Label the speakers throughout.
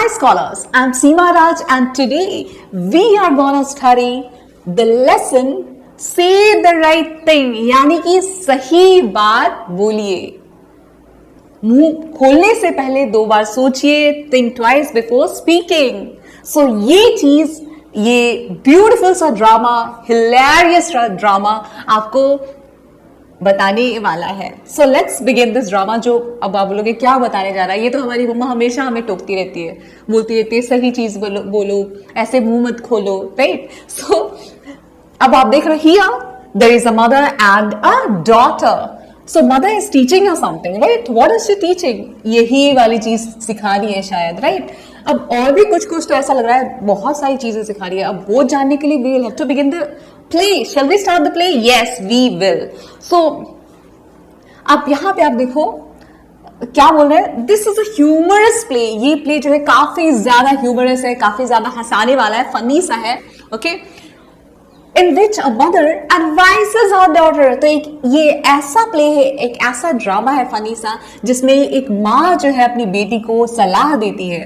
Speaker 1: Hi scholars, I'm Seema Raj and today we are gonna study the lesson Say the right thing यानी कि सही बात बोलिए। मुंह खोलने से पहले 2 बार सोचिए, think twice before speaking। So ये चीज, ये ब्यूटिफुल सा ड्रामा, हिलेरियस ड्रामा आपको बताने वाला है। So let's begin this drama. जो अब आप बोलोगे क्या बताने जा रहा है, ये तो हमारी मम्मा हमेशा हमें टोकती रहती है, बोलती रहती है सही चीज बोलो, ऐसे मुंह मत खोलो, राइट। सो अब आप देख रहे हो, here there is a mother and a daughter. So mother is teaching us something, right. What is she teaching? यही वाली चीज सिखा रही है शायद, राइट। अब और भी कुछ कुछ तो ऐसा लग रहा है बहुत सारी चीजें सिखा रही है। अब वो जानने के लिए we will have to begin the play. Shall we start the play? Yes we will. So अब यहां पे आप देखो क्या बोल रहे हैं, this is a humorous play. ये प्ले जो है काफी ज्यादा ह्यूमरस है, काफी ज्यादा हंसाने वाला है, फनी सा है, okay. In which a mother advices her daughter. तो एक ये ऐसा प्ले है, एक ऐसा ड्रामा है फनी सा, जिसमें एक माँ जो है अपनी बेटी को सलाह देती है।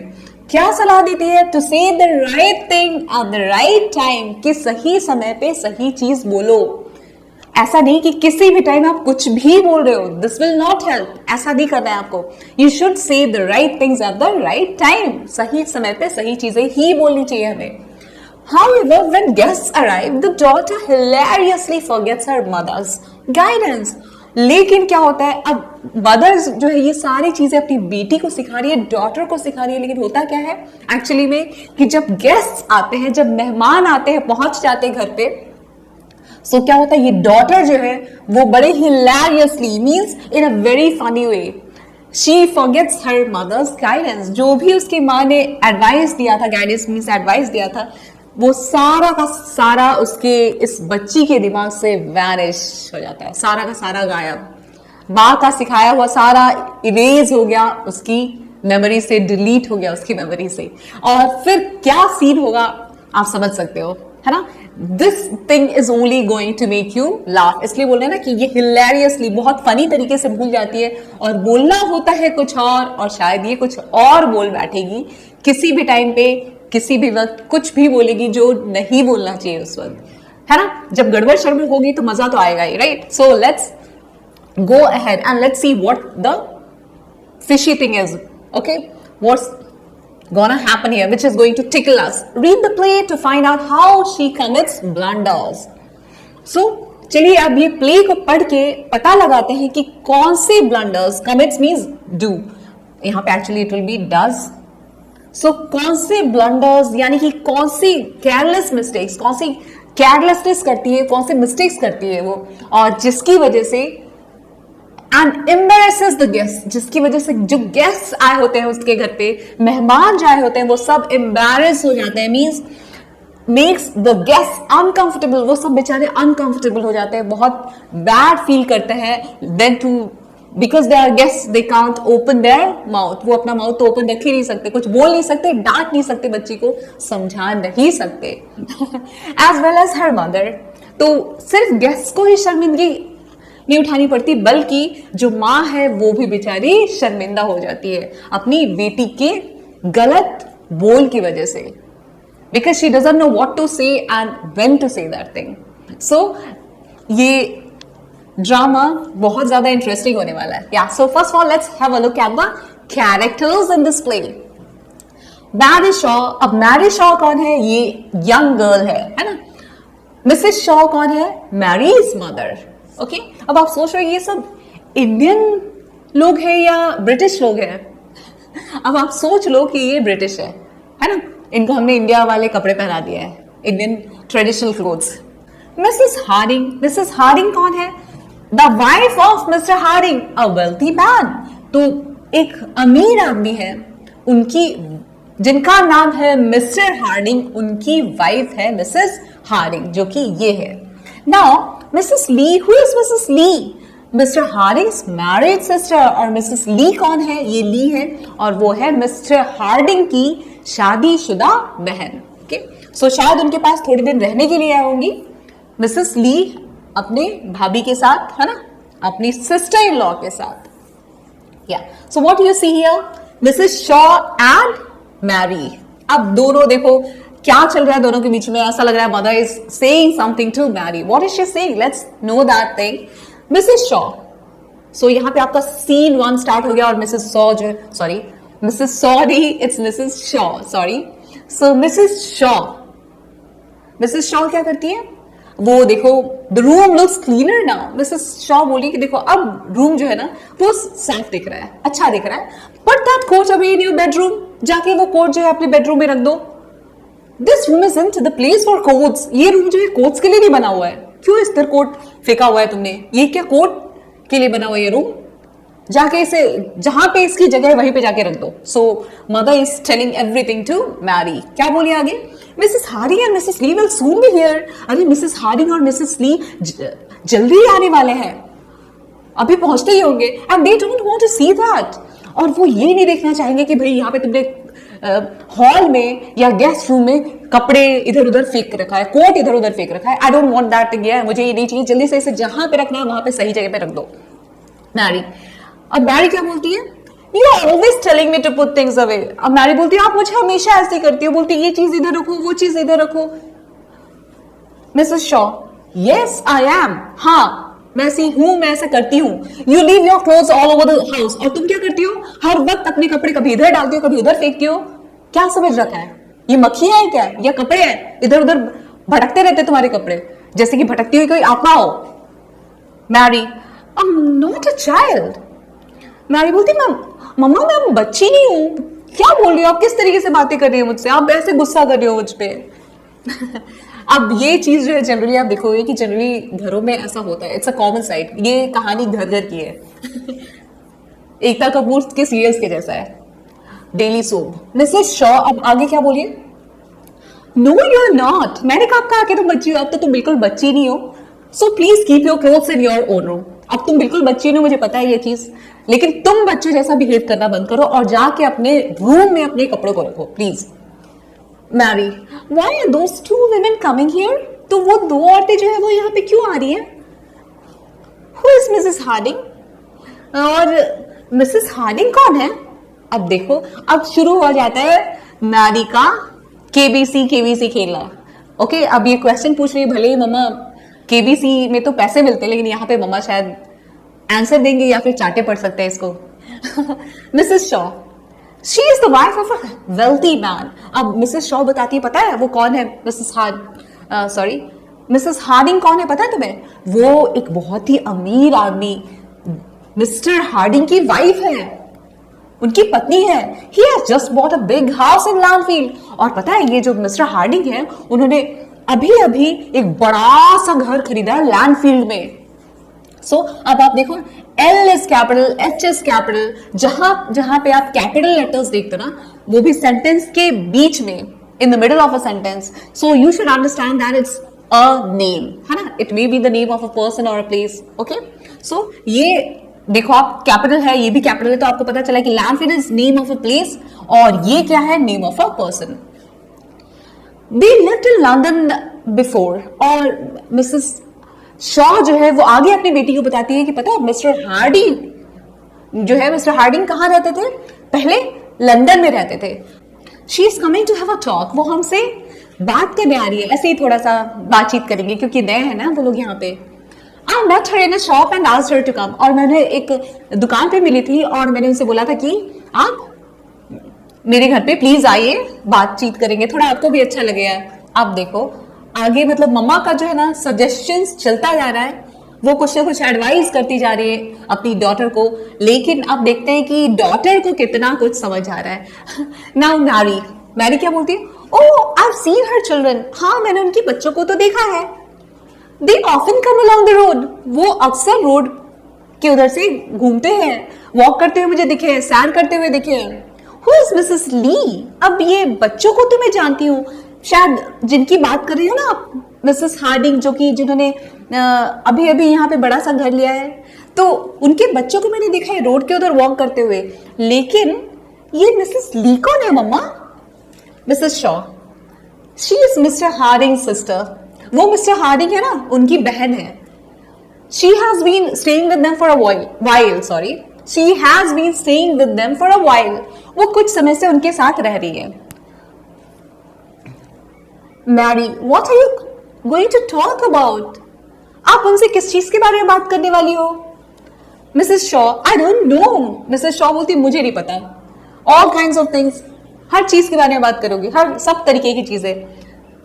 Speaker 1: क्या सलाह देती है? टू से the right thing at the right time, कि सही समय पे सही चीज बोलो। ऐसा नहीं कि किसी भी टाइम आप कुछ भी बोल रहे हो, दिस विल नॉट हेल्प। ऐसा नहीं करना है आपको। You should say the right things at the right time. सही समय पे सही चीजें ही बोलनी चाहिए हमें। However, when guests arrive, the daughter hilariously forgets her mother's guidance. लेकिन क्या होता है, अब मदर्स जो है ये सारी चीजें अपनी बेटी को सिखा रही है, डॉटर को सिखा रही है, लेकिन होता क्या है एक्चुअली में कि जब गेस्ट आते हैं, जब मेहमान आते हैं, पहुंच जाते हैं घर पे, सो क्या होता है, ये डॉटर जो है वो बड़े hilariously means in a very funny way she forgets her mother's guidance. जो भी उसकी माँ ने एडवाइस दिया था, गाइडेंस मीन्स एडवाइस दिया था, वो सारा का सारा उसके इस बच्ची के दिमाग से वैनिश हो जाता है, सारा का सारा गायब। माँ का सिखाया हुआ सारा इरेज हो गया उसकी मेमोरी से, डिलीट हो गया उसकी मेमोरी से। और फिर क्या सीन होगा आप समझ सकते हो, है ना। This thing is only going to make you laugh. इसलिए बोल रहे हैं ना कि ये हिलेरियसली बहुत फनी तरीके से भूल जाती है और बोलना होता है कुछ और शायद ये कुछ और बोल बैठेगी किसी भी टाइम पे, किसी भी वक्त कुछ भी बोलेगी जो नहीं बोलना चाहिए उस वक्त, है ना। जब गड़बड़ शड़बड़ होगी तो मजा तो आएगा ही, right. So let's go ahead and let's see what the fishy thing is, okay, what's gonna happen here, which is going to tickle us. Read the play to find out how she commits blunders. So चलिए अब ये play को पढ़ के पता लगाते हैं कि कौन से blunders, commits means do, यहाँ पे actually it will be does. So कौन से blunders यानी कि कौन सी careless mistakes, कौन सी carelessness करती है, कौन से mistakes करती है वो, और जिसकी वजह से and embarrasses the guests, जिसकी वजह से जो गेस्ट आए होते हैं उसके घर पे, मेहमान जो आए होते हैं, वो सब embarrass हो जाते हैं, means makes the guests uncomfortable। वो सब बेचारे uncomfortable हो जाते हैं, बहुत बैड फील करते हैं, then to because they are guests they can't open their mouth। वो अपना माउथ तो ओपन रख ही नहीं सकते, कुछ बोल नहीं सकते, डांट नहीं सकते, बच्ची को समझा नहीं सकते। as well as her mother। तो सिर्फ गेस्ट को ही शर्मिंदगी नहीं उठानी पड़ती, बल्कि जो माँ है वो भी बेचारी शर्मिंदा हो जाती है अपनी बेटी के गलत बोल की वजह से, because she doesn't know what to say and when to say that thing. So ये ड्रामा बहुत ज्यादा इंटरेस्टिंग होने वाला है। Yeah so first of all let's have a look at the characters in this play. Mary Shaw. अब Mary Shaw कौन है? ये यंग गर्ल है ना। मिसेस शॉ कौन है? Mary's mother, okay. अब आप सोच रहे हो ये सब इंडियन लोग हैं या ब्रिटिश लोग हैं? अब आप सोच लो कि ये ब्रिटिश है ना। इनको हमने इंडिया वाले कपड़े पहना दिए हैं, Indian traditional clothes. Mrs Harding. Mrs Harding कौन है? The wife of Mr Harding, a wealthy man. तो एक अमीर आदमी है, उनकी जिनका नाम है मिस्टर हार्डिंग, उनकी वाइफ है मिसेस हार्डिंग, जो कि ये है। Now Mrs Lee, who is Mrs Lee? Mr Harding's married sister. और मिसेस ली कौन है? ये ली है और वो है मिस्टर हार्डिंग की शादीशुदा बहन, ओके। सो शायद उनके पास थोड़े दिन रहने के लिए आई होंगी मिसेस ली अपने भाभी के साथ, है ना, अपनी सिस्टर इन लॉ के साथ। या so what you see here, Mrs Shaw and Mary. अब दोनों देखो क्या चल रहा है दोनों के बीच में, ऐसा लग रहा है mother is saying something to Mary. What is she saying, let's know that thing. Mrs Shaw, so यहाँ पे आपका सीन 1 स्टार्ट हो गया और मिसेस शॉ जो है, sorry Mrs sorry it's Mrs Shaw, sorry. So Mrs Shaw क्या करती है, वो देखो the room looks cleaner now. Mrs Shaw बोली कि देखो अब रूम जो है ना वो साफ दिख रहा है, अच्छा दिख रहा है। But that coat away in your bedroom, जाके वो कोट जो है अपने बेडरूम में रख दो। This room is the place for quotes, ये रूम जो है कोट्स के लिए नहीं बना हुआ है। क्यों इस तरह कोट फेंका हुआ है तुमने, ये क्या कोट के लिए बना हुआ है ये रूम, जाके इसे जहां पे इसकी जगह है वहीं पे जाके रख दो। So mother is telling everything to Mary. क्या बोली आगे, Mrs Harding and Mrs Lee will soon be here. अरे मिसेस हार्डिंग और मिसेस ली जल्दी आने वाले हैं, अभी पहुंचते ही होंगे। And they don't want to see that, और वो ये नहीं देखना चाहेंगे कि भाई यहाँ पे तुमने हॉल में या गेस्ट रूम में कपड़े इधर उधर फेंक रखा है, कोट इधर उधर फेंक रखा है। आई डोंट वांट दैट, मुझे ये नहीं चाहिए, जल्दी से इसे जहां पे रखना है वहां पे सही जगह पे रख दो मैरी। अब मैरी क्या बोलती है, you are always telling me to put things away. अब मैरी बोलती है आप मुझे हमेशा ऐसे करती हो, बोलती है ये चीज इधर रखो वो चीज इधर रखो। Mrs Shaw, yes I am, हाँ मैं ऐसी हूं, मैं ऐसा करती हूँ। You leave your clothes all over the house, और तुम क्या करती हो, हर वक्त अपने कपड़े कभी इधर डालती हो कभी उधर फेंकती हो। क्या समझ रखा है, ये मक्खियां है क्या, या कपड़े हैं, इधर उधर भटकते रहते तुम्हारे कपड़े, जैसे कि भटकती हुई कोई आत्मा हो। Mary, I am not a child. Mary बोलती मम्मा मैं बच्ची नहीं हूं, क्या बोल रही हो आप, किस तरीके से बातें कर रही हो मुझसे, आप ऐसे गुस्सा कर रही हो मुझ पे। अब ये चीज जो है जनरली आप देखोगे कि जनरली घरों में ऐसा होता है, इट्स अ कॉमन साइट। ये कहानी घर घर की है। एकता कपूर के सीरियल्स के जैसा है, डेली सोप। मिसेस शॉ अब आगे क्या बोलिए, नो यू आर नॉट, मैंने कब कहा कि तुम बच्ची हो, अब तो तुम बिल्कुल बच्ची नहीं हो। So please keep your clothes in your own room. अब तुम बिल्कुल बच्ची नहीं हो, मुझे पता है ये चीज, लेकिन तुम बच्चों जैसा बिहेव करना बंद करो और जाके अपने रूम में अपने कपड़ों को रखो please. Mary, why are those two women coming here, तो वो दो औरतें जो है वो यहाँ पे क्यों आ रही हैं। हु इज मिसेस हार्डिंग, और मिसेस हार्डिंग कौन है। अब देखो अब शुरू हो जाता है मैरी का केबीसी खेलना। ओके, अब ये क्वेश्चन पूछ रही है, भले ही मम्मा केबीसी में तो पैसे मिलते हैं, लेकिन यहाँ पे मम्मा शायद आंसर देंगे या फिर चाटे पड़ सकते हैं इसको। Mrs Shaw, she is the wife of a wealthy man. अब मिसेस शॉ बताती है, पता है वो कौन है, मिसेस हार्डिंग कौन है पता है तुम्हें, वो एक बहुत ही अमीर आदमी मिस्टर हार्डिंग की वाइफ है, उनकी पत्नी है। He has just bought a big house in Landfield. और पता है ये जो मिस्टर हार्डिंग है उन्होंने अभी अभी एक बड़ा सा घर खरीदा है लैंडफील्ड में। सो अब आप देखो, L is capital, H is capital, जहां पे आप कैपिटल लेटर्स देखते ना, वो भी सेंटेंस के बीच में, in the middle of a sentence. So you should understand that it's a name, है ना, it may be the name of a person और अ प्लेस। ओके, सो ये देखो आप कैपिटल है, ये भी कैपिटल है, तो आपको पता चला कि Landfield is name of a place, और ये क्या है, name of a person. They lived in London before, और मिसेस शॉ जो है वो आगे अपनी बेटी को बताती है कि पता है मिस्टर हार्डिंग जो है, मिस्टर हार्डिंग कहाँ रहते थे, पहले लंदन में रहते थे। She is coming to have a talk, वो हमसे बात करने आ रही है, ऐसे ही थोड़ा सा बातचीत करेंगे क्योंकि नए हैं ना वो लोग यहाँ पे। I met her in a shop and asked her to come, और मैंने एक दुकान पे मिली थी और मैंने उनसे बोला था कि आप मेरे घर पे प्लीज आइए, बातचीत करेंगे, थोड़ा आपको भी अच्छा लगेगा। आप देखो आगे मतलब मम्मा का जो है ना सजेशंस चलता जा रहा है, वो कुछ ना कुछ एडवाइस करती जा रही है अपनी डॉटर को, लेकिन अब देखते हैं कि डॉटर को कितना कुछ समझ आ रहा है। नाउ मैरी क्या बोलती है, oh I have seen her children, हाँ मैंने उनके बच्चों को तो देखा है। They often come along the road, वो अक्सर रोड के उधर से घूमते हैं, वॉक करते हुए मुझे दिखे हैं, सैर करते हुए दिखे हैं। Who is Mrs. Lee? अब ये बच्चों को तो मैं जानती हूँ, शायद जिनकी बात कर रही हो ना आप, मिसेस हार्डिंग, जिन्होंने अभी अभी यहाँ पे बड़ा सा घर लिया है, तो उनके बच्चों को मैंने देखा है रोड के उधर वॉक करते हुए। लेकिन ये मिसेस ली कौन है मम्मा। Mrs Shaw, she is Mr Harding sister, वो मिस्टर हार्डिंग है ना उनकी बहन है। She has been staying with them for a while. She has been staying with them for a while. वो कुछ समय से उनके साथ रह रही है। Mary, what are you going to talk about? आप उनसे किस चीज के बारे में बात करने वाली हो? Mrs Shaw, I don't know. Mrs Shaw बोलती मुझे नहीं पता। ऑल काइंड्स ऑफ थिंग्स, हर चीज के बारे में बात करोगी, हर सब तरीके की चीजें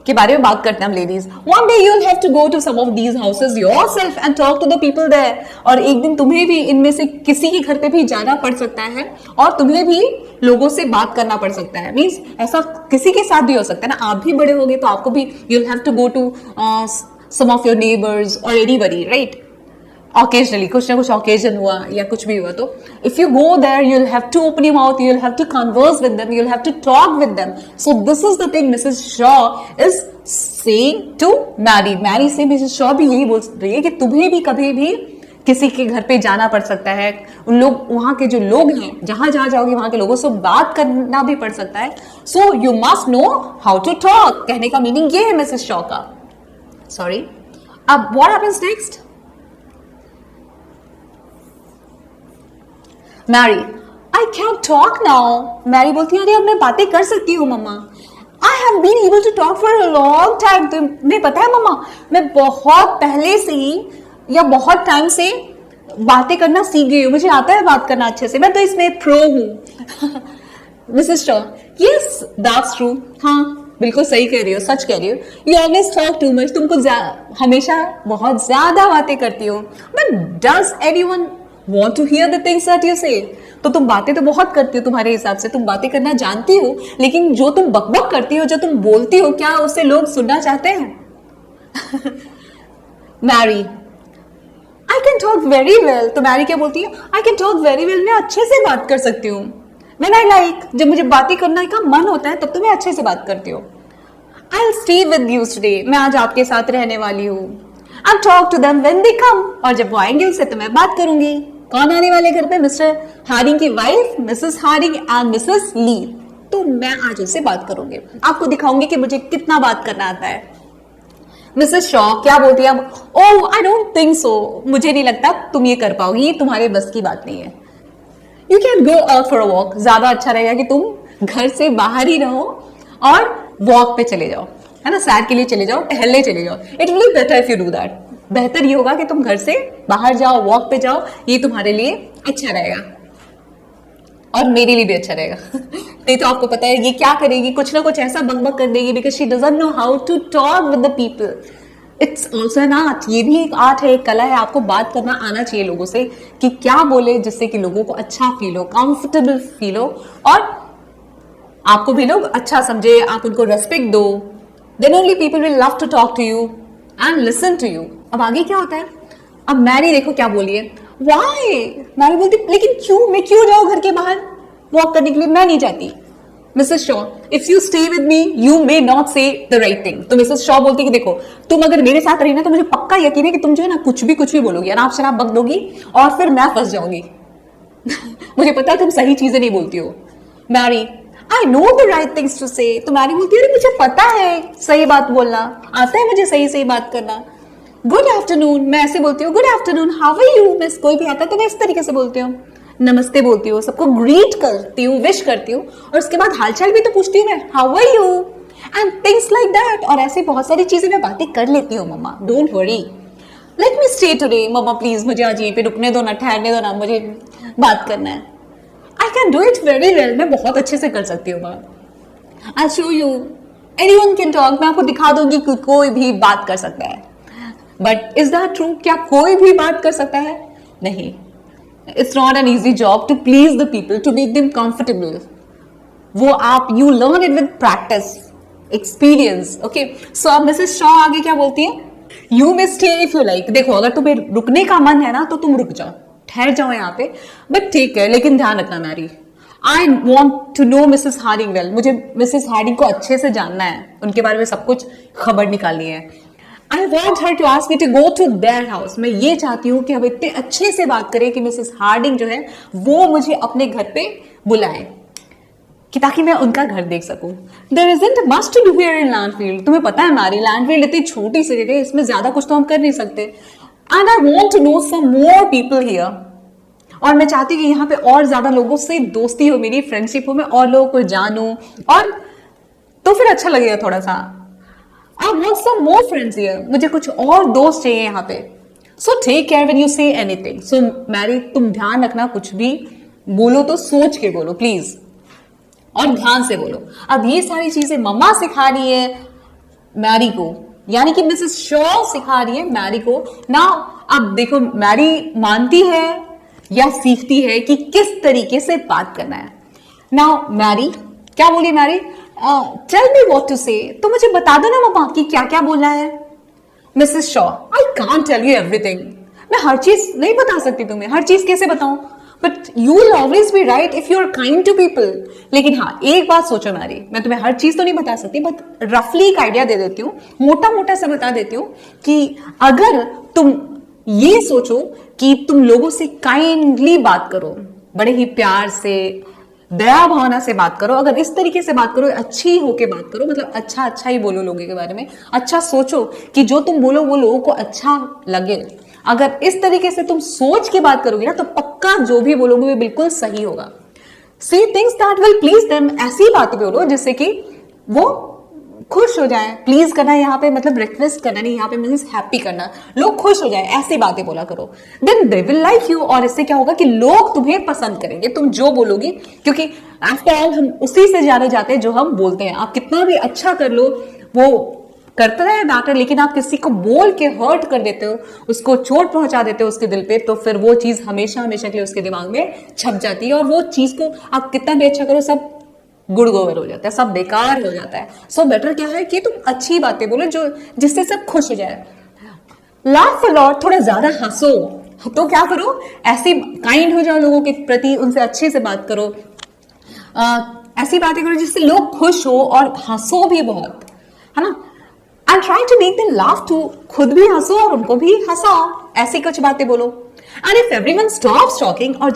Speaker 1: के बारे में बात करते हैं हम ladies. One day you will have to go to some of these houses yourself and talk to the people there. और एक दिन तुम्हें भी इनमें से किसी के घर पे भी जाना पड़ सकता है और तुम्हें भी लोगों से बात करना पड़ सकता है। मीन्स ऐसा किसी के साथ भी हो सकता है ना, आप भी बड़े होगे तो आपको भी you will have to go to some of your neighbours और एनीबडी, राइट? ऑकेजनली, कुछ ना कुछ ऑकेजन हुआ या कुछ भी हुआ तो if you go there you will have to open your mouth, you will have to converse with them, you will have to talk with them. So this is the thing Mrs Shaw is saying to Mary. Mary से Mrs Shaw भी यही बोल रही है कि तुम्हें भी कभी भी किसी के घर पे जाना पड़ सकता है, उन लोग, वहां के जो लोग हैं, जहां जहां जाओगे वहां के लोगों से बात करना भी पड़ सकता है। So you must know how to talk. कहने का मीनिंग ये है मिसेस शॉ का। सॉरी, अब what happens next? Mary, I can talk now. Mary बोलती है अरे अब मैं बातें कर सकती हूँ मम्मा। I have been able to talk for a long time. तुम्हें पता है मम्मा, मैं बहुत पहले से ही या बहुत टाइम से बातें करना सीख गई हूँ, मुझे आता है बात करना अच्छे से, मैं तो इसमें प्रो हूँ। Mrs Shaw, yes that's true. हाँ बिल्कुल सही कह रही हो, सच कह रही हो। You always talk too much, तुमको हमेशा बहुत ज्यादा बातें करती हो। But does anyone want to hear the things that you say? तो तुम बातें तो बहुत करती हो, तुम्हारे हिसाब से तुम बातें करना जानती हो, लेकिन जो तुम बकबक करती हो, जो तुम बोलती हो, क्या उससे लोग सुनना चाहते हैं? Mary, I can talk very well. तो मैरी क्या बोलती है? I can talk very well, मैं अच्छे से बात कर सकती हूँ। व्हेन आई लाइक, जब मुझे बातें करने का मन होता है तब तो मैं अच्छे से बात करती हूँ। I will stay with you today, मैं आज आपके साथ रहने वाली हूँ। I talk to them when they come, और जब वो आएंगे उनसे तो मैं बात करूंगी। कौन आने वाले घर पे? मिस्टर हार्डिंग की wife Mrs Harding and Mrs Lee. तो मैं आज उनसे बात करूंगी, आपको दिखाऊंगी कि मुझे कितना बात करना आता है। मिसेस शॉ क्या बोलती है? Oh I don't think so, मुझे नहीं लगता तुम ये कर पाओगी, ये तुम्हारे बस की बात नहीं है। You can go out for a walk, ज्यादा अच्छा रहेगा कि तुम घर से बाहर ही रहो और वॉक पे चले जाओ, है ना, सैर के लिए चले जाओ, टहलने चले जाओ। It will be better if you do that. बेहतर ये होगा कि तुम घर से बाहर जाओ, वॉक पे जाओ, ये तुम्हारे लिए अच्छा रहेगा और मेरे लिए भी अच्छा रहेगा। नहीं तो आपको पता है ये क्या करेगी, कुछ ना कुछ ऐसा बकबक कर देगी, because she doesn't know how to talk with the people. It's also an art, ये भी एक आर्ट है, एक कला है। आपको बात करना आना चाहिए लोगों से कि क्या बोले जिससे कि लोगों को अच्छा फील हो, कंफर्टेबल फील हो और आपको भी लोग अच्छा समझे, आप उनको रेस्पेक्ट दो। Then only people will love to talk to you and listen to you. अब आगे क्या होता है? अब मैरी देखो क्या बोली है। वाई? मैरी बोलती लेकिन क्यों, मैं क्यों जाऊं घर के बाहर वॉक करने के लिए? मैं नहीं जाती। Mrs Shaw, if you stay with me you may not से द राइट थिंग। तो मिसेस शॉ बोलती कि देखो तुम अगर मेरे साथ रही ना तो मुझे पक्का यकीन है कि तुम जो है ना कुछ भी बोलोगी, अनाप शनाप बक दोगी और फिर मैं फंस जाऊंगी। मुझे पता है तुम सही चीजें नहीं बोलती हो। Mary, I know the right things to say. तो मैरी बोलती है मुझे पता है सही बात बोलना, आता है मुझे सही सही बात करना। गुड आफ्टरनून, मैं ऐसे बोलती हूँ, good afternoon, how are you. मैं कोई भी आता है तो मैं इस तरीके से बोलती हूँ, नमस्ते बोलती हूँ, सबको ग्रीट करती हूँ, विश करती हूँ और उसके बाद हालचाल भी तो पूछती हूँ मैं, how are you and things like that. और ऐसी बहुत सारी चीजें मैं बातें कर लेती हूँ। मम्मा don't worry, let me stay today. मम्मा प्लीज मुझे आज यहीं पे रुकने दो ना, ठहरने दो ना, मुझे बात करना है। I can do it very well, मैं बहुत अच्छे से कर सकती हूँ बात। I show you anyone can talk, मैं आपको दिखा दूंगी कि कोई भी बात कर सकता है। But is that true? क्या कोई भी बात कर सकता है? नहीं। It's not an easy job to please the people, to make them comfortable. वो आप you learn it with practice, experience. Okay, so अब मिसेस शॉ आगे क्या बोलती है? You may stay if you like. देखो अगर तुम्हें रुकने का मन है ना तो तुम रुक जाओ, ठहर जाओ यहाँ पे, बट ठीक है, लेकिन ध्यान रखना Mary, I want to know Mrs Harding well. मुझे मिसेस हार्डिंग को अच्छे से जानना है, उनके बारे में सब कुछ खबर निकालनी है। I want her to ask me to go to their house. मैं ये चाहती हूँ कि हम इतने अच्छे से बात करें कि मिसेस हार्डिंग जो है वो मुझे अपने घर पे बुलाए, कि ताकि मैं उनका घर देख सकूं। There isn't much to do here in Landfield. तुम्हें पता है हमारी लैंडफील्ड इतनी छोटी सी जगह है, इसमें ज्यादा कुछ तो हम कर नहीं सकते। And I want to know some more people here. और मैं चाहती हूँ कि यहाँ पे और ज्यादा लोगों से दोस्ती हो, मेरी फ्रेंडशिप हो, मैं और लोगों को जानूं, और तो फिर अच्छा लगेगा थोड़ा सा। I want some more friends here, मुझे कुछ और दोस्त चाहिए यहाँ पे। So take care when you say anything. So Mary, तुम ध्यान रखना, कुछ भी बोलो तो सोच के बोलो प्लीज, और ध्यान से बोलो। अब ये सारी चीजें मम्मा सिखा रही है मैरी को, यानी कि मिसेस शॉ सिखा रही है मैरी को ना। अब देखो मैरी मानती है या सीखती है कि किस तरीके से बात करना है। नाउ मैरी क्या बोली, Mary tell me what to say, तो मुझे बता दो ना मम्मा कि क्या क्या बोलना है। Mrs Shaw, I can't tell you everything, मैं हर चीज नहीं बता सकती तुम्हें, हर चीज कैसे बताऊं, but you will always be right if you are kind to people. लेकिन हाँ, एक बात सोचो मैरी, मैं तुम्हें हर चीज तो नहीं बता सकती, बट रफली एक आइडिया दे देती हूँ, मोटा मोटा सा बता देती हूँ कि अगर तुम ये सोचो कि तुम लोगों से काइंडली बात करो, बड़े ही प्यार से, दया भावना से बात करो, अगर इस तरीके से बात करो, अच्छी होके बात करो, मतलब अच्छा अच्छा ही बोलो लोगों के बारे में, अच्छा सोचो कि जो तुम बोलो वो लोगों को अच्छा लगे। अगर इस तरीके से तुम सोच के बात करोगे ना, तो पक्का जो भी बोलोगे वो बिल्कुल सही होगा। See things that will please them, ऐसी बातें बोलो जिससे कि वो खुश हो जाए। प्लीज करना यहाँ पे मतलब रिक्वेस्ट करना नहीं, यहाँ पे मीन्स हैप्पी करना, लोग खुश हो जाए, ऐसी बातें बोला करो, then they will like you. और इससे क्या होगा कि लोग तुम्हें पसंद करेंगे, तुम जो बोलोगी, क्योंकि आफ्टर ऑल हम उसी से जाने जाते हैं जो हम बोलते हैं। आप कितना भी अच्छा कर लो, वो करता रहे मैटर, लेकिन आप किसी को बोल के हर्ट कर देते हो, उसको चोट पहुंचा देते हो उसके दिल पे, तो फिर वो चीज हमेशा हमेशा के लिए उसके दिमाग में छप जाती है, और वो चीज को आप कितना भी अच्छा करो, सब गुड़ गोबर हो जाता है, सब बेकार हो जाता है। सो बेटर क्या है कि तुम अच्छी बातें बोलो जो जिससे सब खुश हो जाए। लाफ अ लॉट, थोड़ा ज्यादा हंसो, तो क्या करो, ऐसे काइंड हो जाओ लोगों के प्रति, उनसे अच्छे से बात करो, ऐसी बातें करो जिससे लोग खुश हो, और हंसो भी बहुत, है ना। And try to make them laugh too, खुद भी हंसो और उनको भी हंसाओ, ऐसी कुछ बातें बोलो। And if everyone stops talking, और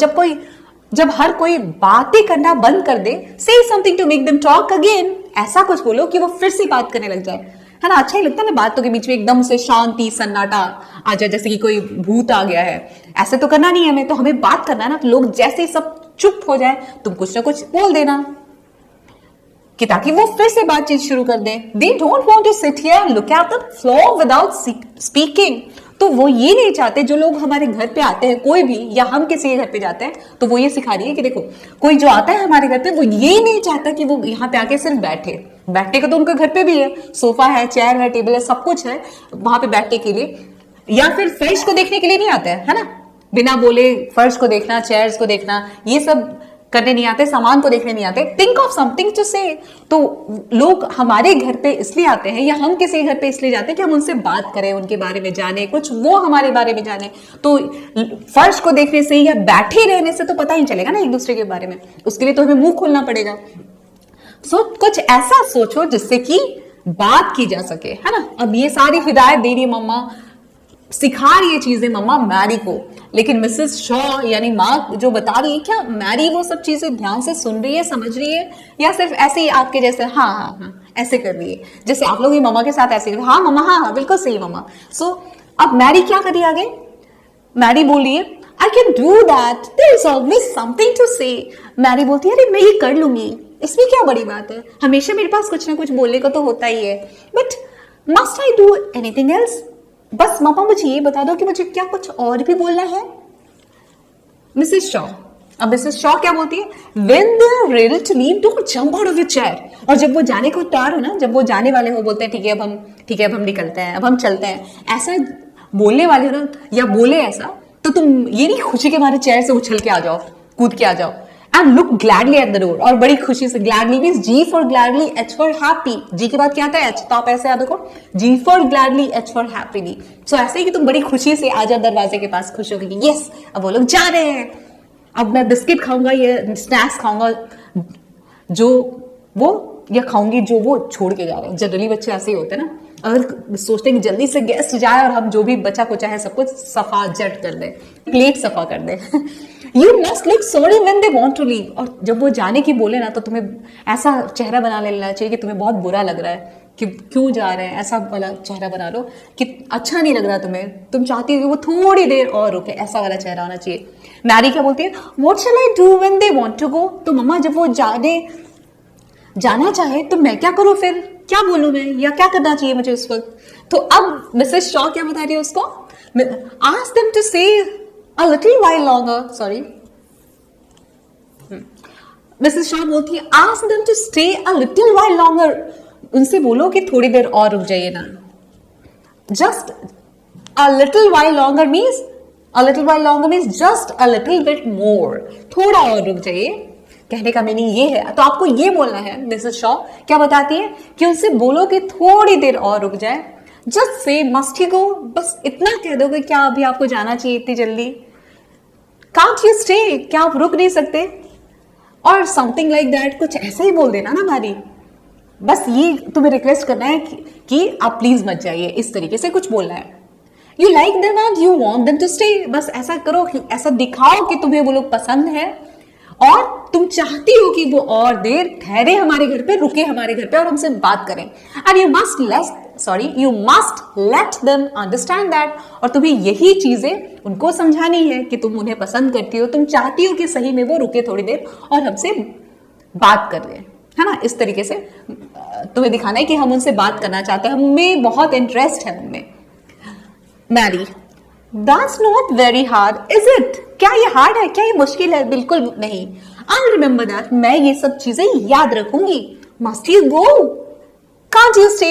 Speaker 1: जब हर कोई बातें करना बंद कर दे, say something to make them talk again, ऐसा कुछ बोलो कि वो फिर से बात करने लग जाए, है ना। अच्छा ही लगता है ना बातों के बीच में एकदम से शांति सन्नाटा आ जाए, जैसे कि कोई भूत आ गया है। ऐसे तो करना नहीं है हमें, तो हमें बात करना है ना, तो लोग जैसे ही सब चुप हो जाए, तुम कुछ ना कुछ बोल देना कि ताकि वो फिर से बातचीत शुरू कर दें। They don't want to sit here look at the floor without speaking, तो वो ये नहीं चाहते, जो लोग हमारे घर पे आते हैं कोई भी, या हम किसी के घर पे जाते हैं, तो वो ये सिखा रही है कि देखो कोई जो आता है हमारे घर पे, वो ये नहीं चाहता कि वो यहाँ पे आके सिर्फ बैठे, बैठने का तो उनके घर पे भी है, सोफा है, चेयर है, टेबल है, सब कुछ है वहां पे बैठने के लिए, या फिर फर्श को देखने के लिए नहीं आते हैं, है ना, बिना बोले फर्श को देखना, चेयर्स को देखना, ये सब करने नहीं आते, सामान को देखने नहीं आते। Think of something to say. तो लोग हमारे घर पे इसलिए आते हैं, या हम किसी घर पे इसलिए जाते हैं कि हम उनसे बात करें, उनके बारे में जाने, कुछ वो हमारे बारे में जाने। तो फर्श को देखने से या बैठे रहने से तो पता ही चलेगा ना एक दूसरे के बारे में, उसके लिए तो हमें मुंह खोलना पड़ेगा। सो कुछ ऐसा सोचो जिससे कि बात की जा सके, है ना। अब ये सारी हिदायत दे रही है मम्मा, सिखा रही है चीजें मम्मा मैरी को, लेकिन मिसेस शॉ यानी माँ जो बता रही है, क्या मैरी वो सब चीजें ध्यान से सुन रही है, समझ रही है, या सिर्फ ऐसे ही आपके जैसे हाँ हाँ हाँ ऐसे कर रही है, जैसे आप लोग ही मम्मा के साथ ऐसे हाँ मम्मा हाँ हाँ बिल्कुल सही मम्मा। सो अब मैरी क्या कर रही है आगे, मैरी बोल रही है I can do that, there is always something to say. Mary बोलती है अरे मैं ये कर लूंगी, इसमें क्या बड़ी बात है, हमेशा मेरे पास कुछ ना कुछ बोलने को तो होता ही है, but must I do anything else, बस मम्मा मुझे ये बता दो कि मुझे क्या कुछ और भी बोलना है। मिसेस शॉ, अब मिसेस शॉ क्या बोलती है, when they are ready to leave don't jump out of your chair, और जब वो जाने को तैयार हो ना, जब वो जाने वाले हो, बोलते हैं ठीक है अब हम निकलते हैं, अब हम चलते हैं, ऐसा बोलने वाले हो ना, या बोले ऐसा, तो तुम ये नहीं खुशी के मारे चेयर से उछल के आ जाओ, कूद के आ जाओ, and look gladly at the door, और बड़ी खुशी से, gladly means G for gladly, H for happy, G के बाद क्या आता है एच, तो आप ऐसे याद रखो, G for gladly, H for happily. So ऐसे ही कि तुम बड़ी खुशी से आ जाओ दरवाजे के पास, खुश होगी कि यस अब वो लोग जा रहे हैं, अब मैं बिस्किट खाऊंगा, ये स्नैक्स खाऊंगा जो वो, या खाऊंगी जो वो छोड़ के जा रहे हैं। जनरली बच्चे ऐसे ही होते हैं ना, अगर सोचते हैं कि जल्दी से गेस्ट जाए और हम जो भी बचा कुचा है सब कुछ सफा जट कर दे, प्लेट सफा कर दे। You must look sorry when they want to leave, और जब वो जाने की बोले ना, तो तुम्हें ऐसा चेहरा बना लेना चाहिए कि तुम्हें बहुत बुरा लग रहा है कि क्यों जा रहे हैं, ऐसा वाला चेहरा बना लो कि अच्छा नहीं लग रहा तुम्हें, तुम चाहती हो कि वो थोड़ी देर और रुके, ऐसा वाला चेहरा होना चाहिए। मैरी क्या बोलती है, what shall I do when they want to go, तो मम्मा जब वो जाने जाना चाहे तो मैं क्या करूं, फिर क्या बोलूं मैं, या क्या करना चाहिए मुझे उस वक्त? तो अब मिसेस शॉ क्या बता रही है उसको, ask them to stay a little while longer, sorry, Mrs Shaw बोलती है ask them to stay a little while longer, उनसे बोलो कि थोड़ी देर और रुक जाइए ना। Just a little while longer means, a little while longer means just a little bit more, थोड़ा और रुक जाइए। कहने का मीनिंग ये है, तो आपको ये बोलना है। मिसेस शॉ क्या बताती है कि उनसे बोलो कि थोड़ी देर और रुक जाए। जस्ट से मस्ट यू गो, बस इतना कह दो कि क्या अभी आपको जाना चाहिए इतनी जल्दी, कांट यू स्टे, क्या आप रुक नहीं सकते, और समथिंग लाइक दैट, कुछ ऐसा ही बोल देना ना भारी। बस ये तुम्हें रिक्वेस्ट करना है कि आप प्लीज मत जाइए, इस तरीके से कुछ बोलना है। You like them and you want them to stay, बस ऐसा करो, ऐसा दिखाओ कि तुम्हें वो लोग पसंद है और तुम चाहती हो कि वो और देर ठहरे हमारे घर पे, रुके हमारे घर पे और हमसे बात करें। And you must let them understand that, और तुम्हें यही चीजें उनको समझानी है कि तुम उन्हें पसंद करती हो, तुम चाहती हो कि सही में वो रुके थोड़ी देर और हमसे बात कर ले, है ना। इस तरीके से तुम्हें दिखाना है कि हम उनसे बात करना चाहते हैं, हमें बहुत इंटरेस्ट है उनमें। Mary, that's not very hard is it, क्या ये हार्ड है, क्या ये मुश्किल है? बिल्कुल नहीं। आई रिमेंबर दैट, मैं ये सब चीजें याद रखूंगी। Must you go, can't you stay,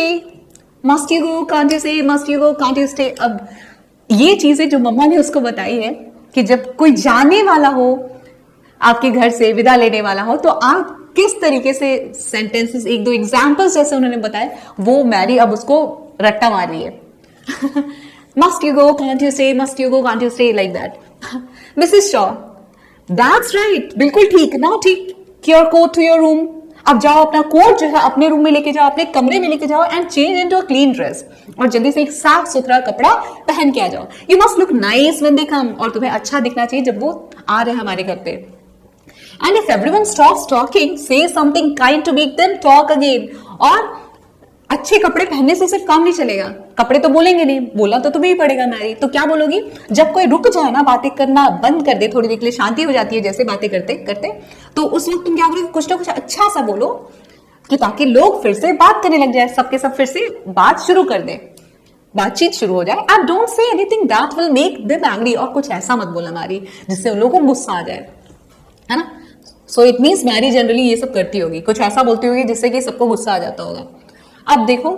Speaker 1: must you go, can't you stay, must you go, can't you stay. अब ये चीजें जो मम्मा ने उसको बताई है कि जब कोई जाने वाला हो, आपके घर से विदा लेने वाला हो, तो आप किस तरीके से सेंटेंसेस, एक दो एग्जाम्पल्स जैसे उन्होंने बताए, वो मैरी अब उसको रट्टा मार रही है। Must you go, can't you stay, must you go, can't you stay, like that. Mrs Shaw, that's right, बिल्कुल ठीक, now take your coat to your room, अब जाओ अपना कोट जो है अपने रूम में लेके जाओ, अपने कमरे में लेके जाओ, and change into a clean dress, और जल्दी से एक साफ सुथरा कपड़ा पहन के आ जाओ। You must look nice when they come, और तुम्हें अच्छा दिखना चाहिए जब वो आ रहे हैं हमारे घर पे। And if everyone stops talking, say something kind to make them talk again. और अच्छे कपड़े पहनने से सिर्फ काम नहीं चलेगा, कपड़े तो बोलेंगे नहीं, बोला तो तुम्हें ही पड़ेगा मैरी। तो क्या बोलोगी, जब कोई रुक जाए ना, बातें करना बंद कर दे, थोड़ी देर के लिए शांति हो जाती है जैसे बातें करते करते, तो उस वक्त तुम क्या करोगे, कुछ ना कुछ अच्छा सा बोलो कि ताकि लोग फिर से बात करने लग जाए, सबके सब फिर से बात शुरू कर दे, बातचीत शुरू हो जाए। And don't say anything that will make them angry, और कुछ ऐसा मत बोलना मैरी जिससे उन लोगों को गुस्सा आ जाए, है ना। So it means Mary generally ये सब करती होगी, कुछ ऐसा बोलती होगी जिससे कि सबको गुस्सा आ जाता होगा। अब देखो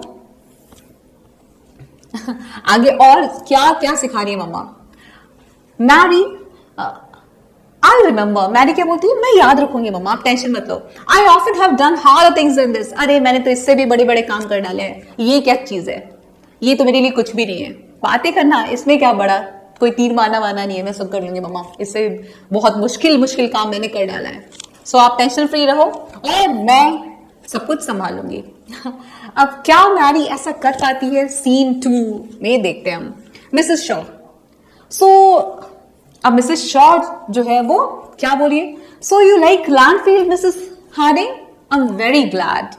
Speaker 1: आगे और क्या क्या सिखा रही है मम्मा। मैरी, आई रिमेंबर, मैरी क्या बोलती है, मैं याद रखूंगी मम्मा, आप टेंशन मत लो। I often have done harder things than this, अरे मैंने तो इससे भी बड़े बड़े काम कर डाले हैं, ये क्या चीज है, ये तो मेरे लिए कुछ भी नहीं है। बातें करना, इसमें क्या बड़ा, कोई तीर मारना वाना नहीं है, मैं सब कर लूंगी मम्मा, इससे बहुत मुश्किल मुश्किल काम मैंने कर डाला है। सो आप टेंशन फ्री रहो और मैं सब कुछ संभाल लूंगी। अब क्या मैरी ऐसा कर पाती है, सीन 2 में देखते हैं हम। मिसेस शॉ, सो अब मिसेस शॉ जो है वो क्या बोलिए, so you like Landfield Mrs Harding, I am very glad.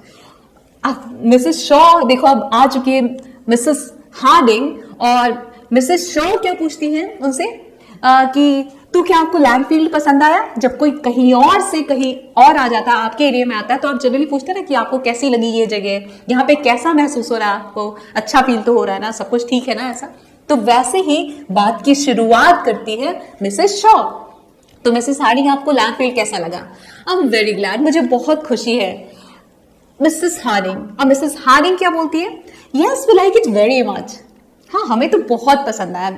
Speaker 1: अब मिसेस शॉ देखो अब आ चुकी है मिसेस हार्डिंग, और मिसेस शॉ क्या पूछती हैं उनसे कि तो क्या आपको लैंडफील्ड पसंद आया? जब कोई कहीं और से कहीं और आ जाता है, आपके एरिया में आता है, तो आप जनरली पूछते हैं ना कि आपको कैसी लगी ये जगह, यहाँ पे कैसा महसूस हो रहा है आपको, अच्छा फील तो हो रहा है ना, सब कुछ ठीक है ना, ऐसा। तो वैसे ही बात की शुरुआत करती है मिसेस शॉ। तो मिसेस हार्डिंग, आपको लैंडफील्ड कैसा लगा? आई एम वेरी ग्लैड, मुझे बहुत खुशी है। मिसेस हार्डिंग, अब मिसेस हार्डिंग क्या बोलती है, yes we like it very much, हाँ हमें तो बहुत पसंद आया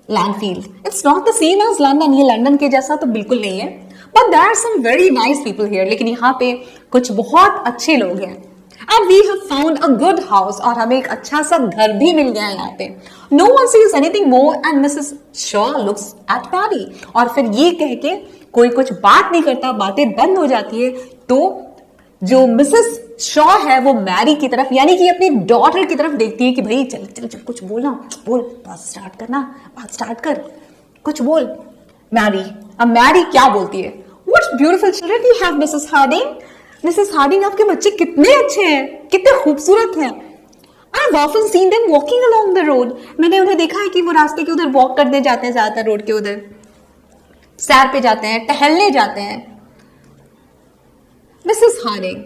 Speaker 1: Landfield. It's not the same as London, ये लंदन के जैसा तो बिल्कुल नहीं है, but there are some very nice people here, लेकिन यहाँ पे कुछ बहुत अच्छे लोग हैं। And we have found a good house, और हमें एक अच्छा सा घर भी मिल गया है यहाँ पे। No one sees anything more and Mrs Shaw looks at Mary, और फिर ये कह के कोई कुछ बात नहीं करता, बातें बंद हो जाती है। तो जो मिसेस शॉ है वो मैरी की तरफ, यानी कि अपनी डॉटर की तरफ देखती है कि भाई चल चल चल कुछ बोलना, बोल, बात स्टार्ट करना, बात स्टार्ट कर, कुछ बोल मैरी। अब मैरी क्या बोलती है, what beautiful children you have Mrs Harding, Mrs Harding आपके बच्चे कितने अच्छे हैं, कितने खूबसूरत हैं। I have often seen them walking along the road, मैंने उन्हें देखा है कि वो रास्ते के उधर वॉक करने जाते हैं, ज्यादातर रोड के उधर सैर पे जाते हैं, टहलने जाते हैं। मिसेस हार्डिंग,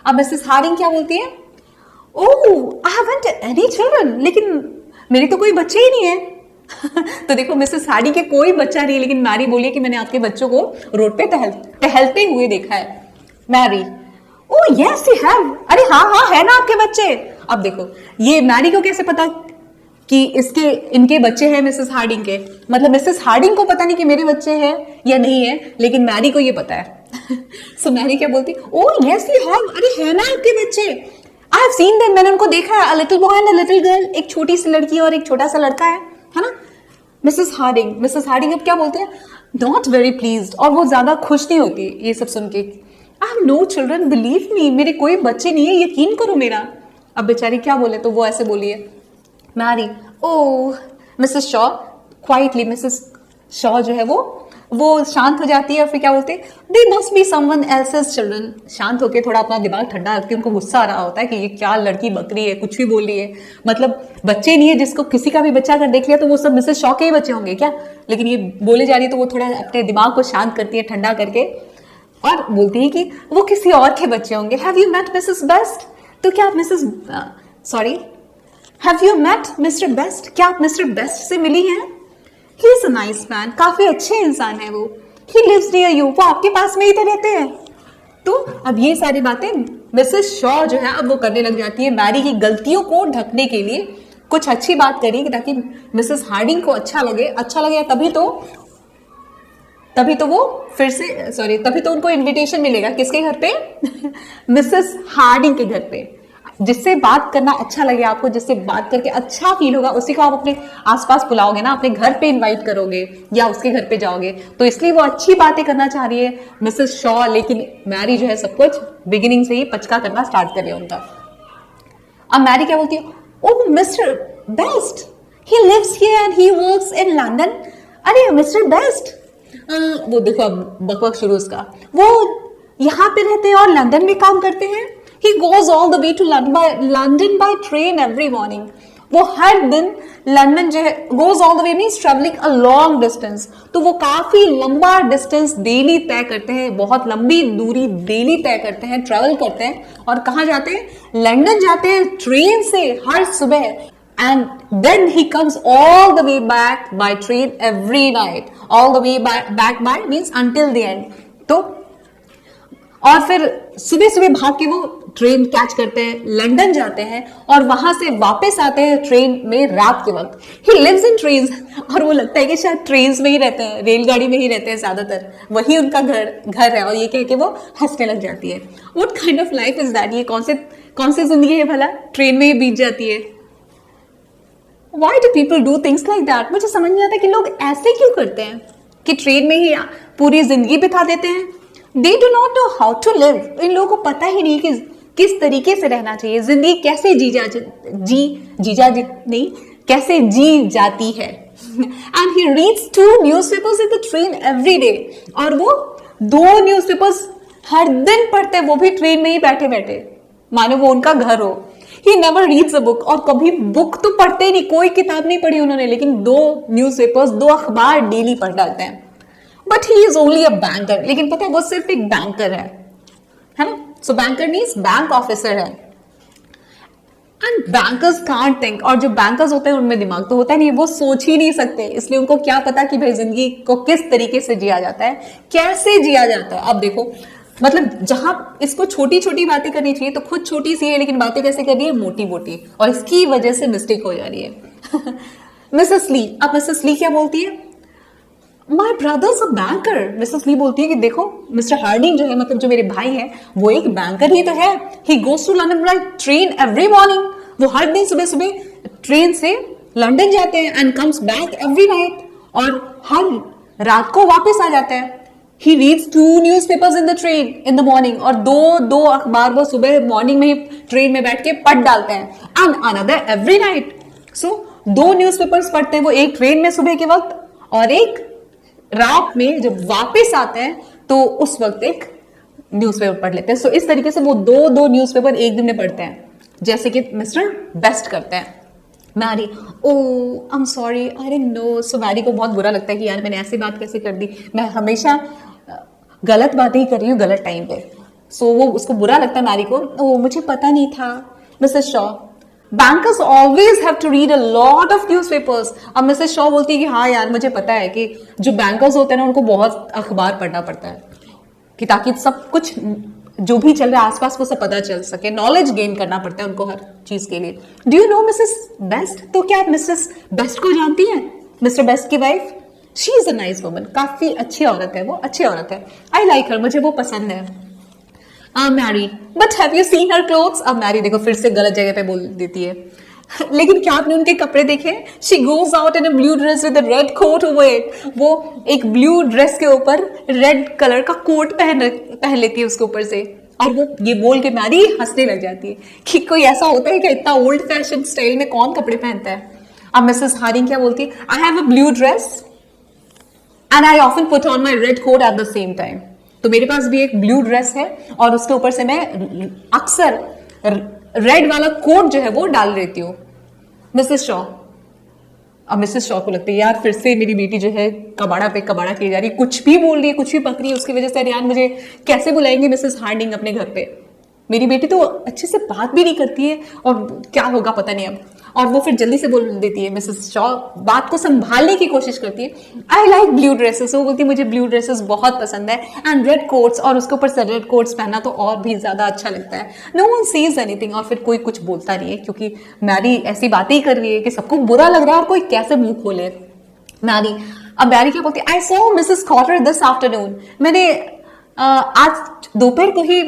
Speaker 1: अब मिसेस हार्डिंग क्या बोलती है, oh I haven't any children, लेकिन मेरे तो कोई बच्चे ही नहीं है। तो देखो मिसेस हार्डिंग के कोई बच्चा नहीं है, लेकिन मैरी बोली कि मैंने आपके बच्चों को रोड पे टहलते हुए देखा है। Mary, oh yes you have, अरे हाँ हाँ है ना आपके बच्चे। अब देखो ये मैरी को कैसे पता कि इनके बच्चे हैं मिसेस हार्डिंग के, मतलब मिसेस हार्डिंग को पता नहीं कि मेरे बच्चे हैं या नहीं है, लेकिन मैरी को ये पता है। सो मैरी क्या बोलती, ओह यस यू हैव, अरे है ना आपके बच्चे, आई हैव सीन देम, मैंने उनको देखा है, a little boy and a little girl, एक छोटी सी लड़की और एक छोटा सा लड़का है ना। मिसेस हार्डिंग अब क्या बोलते हैं, नॉट वेरी प्लीज्ड, और वो ज्यादा खुश नहीं होती ये सब सुन के। I have no children, believe me, मेरे कोई बच्चे नहीं है, यकीन करो मेरा। अब बेचारी क्या बोले, तो वो ऐसे बोली है Mary, oh Mrs Shaw, quietly Mrs Shaw जो है वो शांत हो जाती है और फिर क्या बोलते हैं, they must be someone else's children. शांत होकर थोड़ा अपना दिमाग ठंडा रखती है, उनको गुस्सा आ रहा होता है कि ये क्या लड़की बकरी है, कुछ भी बोल रही है, मतलब बच्चे नहीं है, जिसको किसी का भी बच्चा अगर देख लिया तो वो सब मिसेस शॉ के ही बच्चे होंगे क्या, लेकिन ये बोले जा रही है तो वो थोड़ा अपने दिमाग को शांत करती है ठंडा करके और बोलती है कि वो किसी और के बच्चे होंगे। Have you met Mrs Best, तो क्या आप have you met Mr Best, क्या आप मिस्टर बेस्ट से मिली हैं? He is a nice man, काफी अच्छे इंसान है वो। ही लिव्स नियर यू, वो आपके पास में ही तो रहते हैं। तो अब ये सारी बातें मिसेस शॉ जो है अब वो करने लग जाती है, मैरी की गलतियों को ढकने के लिए कुछ अच्छी बात करी ताकि मिसेस हार्डिंग को अच्छा लगे तभी तो वो फिर से तभी तो उनको इनविटेशन मिलेगा किसके घर पे? मिसेस हार्डिंग के घर पे। जिससे बात करना अच्छा लगे आपको, जिससे बात करके अच्छा फील होगा, उसी को आप अपने आसपास बुलाओगे ना, अपने घर पे इनवाइट करोगे या उसके घर पे जाओगे, तो इसलिए वो अच्छी बातें करना चाह रही है मिसेस शॉ, लेकिन मैरी जो है सब कुछ बिगिनिंग से ही पचका करना स्टार्ट करे उनका। अब मैरी क्या बोलती है, oh Mr Best, he lives here and he works in London. अरे मिस्टर बेस्ट, वो देखो अब बकवास शुरू उसका, वो यहाँ पे रहते हैं और लंदन में काम करते हैं। He goes all the way to London by train every morning. वो हर दिन लंदन जो है, goes all the way means traveling a long distance, तो वो काफी लंबा डिस्टेंस डेली तय करते हैं, बहुत लंबी दूरी डेली तय करते हैं, ट्रेवल करते हैं, और कहाँ जाते हैं? लंदन जाते हैं ट्रेन से हर सुबह, and then he comes all the way back by train every night. All the way back by means until the end. तो और फिर सुबह सुबह भाग के वो ट्रेन कैच करते हैं, लंदन जाते हैं और वहां से वापस आते हैं ट्रेन में रात के वक्त। ही लिव्स इन ट्रेन्स, और वो लगता है कि शायद ट्रेन्स में ही रहते हैं, रेलगाड़ी में ही रहते हैं ज्यादातर, वही उनका घर है, और ये कह के वो हंसने लग जाती है। What kind of life is that, ये कौन सी जिंदगी है भला, ट्रेन में ही बीत जाती है। Why do people do things like that? मुझे समझ नहीं आता कि लोग ऐसे क्यों करते हैं कि ट्रेन में ही पूरी जिंदगी बिता देते हैं। They do not know how to live. इन लोगों को पता ही नहीं कि किस तरीके से रहना चाहिए, जिंदगी कैसे कैसे जी जाती है। And he reads 2 newspapers in the train every day. और वो 2 न्यूज़पेपर्स हर दिन पढ़ते हैं, वो भी ट्रेन में ही बैठे बैठे, मानो वो उनका घर हो। He never reads a book, और कभी बुक तो पढ़ते ही नहीं, कोई किताब नहीं पढ़ी उन्होंने, लेकिन 2 न्यूज़पेपर्स, 2 अखबार डेली पढ़ डालते हैं। But he is only a banker, लेकिन पता है वो सिर्फ एक बैंकर है ना। सो बैंकर मीन्स बैंक ऑफिसर है। एंड बैंकर्स कांट थिंक, और जो बैंकर्स होते हैं उनमें दिमाग तो होता नहीं, वो सोच ही नहीं सकते, इसलिए उनको क्या पता कि भाई जिंदगी को किस तरीके से जिया जाता है, कैसे जिया जाता है। अब देखो, मतलब जहां इसको छोटी छोटी बातें करनी चाहिए तो खुद छोटी सी है, लेकिन बातें कैसे कर रही है, मोटी मोटी, और इसकी वजह से मिस्टेक हो जा रही है। मिसेस ली, अब मिसेस ली क्या बोलती है, my brother's a banker. Mrs Lee बोलती है कि देखो मिस्टर हार्डिंग जो है, मतलब जो मेरे भाई हैं, वो एक बैंकर ही तो है। He goes to London by train every morning, वो हर दिन सुबह सुबह ट्रेन से लंदन जाते हैं, and comes back every night, और हर रात को वापस आ जाते हैं। He reads 2 newspapers in the train in the morning, और दो अखबार वो सुबह मॉर्निंग में ही ट्रेन में बैठ के पढ़ डालते हैं, and another every night. So 2 newspapers पढ़ते हैं वो, एक ट्रेन में सुबह के वक्त और एक रात में जब वापस आते हैं तो उस वक्त एक न्यूज़पेपर पढ़ लेते हैं। सो इस तरीके से वो 2 न्यूज़पेपर एक दिन में पढ़ते हैं, जैसे कि मिस्टर बेस्ट करते हैं। Mary, oh I am sorry, I didn't know. So Mary को बहुत बुरा लगता है कि यार मैंने ऐसी बात कैसे कर दी, मैं हमेशा गलत बातें ही कर रही हूँ गलत टाइम पे। सो वो उसको बुरा लगता है मैरी को, ओ मुझे पता नहीं था। Mrs Shaw, bankers always have to read a lot of newspapers. अब मिसेस शॉ बोलती है कि हाँ यार मुझे पता है कि जो बैंकर्स होते हैं ना उनको बहुत अखबार पढ़ना पड़ता है कि ताकि सब कुछ जो भी चल रहा है आसपास वो सब पता चल सके, नॉलेज गेन करना पड़ता है उनको हर चीज के लिए। Do you know Mrs Best? तो क्या आप मिसेस बेस्ट को जानती हैं? मिस्टर बेस्ट की wife, she is a nice woman, काफी अच्छी औरत है, वो अच्छी औरत है। आई लाइक हर, मुझे वो पसंद है। Mary, but have you seen her clothes? अब मैरी देखो फिर से गलत जगह पे बोल देती है। लेकिन क्या आपने उनके कपड़े देखे? She goes out in a blue dress with a red coat over it. वो एक ब्लू ड्रेस के ऊपर रेड कलर का कोट पहन लेती है उसके ऊपर से, और वो ये बोल के मैरी हंसने लग जाती है कि कोई ऐसा होता है कि इतना ओल्ड फैशन स्टाइल में कौन कपड़े पहनता है। अब मिसेस हार्डिंग क्या बोलती है? I have a blue dress and I often put on my red coat at the same time. तो मेरे पास भी एक ब्लू ड्रेस है और उसके ऊपर से मैं अक्सर रेड वाला कोट जो है वो डाल लेती हूँ। मिसेस शॉ, अब मिसेस शॉ को लगती है यार फिर से मेरी बेटी जो है कबाड़ा पे कबाड़ा की जा रही है, कुछ भी बोल रही है, कुछ भी पक रही है, उसकी वजह से यार मुझे कैसे बुलाएंगे मिसेस हार्डिंग अपने घर पे? मेरी बेटी तो अच्छे से बात भी नहीं करती है और क्या होगा पता नहीं अब। और वो फिर जल्दी से बोल देती है, मिसेस शॉ बात को संभालने की कोशिश करती है। आई लाइक ब्लू ड्रेसेस, वो बोलती है मुझे ब्लू ड्रेसेस बहुत पसंद है एंड रेड कोट्स, और उसके ऊपर से रेड कोट्स पहनना तो और भी ज्यादा अच्छा लगता है। नो वन सेज एनीथिंग, और फिर कोई कुछ बोलता नहीं है क्योंकि मैरी ऐसी बातें ही कर रही है कि सबको बुरा लग रहा है और कोई कैसे मुंह खोले। मैरी, अब मैरी क्या बोलती है? I saw Mrs Cotter this afternoon, मैंने आज दोपहर को ही,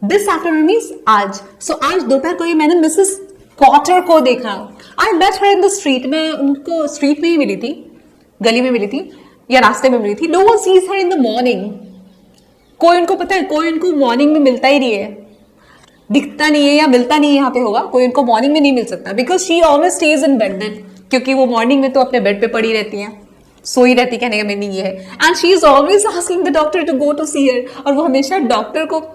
Speaker 1: दिस आफ्टरनून मीन्स आज, सो आज दोपहर को ही मैंने मिसेस कॉटर को देखा। I met her in the street, मैं उनको स्ट्रीट में ही मिली थी, गली में मिली थी या रास्ते में मिली थी। No one sees her in the morning, कोई उनको पता है, कोई उनको मॉर्निंग में मिलता ही नहीं है, दिखता नहीं है या मिलता नहीं है, यहाँ पे होगा कोई उनको मॉर्निंग में नहीं मिल सकता, because she always stays in bed then, क्योंकि वो मॉर्निंग में तो अपने बेड पे पड़ी रहती है, सोई रहती, कहने का मीनिंग ये है। And she is always asking the doctor to go to see her, और वो हमेशा डॉक्टर को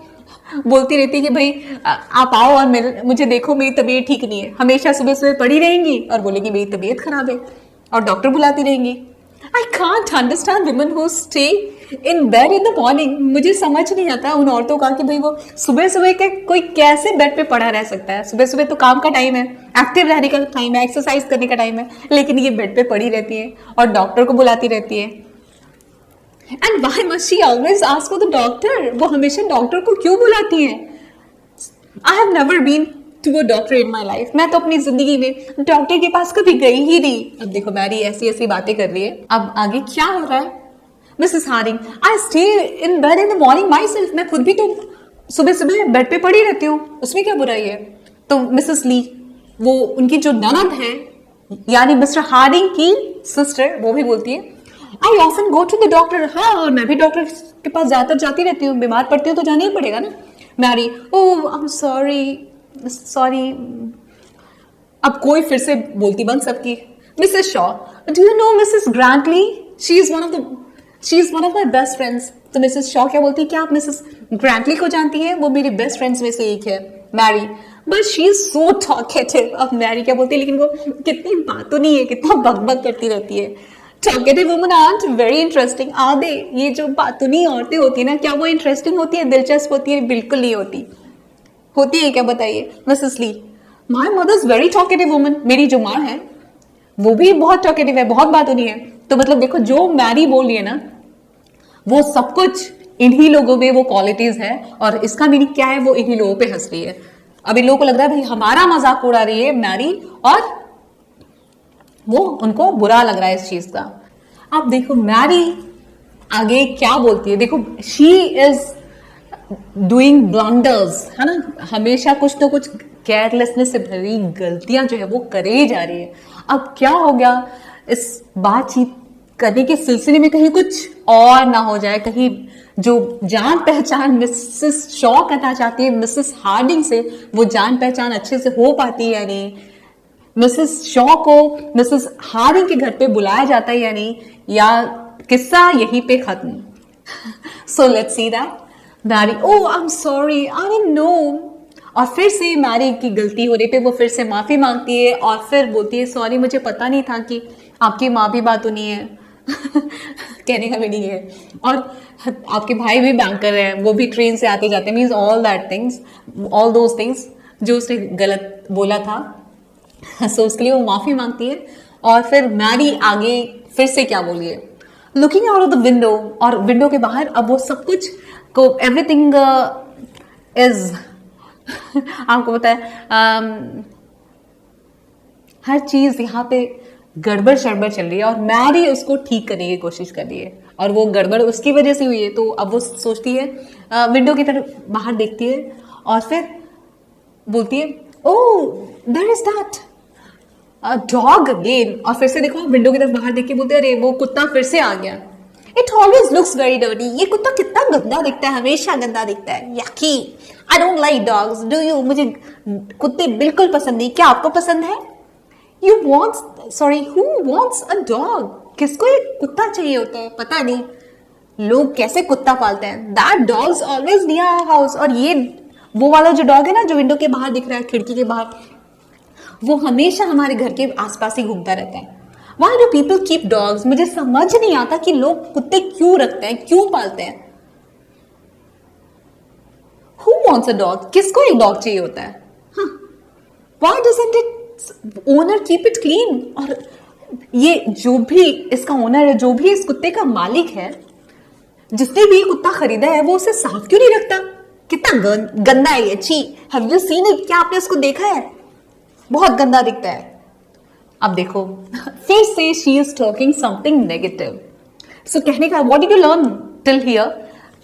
Speaker 1: बोलती रहती है कि भाई आप आओ और मुझे देखो, मेरी तबीयत ठीक नहीं है। हमेशा सुबह सुबह पड़ी रहेंगी और बोलेगी मेरी तबीयत खराब है, और डॉक्टर बुलाती रहेंगी। I can't understand women who stay in bed in the morning, मुझे समझ नहीं आता उन औरतों का कि भाई वो सुबह सुबह के कोई कैसे बेड पे पड़ा रह सकता है। सुबह सुबह तो काम का टाइम है, एक्टिव रहने का टाइम है, एक्सरसाइज करने का टाइम है, लेकिन ये बेड पे पड़ी रहती है और डॉक्टर को बुलाती रहती है। And why must she always ask for the doctor, वो हमेशा डॉक्टर को क्यों बुलाती हैं? I have never been to a doctor in my life, मैं तो अपनी जिंदगी में डॉक्टर के पास कभी गई ही नहीं। अब देखो मैरी ऐसी ऐसी बातें कर रही है, अब आगे क्या हो रहा है? Mrs Harding, I stay in bed in the morning myself, मैं खुद भी तो सुबह सुबह बेड पे पड़ी रहती हूँ, उसमें क्या बुराई है? तो मिसेस ली, वो उनकी जो ननद है यानी मिस्टर हार्डिंग की सिस्टर, वो भी बोलती है I often go to the doctor, हाँ और मैं भी डॉक्टर के पास ज्यादातर जाती रहती हूँ, बीमार पड़ती हूँ तो जाना ही पड़ेगा ना। Mary, oh I am sorry. अब कोई फिर से बोलती बंद सबकी। Mrs Shaw, do you know Mrs Grantly, she is one of my best friends. तो मिसेस शॉ क्या बोलती है? क्या आप मिसेस ग्रांटली को जानती है? वो मेरी बेस्ट फ्रेंड्स में से एक है। Mary, but she is so talkative. अब मैरी क्या बोलती है? लेकिन वो कितनी बातों नहीं है, कितना बकबक करती रहती है। Talkative women aren't very interesting, are they? ये जो बातूनी औरतें होती है ना, क्या वो इंटरेस्टिंग होती है, दिलचस्प होती है? बिल्कुल नहीं होती। होती है क्या बताइए? Mrs Lee, my mother is very talkative woman, मेरी जो माँ है वो भी बहुत टॉकेटिव है, बहुत बातूनी है। तो मतलब देखो जो मैरी बोल रही है ना, वो सब कुछ इन्हीं लोगों में वो क्वालिटीज है, और इसका मीनिंग क्या है? वो इन्हीं लोगों पे हंस रही है। अब इन लोगों को लग रहा है भाई हमारा मजाक उड़ा रही है मैरी, और वो उनको बुरा लग रहा है इस चीज का। अब देखो मैरी आगे क्या बोलती है, देखो शी इज डूइंग ब्लंडर्स, है ना, हमेशा कुछ तो कुछ केयरलेसनेस से भरी गलतियां जो है वो करे ही जा रही है। अब क्या हो गया, इस बातचीत करने के सिलसिले में कहीं कुछ और ना हो जाए, कहीं जो जान पहचान मिसेस शॉ करना चाहती है मिसेस हार्डिंग से, वो जान पहचान अच्छे से हो पाती है या नहीं, मिसेस शॉ को मिसेस हार्डिंग के घर पे बुलाया जाता है या नहीं, या किस्सा यहीं पे खत्म। So let's see that. Mary, oh I am sorry, I didn't know, और फिर से मैरी की गलती होने पे वो फिर से माफी मांगती है और फिर बोलती है सॉरी मुझे पता नहीं था कि आपकी माँ भी बातूनी है, कहने का मीनिंग है। और आपके भाई भी बैंकर है, वो भी ट्रेन से आते जाते, means all that things, all those things जो उसने गलत बोला था। सो उसके लिए वो माफी मांगती है। और फिर मैरी आगे फिर से क्या बोली है, looking out of the window, और विंडो के बाहर अब वो सब कुछ को एवरीथिंग इज आपको पता है हर चीज यहाँ पे गड़बड़ शड़बड़ चल रही है, और मैरी उसको ठीक करने की कोशिश कर रही है, और वो गड़बड़ उसकी वजह से हुई है। तो अब वो सोचती है, विंडो की तरफ बाहर देखती है, और फिर बोलती है, oh there is that dog again. और फिर से देखो विंडो की तरफ बाहर देख के बोलते हैं, अरे वो कुत्ता फिर से आ गया। It always looks very dirty, ये कुत्ता कितना गंदा दिखता है, हमेशा गंदा दिखता है, yucky. I don't like dogs, do you? मुझे कुत्ते बिल्कुल पसंद नहीं, क्या आपको पसंद है? You want, sorry, who wants a dog? किसको एक कुत्ता चाहिए होता है? पता नहीं लोग कैसे कुत्ता पालते हैं। That dog's always near our house। और ये वो वाला जो डॉग है ना, जो विंडो के बाहर दिख रहा है, खिड़की के बाहर, वो हमेशा हमारे घर के आसपास ही घूमता रहता है। Why do people keep dogs? मुझे समझ नहीं आता कि लोग कुत्ते क्यों रखते हैं, क्यों पालते हैं। Who wants a dog? किसको एक डॉग चाहिए होता है? Huh. Why doesn't it owner keep it clean? और ये जो भी इसका ओनर है, जो भी इस कुत्ते का मालिक है, जिसने भी कुत्ता खरीदा है, वो उसे साफ क्यों नहीं रखता? कितना गंदा है ये, छी। Have you seen it? क्या आपने उसको देखा है? बहुत गंदा दिखता है। अब देखो फिर से she is talking something negative. So कहने का what did you learn till here,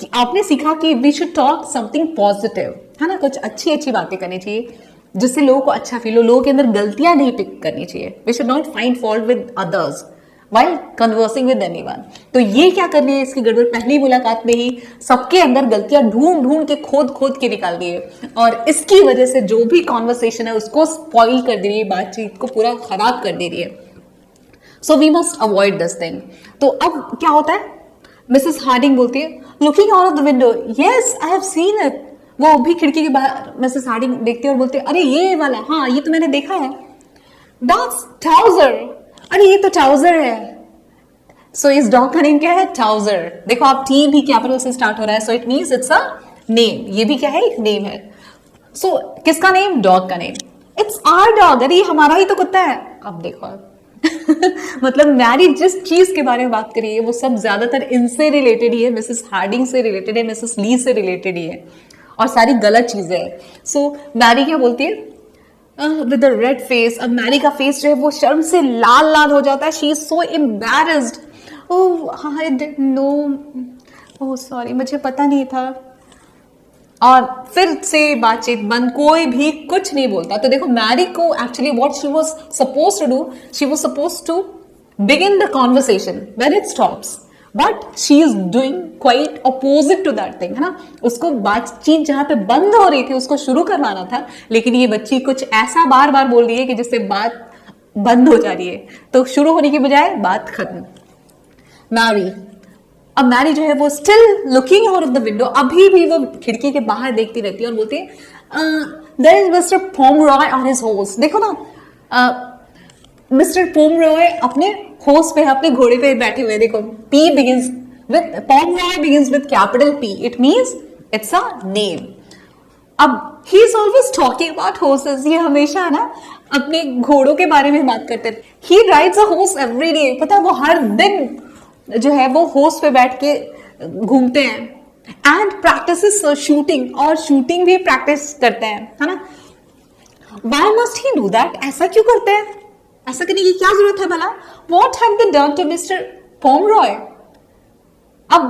Speaker 1: कि आपने सीखा कि we should talk something positive, है ना, कुछ अच्छी अच्छी बातें करनी चाहिए जिससे लोगों को अच्छा फील हो, लोगों के अंदर गलतियां नहीं पिक करनी चाहिए। We should not find fault with others while conversing with anyone. तो ये क्या करनी है इसकी गड़बड़, पहली मुलाकात में ही सबके अंदर गलतियां ढूंढ ढूंढ के खोद खोद के निकाल दी है, और इसकी वजह से जो भी कॉन्वर्सेशन है उसको स्पॉइल कर दे रही है, बातचीत को पूरा खराब कर दे रही है। So we must avoid this thing. तो अब क्या होता है, मिसेस हार्डिंग बोलती है, looking out of the window, yes I have seen it. वो भी खिड़की के बाहर मिसेस हार्डिंग देखती है और बोलते हैं, अरे ये वाला, हाँ ये तो मैंने देखा है, डॉग्स ट्राउजर, अरे ये तो ट्राउजर है। सो इस डॉग का नेम क्या है? ट्राउजर। देखो आप, टी भी कैपिटल से स्टार्ट हो रहा है, सो it means it's a name. ये भी क्या है? एक नेम है। सो किसका नेम? डॉग का नेम। इट्स आवर डॉग, अरे ये हमारा ही तो कुत्ता है। अब देखो आप मतलब मैरी जिस चीज के बारे में बात कर रही है वो सब ज्यादातर इनसे रिलेटेड ही है, मिसेस हार्डिंग से रिलेटेड है, मिसेस ली से रिलेटेड ही है, और सारी गलत चीजें हैं। सो मैरी क्या बोलती है, विद अ रेड फेस। अब मैरी का फेस जो है वो शर्म से लाल लाल हो जाता है। She is so embarrassed. Oh I didn't no, oh sorry, मुझे पता नहीं था। और फिर से बातचीत बंद, कोई भी कुछ नहीं बोलता। तो देखो मैरी को actually what she was supposed to do, she was supposed to begin the conversation when it stops, but she is doing quite opposite to that thing, है ना। उसको बातचीत जहां पे बंद हो रही थी उसको शुरू करवाना था, लेकिन ये बच्ची कुछ ऐसा बार बार बोल रही है कि जिससे बात बंद हो जा रही है, तो शुरू होने की बजाय बात खत्म। मैरी, अब मैरी जो है वो still looking out of the window, अभी भी वो खिड़की के बाहर देखती रहती है और बोलती है, there is Mr Pomeroy on his horse. देखो ना, मिस्टर पोमरॉय अपने हॉर्स पे, अपने घोड़े पे बैठे हुए। देखो P begins with, Pomeroy begins with capital P, it means it's a name. अब he is always talking about horses, ये हमेशा ना अपने घोड़ों के बारे में बात करते हैं। He rides a horse every day, पता है वो हर दिन जो है वो हॉर्स पे बैठ के घूमते हैं। एंड प्रैक्टिस शूटिंग, और शूटिंग भी प्रैक्टिस करते हैं, है ना। Why must he do that? ऐसा क्यों करते हैं? ऐसा करने की क्या जरूरत है भला? What have they done to Mr. Pomeroy? अब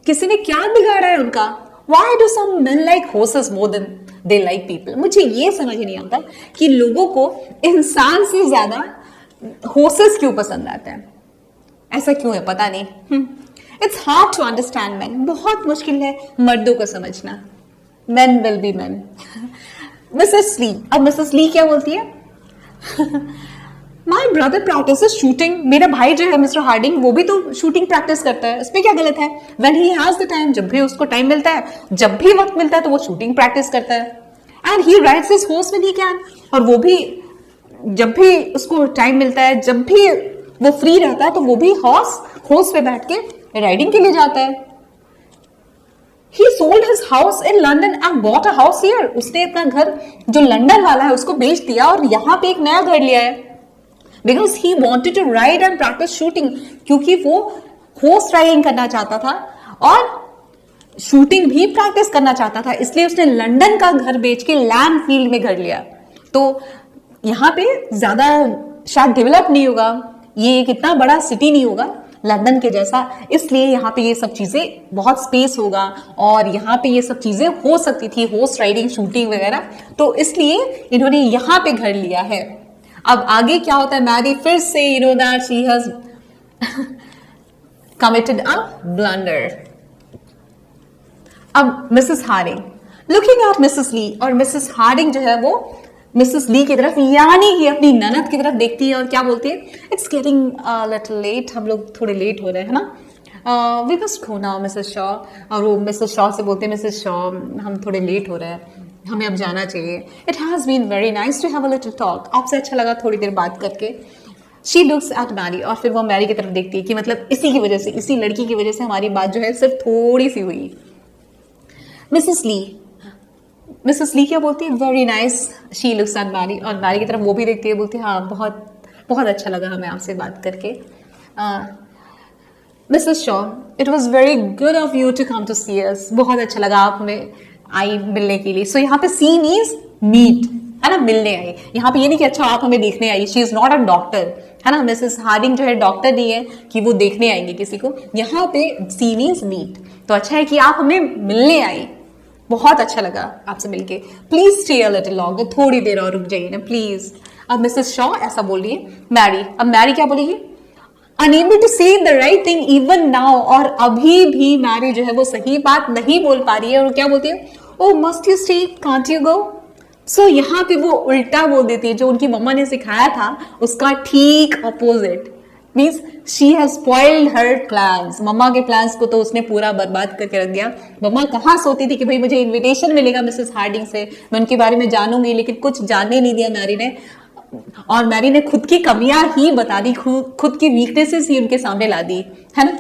Speaker 1: किसी ने क्या बिगाड़ा है उनका? Why do some men like horses more than they like people? मुझे ये समझ नहीं आता कि लोगों को इंसान से ज्यादा horses क्यों पसंद आते हैं। ऐसा क्यों है पता नहीं। It's hard to understand man, बहुत मुश्किल है मर्दों को समझना। Man will be man. Mrs Lee, अब मिसेस ली क्या बोलती है, माई ब्रदर प्रैक्टिस शूटिंग, मेरा भाई जो है मिस्टर हार्डिंग वो भी तो शूटिंग प्रैक्टिस करता है, इसमें क्या गलत है। When he has the time, जब भी उसको टाइम मिलता है, जब भी वक्त मिलता है तो वो शूटिंग प्रैक्टिस करता है। And he rides his horse when he can, और वो भी जब भी उसको टाइम मिलता है, जब भी वो फ्री रहता है तो वो भी हॉर्स पे बैठ के राइडिंग के लिए जाता है। He sold his house in London and bought a house here. उसने अपना घर जो लंदन वाला है उसको बेच दिया और यहाँ पे एक नया घर लिया है। Because he wanted to ride and practice shooting, क्योंकि वो हॉर्स राइडिंग करना चाहता था और शूटिंग भी प्रैक्टिस करना चाहता था, इसलिए उसने लंदन का घर बेच के लैंडफील्ड में घर लिया। तो यहाँ पे ज्यादा शायद डेवलप नहीं होगा, ये कितना बड़ा सिटी नहीं होगा लंदन के जैसा, इसलिए यहाँ पे ये सब चीजें बहुत स्पेस होगा और यहाँ पे ये सब चीजें हो सकती थी, हॉर्स राइडिंग, शूटिंग वगैरह, तो इसलिए इन्होंने यहाँ पे घर लिया है। अब आगे क्या होता है, मैरी फिर से you know that she has committed a blunder. अब Mrs Harding looking at Mrs Lee, और मिसेस हार्डिंग जो है वो मिसेस ली की तरफ यानी कि अपनी ननद की तरफ देखती है और क्या बोलती है, इट्स गेटिंग लिटिल लेट, हम लोग थोड़े लेट हो रहे हैं ना, we must go now Mrs Shaw. और वो मिसेस शॉ से बोलते हैं, मिसेस शॉ हम थोड़े लेट हो रहे हैं, हमें अब जाना चाहिए। It has been very nice to have a little talk, आपसे अच्छा लगा थोड़ी देर बात करके। शी लुक्स एट मैरी, और फिर वो मैरी की तरफ देखती है कि मतलब इसी की वजह से, इसी लड़की की वजह से हमारी बात जो है सिर्फ थोड़ी सी हुई। मिसेस ली क्या बोलती है, very nice. She looks at Mary, और मैरी की तरफ वो भी देखती है, बोलती है हाँ बहुत बहुत अच्छा लगा हमें आपसे बात करके। Mrs Shaw, it was very good of you to come to see us, बहुत अच्छा लगा आप हमें आई मिलने के लिए। सो यहाँ पे सी मीन्स मीट, है ना, मिलने आई। यहाँ पे ये नहीं कि अच्छा आप हमें देखने आई, she is not a doctor, है ना, मिसेस हार्डिंग जो है डॉक्टर नहीं है कि वो देखने आएंगे किसी को। यहाँ पे सी मीन्स मीट, तो अच्छा है कि आप हमें मिलने आई, बहुत अच्छा लगा आपसे मिलके, please stay a little longer, थोड़ी देर और रुक जाइए ना प्लीज। अब मिसेस शॉ ऐसा बोल रही है मैरी, अब मैरी क्या बोलेगी, अनेबल टू से the right thing even now, और अभी भी मैरी जो है वो सही बात नहीं बोल पा रही है, और क्या बोलती है, oh must you stay, can't you go. So यहाँ पे वो उल्टा बोल देती है, जो उनकी मम्मा ने सिखाया था उसका ठीक opposite, means she has spoiled her plans. मम्मा के प्लान्स को तो उसने पूरा बर्बाद करके रख दिया। मम्मा कहाँ सोती थी कि भाई मुझे इनविटेशन मिलेगा मिसेस हार्डिंग से, मैं उनके बारे में जानूंगी, लेकिन कुछ जानने नहीं दिया मैरी ने, और मैरी ने खुद की कमियां ही बता दी, खुद की वीकनेसेस ही उनके सामने ला दी, है ना।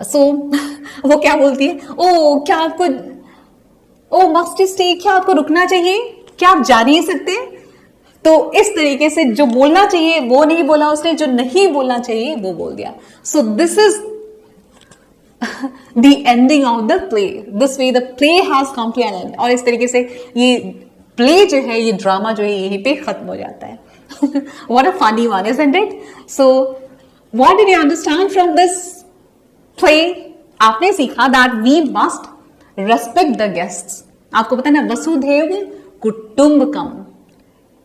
Speaker 1: सो वो क्या बोलती है, ओ क्या आपको, ओ मस्ट स्टे, क्या आपको रुकना चाहिए, क्या आप जा नहीं सकते। तो इस तरीके से जो बोलना चाहिए वो नहीं बोला उसने, जो नहीं बोलना चाहिए वो बोल दिया। So this is the ending of the play, this way the play has come to an end, और इस तरीके से ये प्ले जो है, ये ड्रामा जो है यहीं पे खत्म हो जाता है। What a funny one, isn't it? So what did you understand from this play? आपने सीखा that we must respect the guests. आपको पता है ना, वसुधैव कुटुंबकम,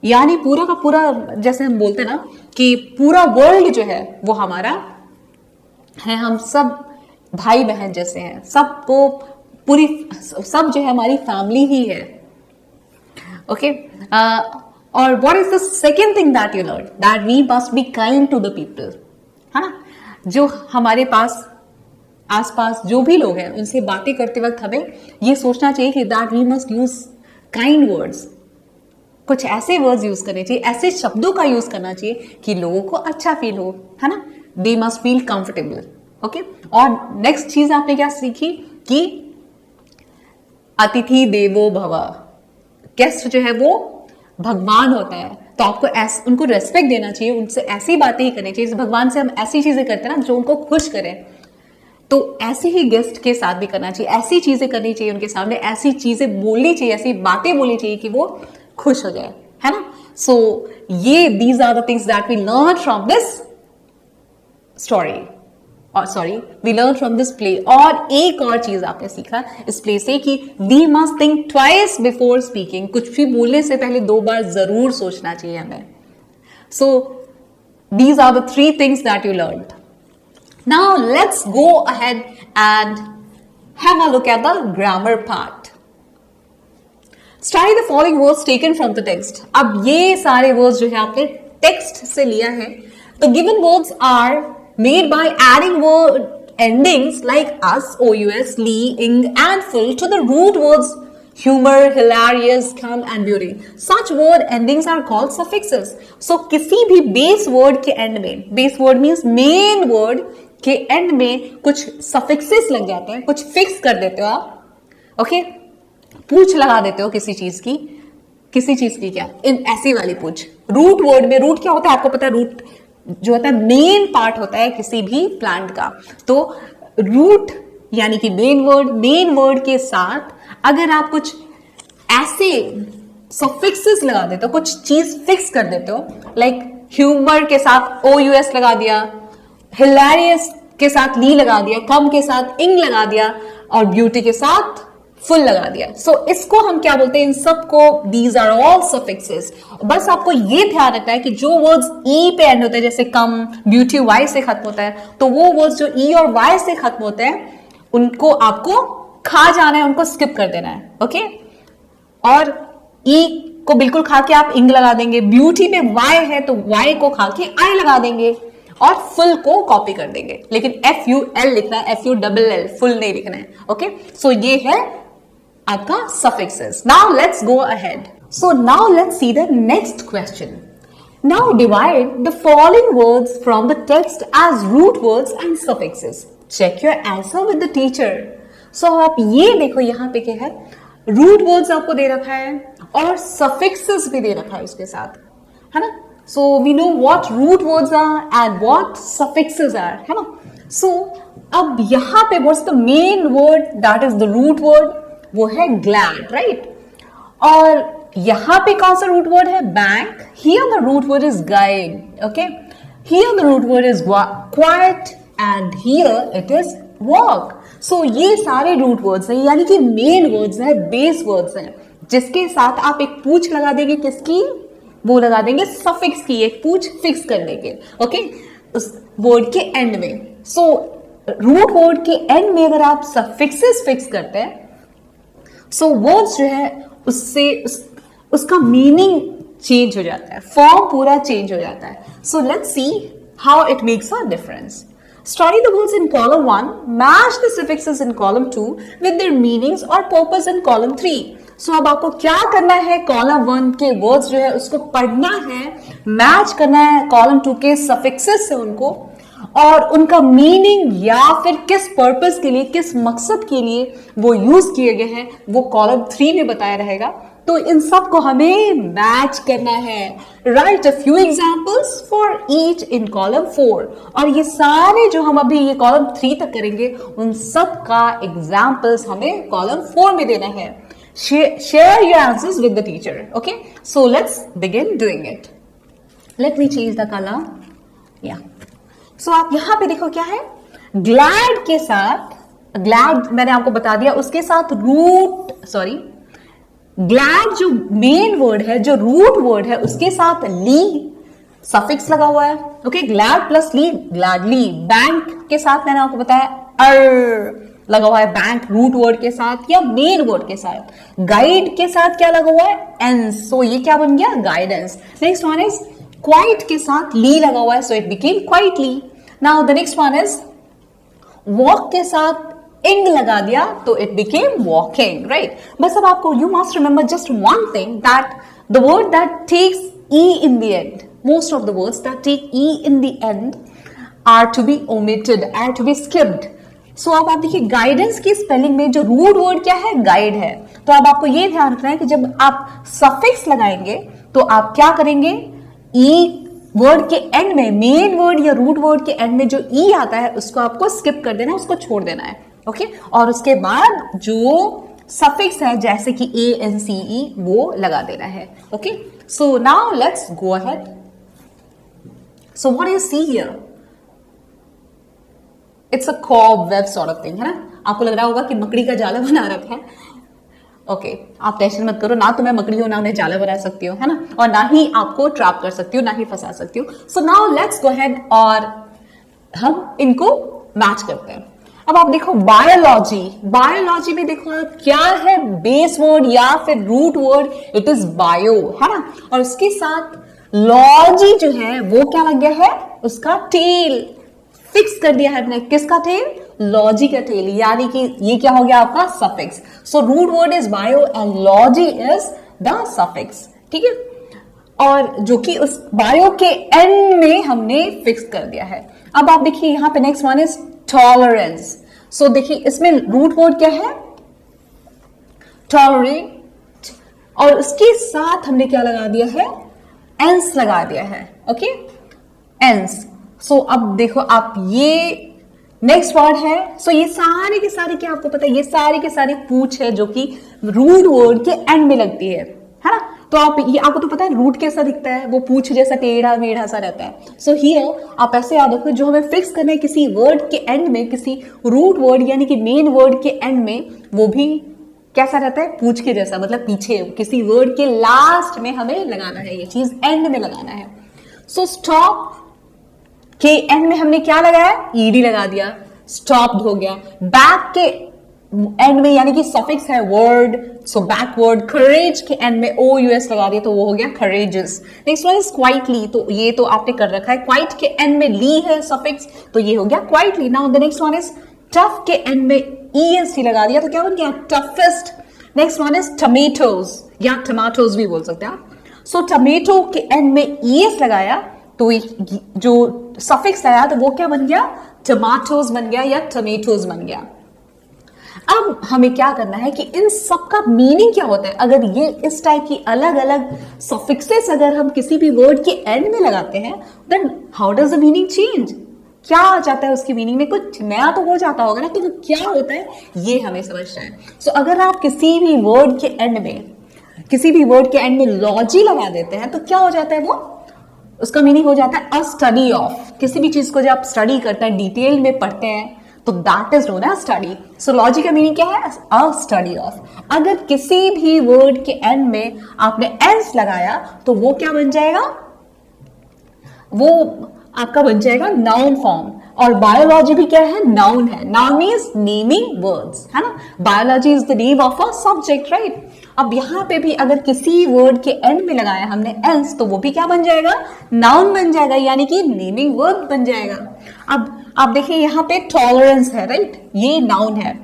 Speaker 1: यानी पूरा का पूरा, जैसे हम बोलते हैं ना कि पूरा वर्ल्ड जो है वो हमारा है, हम सब भाई बहन जैसे हैं, सबको पूरी, सब जो है हमारी फैमिली ही है। ओके, और what is the second thing that you learn, that we must be kind to the people, है ना, जो हमारे पास आसपास जो भी लोग हैं उनसे बातें करते वक्त हमें ये सोचना चाहिए कि that we must use kind words, कुछ ऐसे वर्ड्स यूज करने चाहिए, ऐसे शब्दों का यूज करना चाहिए कि लोगों को अच्छा फील हो, है ना, they must feel comfortable. Okay, और नेक्स्ट चीज आपने क्या सीखी कि अतिथि देवो भव, गेस्ट जो है वो भगवान होता है, तो आपको उनको रेस्पेक्ट देना चाहिए, उनसे ऐसी बातें ही करनी चाहिए, भगवान से हम ऐसी चीजें करते हैं ना जो उनको खुश करें, तो ऐसे ही गेस्ट के साथ भी करना चाहिए, ऐसी चीजें करनी चाहिए उनके सामने, ऐसी चीजें बोलनी चाहिए, ऐसी बातें बोलनी चाहिए कि वो खुश हो जाए, है ना। सो ये these are the things that we learn from this story, और sorry we learn from this play. और एक और चीज आपने सीखा इस प्ले से कि we must think twice before speaking, कुछ भी बोलने से पहले 2 बार जरूर सोचना चाहिए हमें। So these are the 3 things that you learn. Now let's go ahead and have a look at the grammar part. Study the following words taken from the text. अब ये सारे words जो है आपने text से लिया है। The given words are made by adding word endings like us, ous, ly, ing and full to the root words humor, hilarious, calm and beauty. Such word endings are called suffixes. So किसी भी base word के end में, base word means main word के end में कुछ suffixes लग जाते हैं, कुछ fix कर देते हो आप, ओके पूछ लगा देते हो किसी चीज की क्या, इन ऐसी वाली पूछ. रूट वर्ड में, रूट क्या होता है आपको पता है, रूट जो होता है मेन पार्ट होता है किसी भी प्लांट का. तो रूट यानी कि मेन वर्ड के साथ अगर आप कुछ ऐसे सफिक्सेस लगा देते हो, कुछ चीज फिक्स कर देते हो, लाइक ह्यूमर के साथ OUS लगा दिया, हिलेरियस के साथ ली लगा दिया, कम के साथ इंग लगा दिया और ब्यूटी के साथ फुल लगा दिया. सो इसको हम क्या बोलते हैं, इन सबको दीज आर ऑल सफिक्सेस. बस आपको ये ध्यान रखना है कि जो वर्ड्स ई पे एंड होते हैं, जैसे कम, ब्यूटी वाई से खत्म होता है, तो वो वर्ड्स जो ई और वाई से खत्म होते हैं उनको आपको खा जाना है, उनको स्किप कर देना है, ओके. और ई को बिल्कुल खा के आप इंग लगा देंगे, ब्यूटी में वाई है तो वाई को खा के आई लगा देंगे और फुल को कॉपी कर देंगे. लेकिन FUL लिखना है, FULL, फुल नहीं लिखना है, ओके. सो ये है आपका suffixes. Now let's go ahead. So now let's see the next question. Now divide the following words from the text as root words and suffixes. Check your answer with the teacher. So आप ये देखो यहाँ पे क्या है, root words आपको दे रखा है और suffixes भी दे रखा है उसके साथ, है ना. So we know what root words are and what suffixes are, है ना. So अब यहाँ पे what's the main word that is the root word? वो है glad, राइट. और यहां पे कौन सा रूट वर्ड है, bank. Here the root word is guide, okay. Here the root word is quiet and here it is walk. So ये सारे रूट वर्ड्स हैं, यानी कि मेन वर्ड्स हैं, बेस वर्ड्स हैं, जिसके साथ आप एक पूछ लगा देंगे, किसकी, वो लगा देंगे सफिक्स की, एक पूछ फिक्स करने के, ओके, उस वर्ड के एंड में. सो रूट वर्ड के एंड में अगर आप सफिक्सेस फिक्स करते हैं, सो वर्ड्स जो है उससे उसका मीनिंग चेंज हो जाता है, फॉर्म पूरा चेंज हो जाता है. So let's see how it makes a difference. Study the words in column 1, match the suffixes in column 2 with their meanings or purpose in column 3. So अब आपको क्या करना है, कॉलम 1 के वर्ड्स जो है उसको पढ़ना है, मैच करना है कॉलम 2 के सफिक्सेस से उनको, और उनका मीनिंग या फिर किस पर्पस के लिए, किस मकसद के लिए वो यूज किए गए हैं, वो कॉलम 3 में बताया रहेगा. तो इन सब को हमें मैच करना है. Right a few examples for each in column 4. और ये सारे जो हम अभी ये कॉलम 3 तक करेंगे उन सब का एग्जांपल्स हमें कॉलम 4 में देना है. Share your answers with the teacher, okay. So let's begin doing it. Late me change the colour. या सो आप यहां पे देखो क्या है, ग्लैड के साथ, ग्लैड मैंने आपको बता दिया, उसके साथ ग्लैड जो मेन वर्ड है, जो रूट वर्ड है, उसके साथ ली सफिक्स लगा हुआ है, ओके. ग्लैड प्लस ली, ग्लैडली. बैंक के साथ मैंने आपको बताया अर लगा हुआ है, बैंक रूट वर्ड के साथ या मेन वर्ड के साथ. गाइड के साथ क्या लगा हुआ है, एंस. सो ये क्या बन गया, guidance. Next one is quite के साथ ली लगा हुआ है, so it became quietly. Now the next one is walk के साथ इंग लगा दिया तो इट बिकेम वॉकिंग, राइट. बस अब आपको you must remember just one thing, that the word that takes E in the end, most of the words that take E in the end are to be omitted, are to be skipped. So अब आप देखिए guidance की spelling में जो root word क्या है, guide है. तो अब आपको ये ध्यान रखना है कि जब आप सफिक्स लगाएंगे तो आप क्या करेंगे, ई वर्ड के एंड में, मेन वर्ड या रूट वर्ड के एंड में जो ई आता है उसको आपको स्किप कर देना है, उसको छोड़ देना है, ओके. और उसके बाद जो सफिक्स है जैसे कि ANCE वो लगा देना है, okay. So now let's go ahead. So what you see here, it's a cobweb sort of thing, है ना. आपको लग रहा होगा कि मकड़ी का जाला बना रखा है, ओके. आप टेंशन मत करो, ना तो मैं मकड़ी हूं, ना उन्हें जाला बना सकती हूँ, है ना, और ना ही आपको ट्रैप कर सकती हूँ, ना ही फंसा सकती हूँ. So now let's go ahead और हम इनको मैच करते हैं. अब आप देखो बायोलॉजी, बायोलॉजी में देखो क्या है, बेस वर्ड या फिर root word, it is bio, है ना. और उसके साथ लॉजी जो है वो क्या लग गया है, उसका टेल फिक्स कर दिया है हमने. किसका टेल, लॉजिकल, यानी कि ये क्या हो गया आपका suffix. So root word is bio and logy is the suffix, ठीक है। और जो कि उस बायो के एंड में हमने फिक्स कर दिया है। अब आप देखिए यहां पे नेक्स्ट वन इज टॉलरेंस। सो देखिए इसमें रूट वर्ड क्या है, टॉलरेट, और उसके साथ हमने क्या लगा दिया है, एंस लगा दिया है, ओके, एंस। सो अब देखो आप, ये नेक्स्ट वर्ड है। सो ये सारे के सारे क्या आपको पता है, ये सारे के सारे पूछ है जो कि रूट वर्ड के एंड में लगती है ना। तो आप ये आपको तो पता है रूट कैसा दिखता है, वो पूछ जैसा टेढ़ा मेढ़ा सा रहता है। सो हियर आप ऐसे याद रखो, जो हमें फिक्स करना है किसी वर्ड के एंड में, किसी रूट वर्ड यानी कि मेन वर्ड के एंड में, वो भी कैसा रहता है, पूछ के जैसा, मतलब पीछे किसी वर्ड के लास्ट में हमें लगाना है, ये चीज एंड में लगाना है। सो स्टॉप के एंड में हमने क्या लगाया, ईडी लगा दिया, स्टॉप्ड हो गया। बैक के एंड में यानी कि सफिक्स है वर्ड, सो बैकवर्ड। करेज के एंड में ओ यूएस लगा दिया तो वो हो गया courages. Next one is quietly, तो ये तो आपने कर रखा है। क्वाइट के एंड में ली है सफिक्स, तो ये हो गया quietly. Now the next one is tough के एंड में ईएसटी लगा दिया तो क्या बन गया, toughest. Next one is tomatoes या टमाटोज भी बोल सकते हैं आप। सो टमेटो के एंड में ईएस लगाया तो जो सफिक्स आया तो वो क्या बन गया, टमाटोज बन गया या टमेटोज बन गया। अब हमें क्या करना है कि इन सब का मीनिंग क्या होता है। अगर ये इस टाइप की अलग अलग सफिक्सेस अगर हम किसी भी वर्ड के एंड में लगाते हैं, then how does the meaning change, क्या आ जाता है उसकी मीनिंग में, कुछ नया तो हो जाता होगा ना, तो वो क्या होता है ये हमें समझना है। सो अगर आप किसी भी वर्ड के एंड में लॉजी लगा देते हैं तो क्या हो जाता है, वो उसका मीनिंग हो जाता है अ स्टडी ऑफ। किसी भी चीज को जब आप स्टडी करते हैं, डिटेल में पढ़ते हैं, तो that is known as study. So logy का मीनिंग क्या है, अ स्टडी ऑफ। अगर किसी भी वर्ड के एंड में आपने एस लगाया तो वो क्या बन जाएगा, वो आपका बन जाएगा नाउन फॉर्म। और बायोलॉजी भी क्या है, नाउन है। नाउन मीन्स नेमिंग वर्ड्स, है ना। Biology is the name of a subject, right. अब यहां पे भी अगर किसी वर्ड के एंड में लगाया हमने एल्स तो वो भी क्या बन जाएगा, नाउन बन जाएगा, यानी कि नेमिंग वर्ड बन जाएगा। अब आप देखिए यहाँ पे टॉलरेंस है, राइट, ये नाउन है।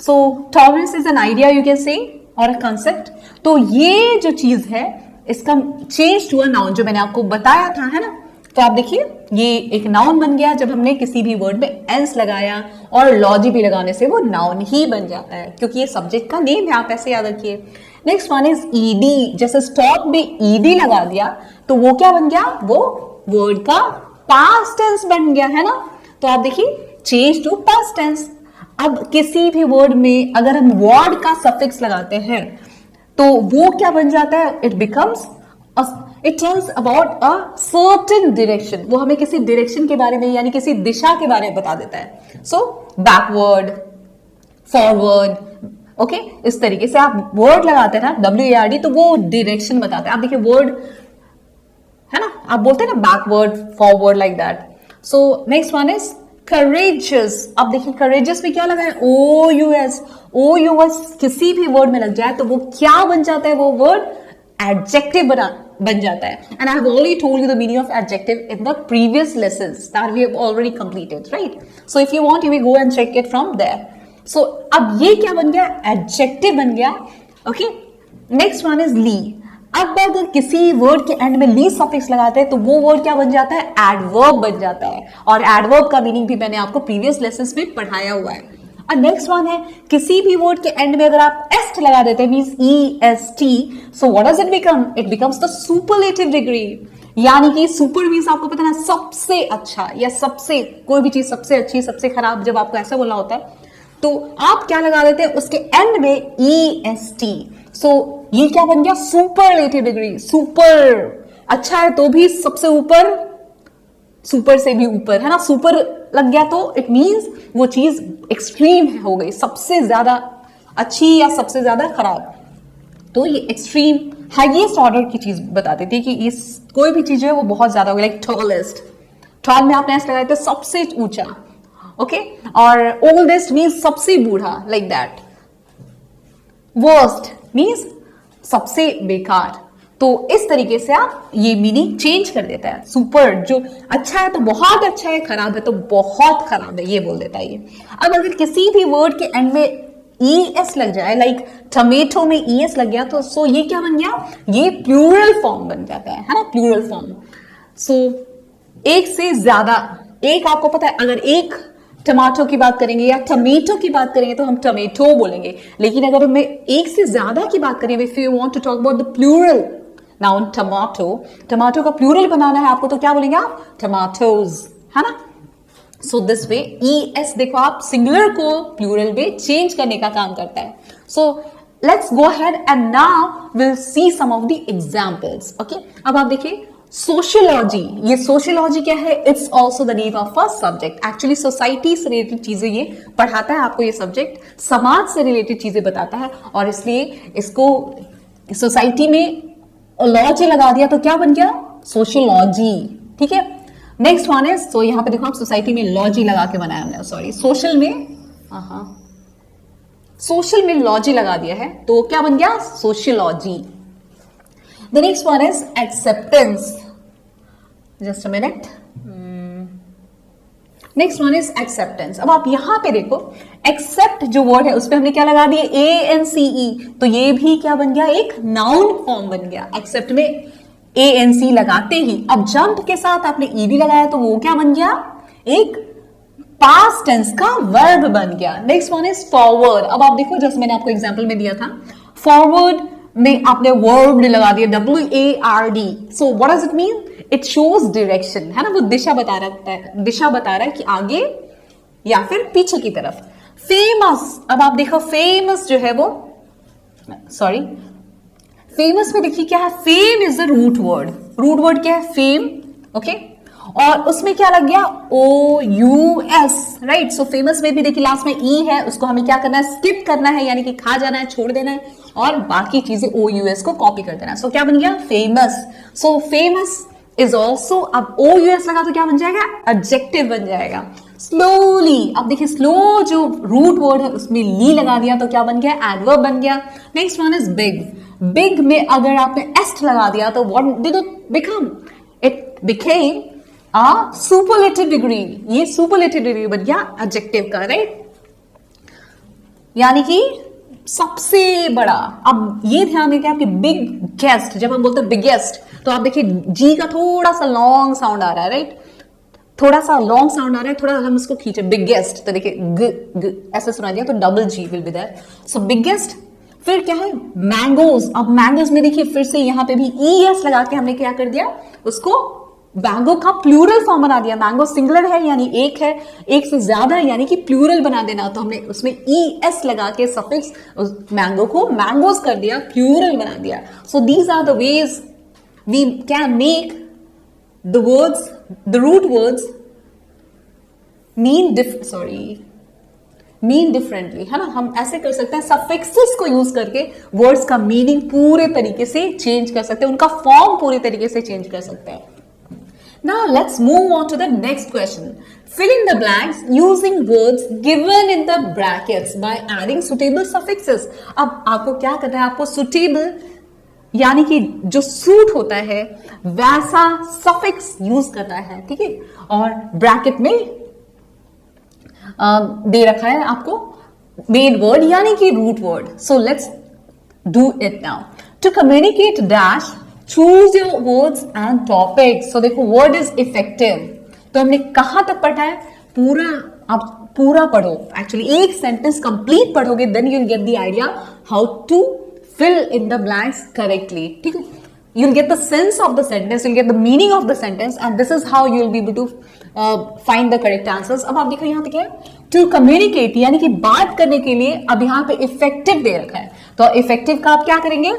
Speaker 1: So tolerance is an idea you can say or a concept. तो ये जो चीज है इसका चेंज टू अ नाउन जो मैंने आपको बताया था, है ना। तो आप देखिए ये एक नाउन बन गया जब हमने किसी भी वर्ड में एंस लगाया, और लॉजी भी लगाने से वो नाउन ही बन जाता है क्योंकि ये सब्जेक्ट का नेम है, आप ऐसे याद रखिए। Next one is ED. जैसे स्टॉप में ईडी लगा दिया तो वो क्या बन गया, वो वर्ड का पास्ट टेंस बन गया, है ना। तो आप देखिए चेंज टू पास्ट टेंस। अब किसी भी वर्ड में अगर हम वर्ड का सफिक्स लगाते हैं तो वो क्या बन जाता है, it becomes it tells about a certain direction. वो हमें किसी डायरेक्शन के बारे में यानी किसी दिशा के बारे में बता देता है। सो बैकवर्ड, फॉरवर्ड, ओके, इस तरीके से आप वर्ड लगाते हैं ना WARD तो वो डायरेक्शन बताते हैं। आप देखिए वर्ड है ना, आप बोलते हैं ना backward, forward, like that. So next one is courageous. अब देखिए करेजियस में क्या लगा है, OUS किसी भी वर्ड में लग जाए तो वो क्या बन जाता है, वो वर्ड एडजेक्टिव बन जाता है। And I have already told you the meaning of adjective in the previous lessons that we have already completed, right. So if you want you will go and check it from there. So अब ये क्या बन गया, adjective बन गया, okay. Next one is ly. अब अगर किसी वर्ड के एंड में ली सफिक्स लगाते हैं तो वो वर्ड क्या बन जाता है, एडवर्ब बन जाता है। और एडवर्ब का मीनिंग भी मैंने आपको प्रीवियस लेसन्स में पढ़ाया हुआ है। और नेक्स्ट वन है किसी भी वर्ड के एंड में अगर आप एस्ट लगा देते हैं, means EST, so what does it become, it becomes the superlative degree. यानी कि सुपर मींस आपको पता है ना, सबसे अच्छा या सबसे, कोई भी चीज सबसे अच्छी सबसे खराब, जब आपको ऐसा बोलना होता है तो आप क्या लगा देते हैं उसके एंड में EST। सो ये क्या बन गया, सुपरलेटिव डिग्री। सुपर अच्छा है तो भी सबसे ऊपर, सुपर से भी ऊपर, है ना। सुपर लग गया तो इट मींस वो चीज एक्सट्रीम हो गई, सबसे ज्यादा अच्छी या सबसे ज्यादा खराब। तो ये एक्सट्रीम हाईएस्ट ऑर्डर की चीज बताती थी कि इस कोई भी चीज है वो बहुत ज्यादा हो गई। लाइक टॉलेस्ट, टॉल में आपने ऐसा लगाया था सबसे ऊंचा, ओके। और ओल्डेस्ट मीन्स सबसे बूढ़ा, लाइक दैट। वर्स्ट मीन्स सबसे बेकार। तो इस तरीके से आप ये मीनिंग चेंज कर देता है। सुपर जो अच्छा है तो बहुत अच्छा है, खराब है तो बहुत खराब है, ये बोल देता है ये। अब अगर किसी भी वर्ड के एंड में ES लग जाए, लाइक टमेटो में ES लग गया, तो सो ये क्या बन गया, ये प्लूरल फॉर्म बन जाता है ना, प्लूरल फॉर्म। सो एक से ज्यादा, एक आपको पता है अगर एक टमाटो की बात करेंगे या टमेटो की बात करेंगे तो हम टमेटो बोलेंगे, लेकिन अगर हमें एक से ज्यादा की बात करें, if you want to talk about the plural noun tomato, tomato का प्लूरल बनाना है आपको, तो क्या बोलेंगे आप, टमाटोज, है ना। सो दिस वे ES देखो आप सिंगुलर को प्लूरल में चेंज करने का काम करता है। So let's go ahead and now will see some of the examples. Okay, अब आप देखिए सोशियोलॉजी, ये सोशियोलॉजी क्या है, it's also the name of a subject. Actually society से रिलेटेड चीजें ये पढ़ाता है आपको, ये सब्जेक्ट समाज से रिलेटेड चीजें बताता है, और इसलिए इसको सोसाइटी में लॉजी लगा दिया तो क्या बन गया, सोशियोलॉजी। ठीक है, नेक्स्ट वन इज, तो यहां पे देखो आप सोसाइटी में लॉजी लगा के बनाया हमने, सॉरी सोशल में, सोशल में लॉजी लगा दिया है तो क्या बन गया, sociology. The next one is acceptance, just a minute, next one is acceptance. अब आप यहां पे देखो एक्सेप्ट जो वर्ड है उस पर हमने क्या लगा दिया, ANCE, तो ये भी क्या बन गया, एक नाउन फॉर्म बन गया। एक्सेप्ट में ANC लगाते ही, अब जंप के साथ आपने ED लगाया तो वो क्या बन गया, एक पास्ट टेंस का वर्ब बन गया। Next one is forward. अब आप देखो जैसे मैंने आपको एग्जांपल में दिया था, फॉरवर्ड में आपने वर्ब लगा दिया WARD, so what does it mean, it shows direction, है ना, वो दिशा बता रहा है, दिशा बता रहा है कि आगे या फिर पीछे की तरफ। फेमस, अब आप देखो फेमस जो है वो, सॉरी फेमस में देखिए क्या है, fame is the root word, root word क्या है, फेम। ओके, और उसमें क्या लग गया, OUS, राइट। सो फेमस में भी देखिए लास्ट में E है, उसको हमें क्या करना है, स्किप करना है, यानी कि खा जाना है, छोड़ देना है, और बाकी चीजें OUS को कॉपी कर देना है। सो क्या बन गया, famous. So famous is also, अब OUS लगा तो क्या बन जाएगा, एडजेक्टिव बन जाएगा। स्लोली, अब देखिए स्लो जो रूट वर्ड है उसमें ली लगा दिया तो क्या बन गया, एडवर्ब बन गया। Next one is big, big में अगर आपने एस्ट लगा दिया तो what did it become, it became a superlative degree, ये सुपरलेटिव डिग्री बन गया एडजेक्टिव का, राइट, यानी कि सबसे बड़ा। अब ये ध्यान दें कि आपकी बिग गेस्ट, जब हम बोलते हैं बिगेस्ट, तो आप देखिए जी का थोड़ा सा लॉन्ग साउंड आ रहा है, राइट, थोड़ा सा लॉन्ग साउंड आ रहा है, थोड़ा हम इसको खींचे, बिगेस्ट, तो देखिए ग ऐसे सुना दिया तो double G will be there. So biggest, फिर क्या है, मैंगोज। अब मैंगोज में देखिए फिर से यहां पे भी ES लगा के हमने क्या कर दिया, उसको मैंगो का प्लूरल फॉर्म बना दिया। मैंगो सिंगुलर है यानी एक है, एक से ज्यादा है यानी कि प्लूरल बना देना, तो हमने उसमें ES लगा के सफिक्स मैंगो को मैंगोज कर दिया, प्लूरल बना दिया। So these are the ways we can make the words, the root words mean differently, है ना। हम ऐसे कर सकते हैं, सफिक्सेस को यूज करके वर्ड्स का मीनिंग पूरे तरीके से चेंज कर सकते हैं, उनका फॉर्म पूरे तरीके से चेंज कर सकते हैं। Now let's move on to the next question. Fill in the blanks using words given in the brackets by adding suitable suffixes. अब आपको क्या करना है, आपको suitable यानी कि जो सूट होता है वैसा सफिक्स यूज करना है, ठीक है, और ब्रैकेट में दे रखा है आपको मेन वर्ड यानी कि root word. So let's do it now. To communicate dash choose your words and topics. So देखो वर्ड इज इफेक्टिव, तो हमने कहां तक पढ़ा है, पूरा, आप पूरा पढ़ो, एक्चुअली एक सेंटेंस कंप्लीट पढ़ोगे, then you will get the idea how to fill in the blanks correctly, ठीक है, you'll get the sense of the sentence, you'll get the meaning of the sentence, and this is how you'll be able to find the correct answers. अब आप देखो यहाँ पे क्या है, to communicate यानी कि बात करने के लिए, अब यहाँ पे effective दे रखा है, तो effective का आप क्या करेंगे,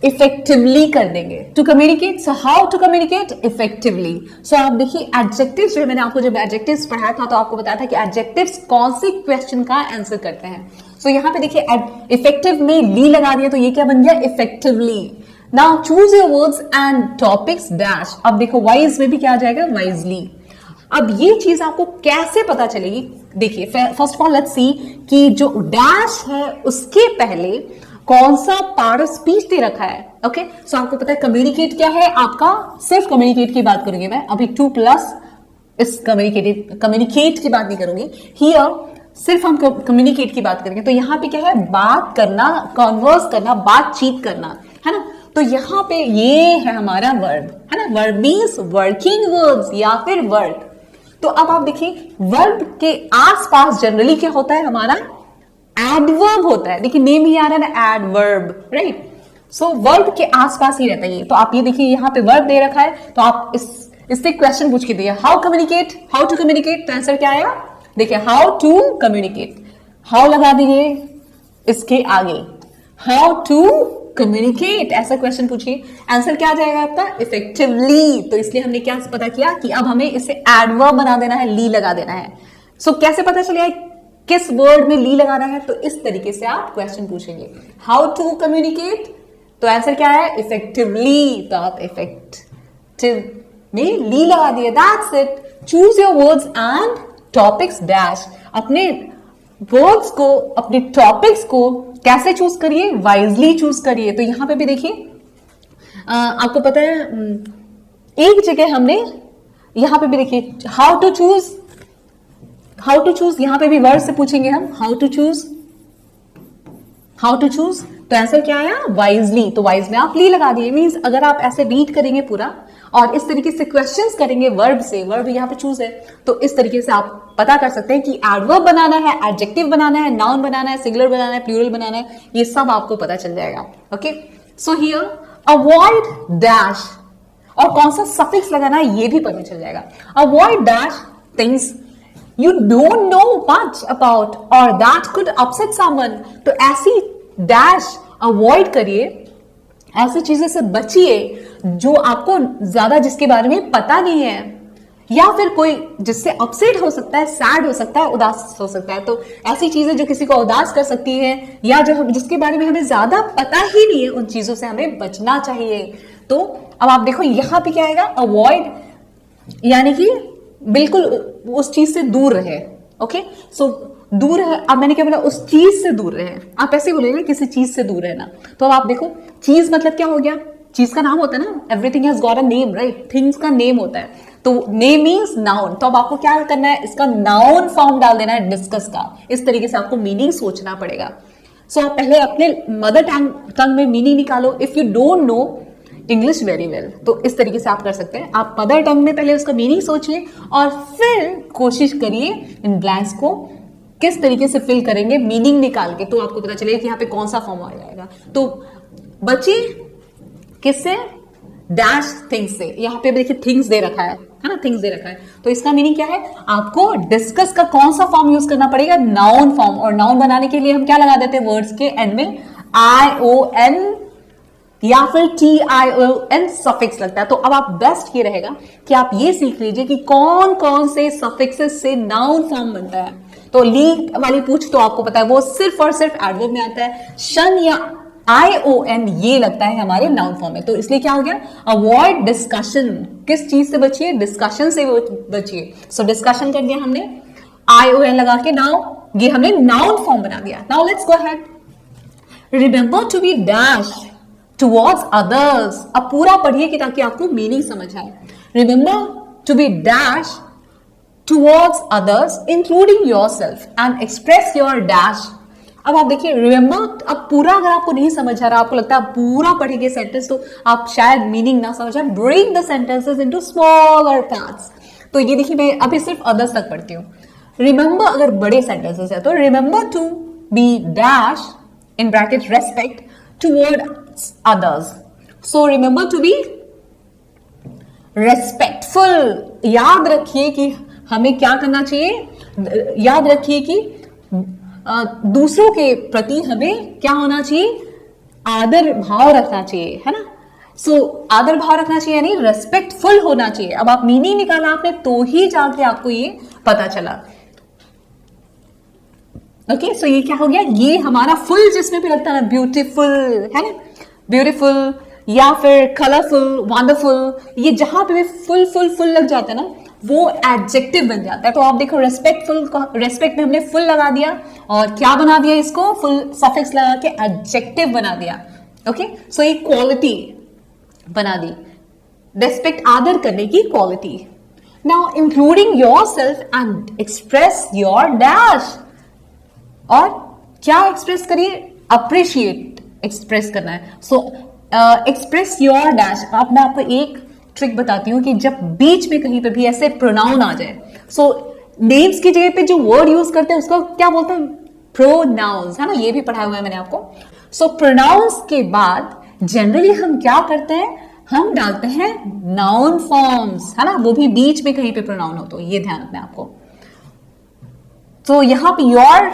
Speaker 1: इफेक्टिवली कर देंगे। To communicate, so how to communicate, effectively. So आप देखिए एडजेक्टिव्स जो मैंने आपको जब एडजेक्टिव्स पढ़ाया था तो आपको बताया था कि एडजेक्टिव्स कौन से क्वेश्चन का आंसर करते हैं। सो यहाँ पे देखिए इफेक्टिव में ली लगा दिया तो ये क्या बन गया, effectively. Now choose your words and topics dash. अब देखो वाइज में भी क्या आ जाएगा, वाइजली। अब ये चीज आपको कैसे पता चलेगी, देखिए first of all let's see कि जो डैश है उसके पहले कौन सा पार्ट ऑफ स्पीच दे रखा है। ओके, सो आपको पता है कम्युनिकेट क्या है आपका, सिर्फ कम्युनिकेट की बात करूंगी मैं अभी, 2+ इस कम्युनिकेट की बात नहीं करूंगी हियर, सिर्फ हम कम्युनिकेट की बात करेंगे। तो यहाँ पे क्या है, बात करना, कॉन्वर्स करना, बातचीत करना, है ना। तो यहाँ पे ये है हमारा वर्ब, है ना। वर्ब मीन्स वर्किंग वर्ब्स या फिर वर्क। तो अब आप देखिए वर्ब के आसपास जनरली क्या होता है, हमारा एडवर्ब होता है। देखिए नेम ही आ रहा है ना, एडवर्ब, राइट। सो वर्ब के आसपास ही रहता है ये। तो आप ये देखिए यहाँ पे वर्ब दे रखा है, तो आप इससे क्वेश्चन पूछ के दिया, how communicate, how to communicate, तो आंसर क्या आएगा, देखिए हाउ टू कम्युनिकेट, हाउ लगा दीजिए इसके आगे, हाउ टू कम्युनिकेट, ऐसा क्वेश्चन पूछिए, आंसर क्या आ जाएगा आपका, इफेक्टिवली। तो इसलिए हमने क्या पता किया कि अब हमें इसे एडवर्ब बना देना है, ली लगा देना है। सो कैसे पता चलेगा किस वर्ड में ली लगाना है, तो इस तरीके से आप क्वेश्चन पूछेंगे, हाउ टू कम्युनिकेट, तो आंसर क्या है, इफेक्टिवली। तो आप इफेक्टिव में ली लगा दिए, that's it. Choose your words and topics dash, अपने वर्ड्स को, अपने टॉपिक्स को कैसे चूज करिए, वाइजली चूज करिए। तो यहां पे भी देखिए आपको पता है एक जगह हमने यहां पे भी देखिए हाउ टू चूज, यहां पे भी वर्ड से पूछेंगे हम, हाउ टू चूज, तो आंसर क्या आया, वाइजली। तो वाइज में आप ली लगा दिए, मींस अगर आप ऐसे रीड करेंगे पूरा और इस तरीके से क्वेश्चंस करेंगे वर्ब से, वर्ब यहाँ पे चूज है, तो इस तरीके से आप पता कर सकते हैं कि एडवर्ब बनाना है, एडजेक्टिव बनाना है, नाउन बनाना है, सिंगुलर बनाना है, प्लूरल बनाना है, ये सब आपको पता चल जाएगा। Okay, so here avoid dash, और कौन सा सफिक्स लगाना है ये भी पता चल जाएगा। Avoid dash things you don't know much about or that could upset someone, तो ऐसी डैश अवॉइड करिए, ऐसी चीजें से बचिए जो आपको ज्यादा, जिसके बारे में पता नहीं है, या फिर कोई जिससे अपसेट हो सकता है, सैड हो सकता है, उदास हो सकता है। तो ऐसी चीजें जो किसी को उदास कर सकती है या जो जिसके बारे में हमें ज्यादा पता ही नहीं है, उन चीजों से हमें बचना चाहिए। तो अब आप देखो यहाँ पे क्या आएगा, अवॉइड, यानी कि बिल्कुल उस चीज से दूर रहे। ओके, सो दूर है, अब मैंने क्या बोला, उस चीज से दूर रहे, आप ऐसे बोलेंगे किसी चीज से दूर रहना। तो अब आप देखो चीज मतलब क्या हो गया, चीज का नाम होता है ना, everything has got a name, right, things का नेम होता है, तो नेम मीन्स नाउन। तो अब आपको क्या करना है, इसका नाउन फॉर्म डाल देना है, डिस्कस का। इस तरीके से आपको मीनिंग सोचना पड़ेगा। सो आप पहले अपने मदर टंग में मीनिंग निकालो, if you don't know English very well, तो इस तरीके से आप कर सकते हैं। आप मदर टंग में पहले उसका मीनिंग सोचिए और फिर कोशिश करिए इन ब्लैंक्स को किस तरीके से फिल करेंगे मीनिंग निकाल के, तो आपको पता चलेगा कि यहाँ पे कौन सा फॉर्म आ जाएगा। तो बच्चे किससे, डैश थिंग्स से। यहाँ पे देखिए थिंग्स दे रखा है ना, थिंग्स दे रखा है, तो इसका मीनिंग क्या है, आपको डिस्कस का कौन सा फॉर्म यूज करना पड़ेगा, नाउन फॉर्म। और नाउन बनाने के लिए हम क्या लगा देते हैं, वर्ड्स के एंड में ION या फिर TION सफिक्स लगता है। तो अब आप बेस्ट ये रहेगा कि आप ये सीख लीजिए कि कौन कौन से सफिक्सेस से नाउन फॉर्म बनता है। तो ली वाली पूछ तो आपको पता है वो सिर्फ और सिर्फ एडवर्ब में आता है, शन या ION ये लगता है हमारे नाउन फॉर्म में। तो इसलिए क्या हो गया, अवॉइड डिस्कशन, किस चीज से बचिए, डिस्कशन से बचिए। सो डिस्कशन कर दिया हमने, ION लगा के, नाउ ये हमने नाउन फॉर्म बना दिया। Now let's go ahead, remember to be dash towards others. अब पूरा पढ़िए कि ताकि आपको मीनिंग समझ आए। Remember to be dash towards others including yourself and express your dash. अब आप देखिए रिमेंबर, अब पूरा अगर आपको नहीं समझ आ रहा, आपको लगता है आप पूरा पढ़ेंगे सेंटेंस तो आप शायद मीनिंग ना समझ आए, break the sentences into smaller parts. तो ये देखिए मैं अभी सिर्फ अदर्स तक पढ़ती हूँ। रिमेंबर अगर बड़े सेंटेंसेस है तो remember to be dash in bracket respect towards others. So remember to be respectful. याद रखिए कि हमें क्या करना चाहिए, याद रखिए कि दूसरों के प्रति हमें क्या होना चाहिए, आदर भाव रखना चाहिए, है ना। सो आदर भाव रखना चाहिए यानी रेस्पेक्टफुल होना चाहिए। अब आप मीनिंग निकाला आपने तो ही जाके आपको ये पता चला। ओके, सो ये क्या हो गया, ये हमारा फुल जिसमें भी लगता है ना, ब्यूटीफुल, है ना, ब्यूटीफुल या फिर कलरफुल, वंडरफुल, ये जहां पे भी फुल फुल फुल लग जाता है ना, वो एडजेक्टिव बन जाता है। तो आप देखो रेस्पेक्टफुल, रेस्पेक्ट में हमने फुल लगा दिया और क्या बना दिया इसको, फुल सफिक्स लगा के एडजेक्टिव बना दिया। ओके, सो एक क्वालिटी बना दी, रेस्पेक्ट आदर करने की quality. Now including your self and express your dash, और क्या एक्सप्रेस करिए, अप्रिशिएट एक्सप्रेस करना है। सो एक्सप्रेस योर डैश। अब मैं आपको एक ट्रिक बताती हूँ कि जब बीच में कहीं पे भी ऐसे प्रोनाउन आ जाए, सो नेम्स की जगह पे जो वर्ड यूज करते हैं उसको क्या बोलते हैं, प्रोनाउंस, है ना, ये भी पढ़ाया हुआ है मैंने आपको। सो प्रोनाउंस के बाद जनरली हम क्या करते हैं, हम डालते हैं नाउन फॉर्म्स, है ना, वो भी बीच में कहीं पे प्रोनाउन हो, तो ये ध्यान रखना है आपको। तो यहां पे योर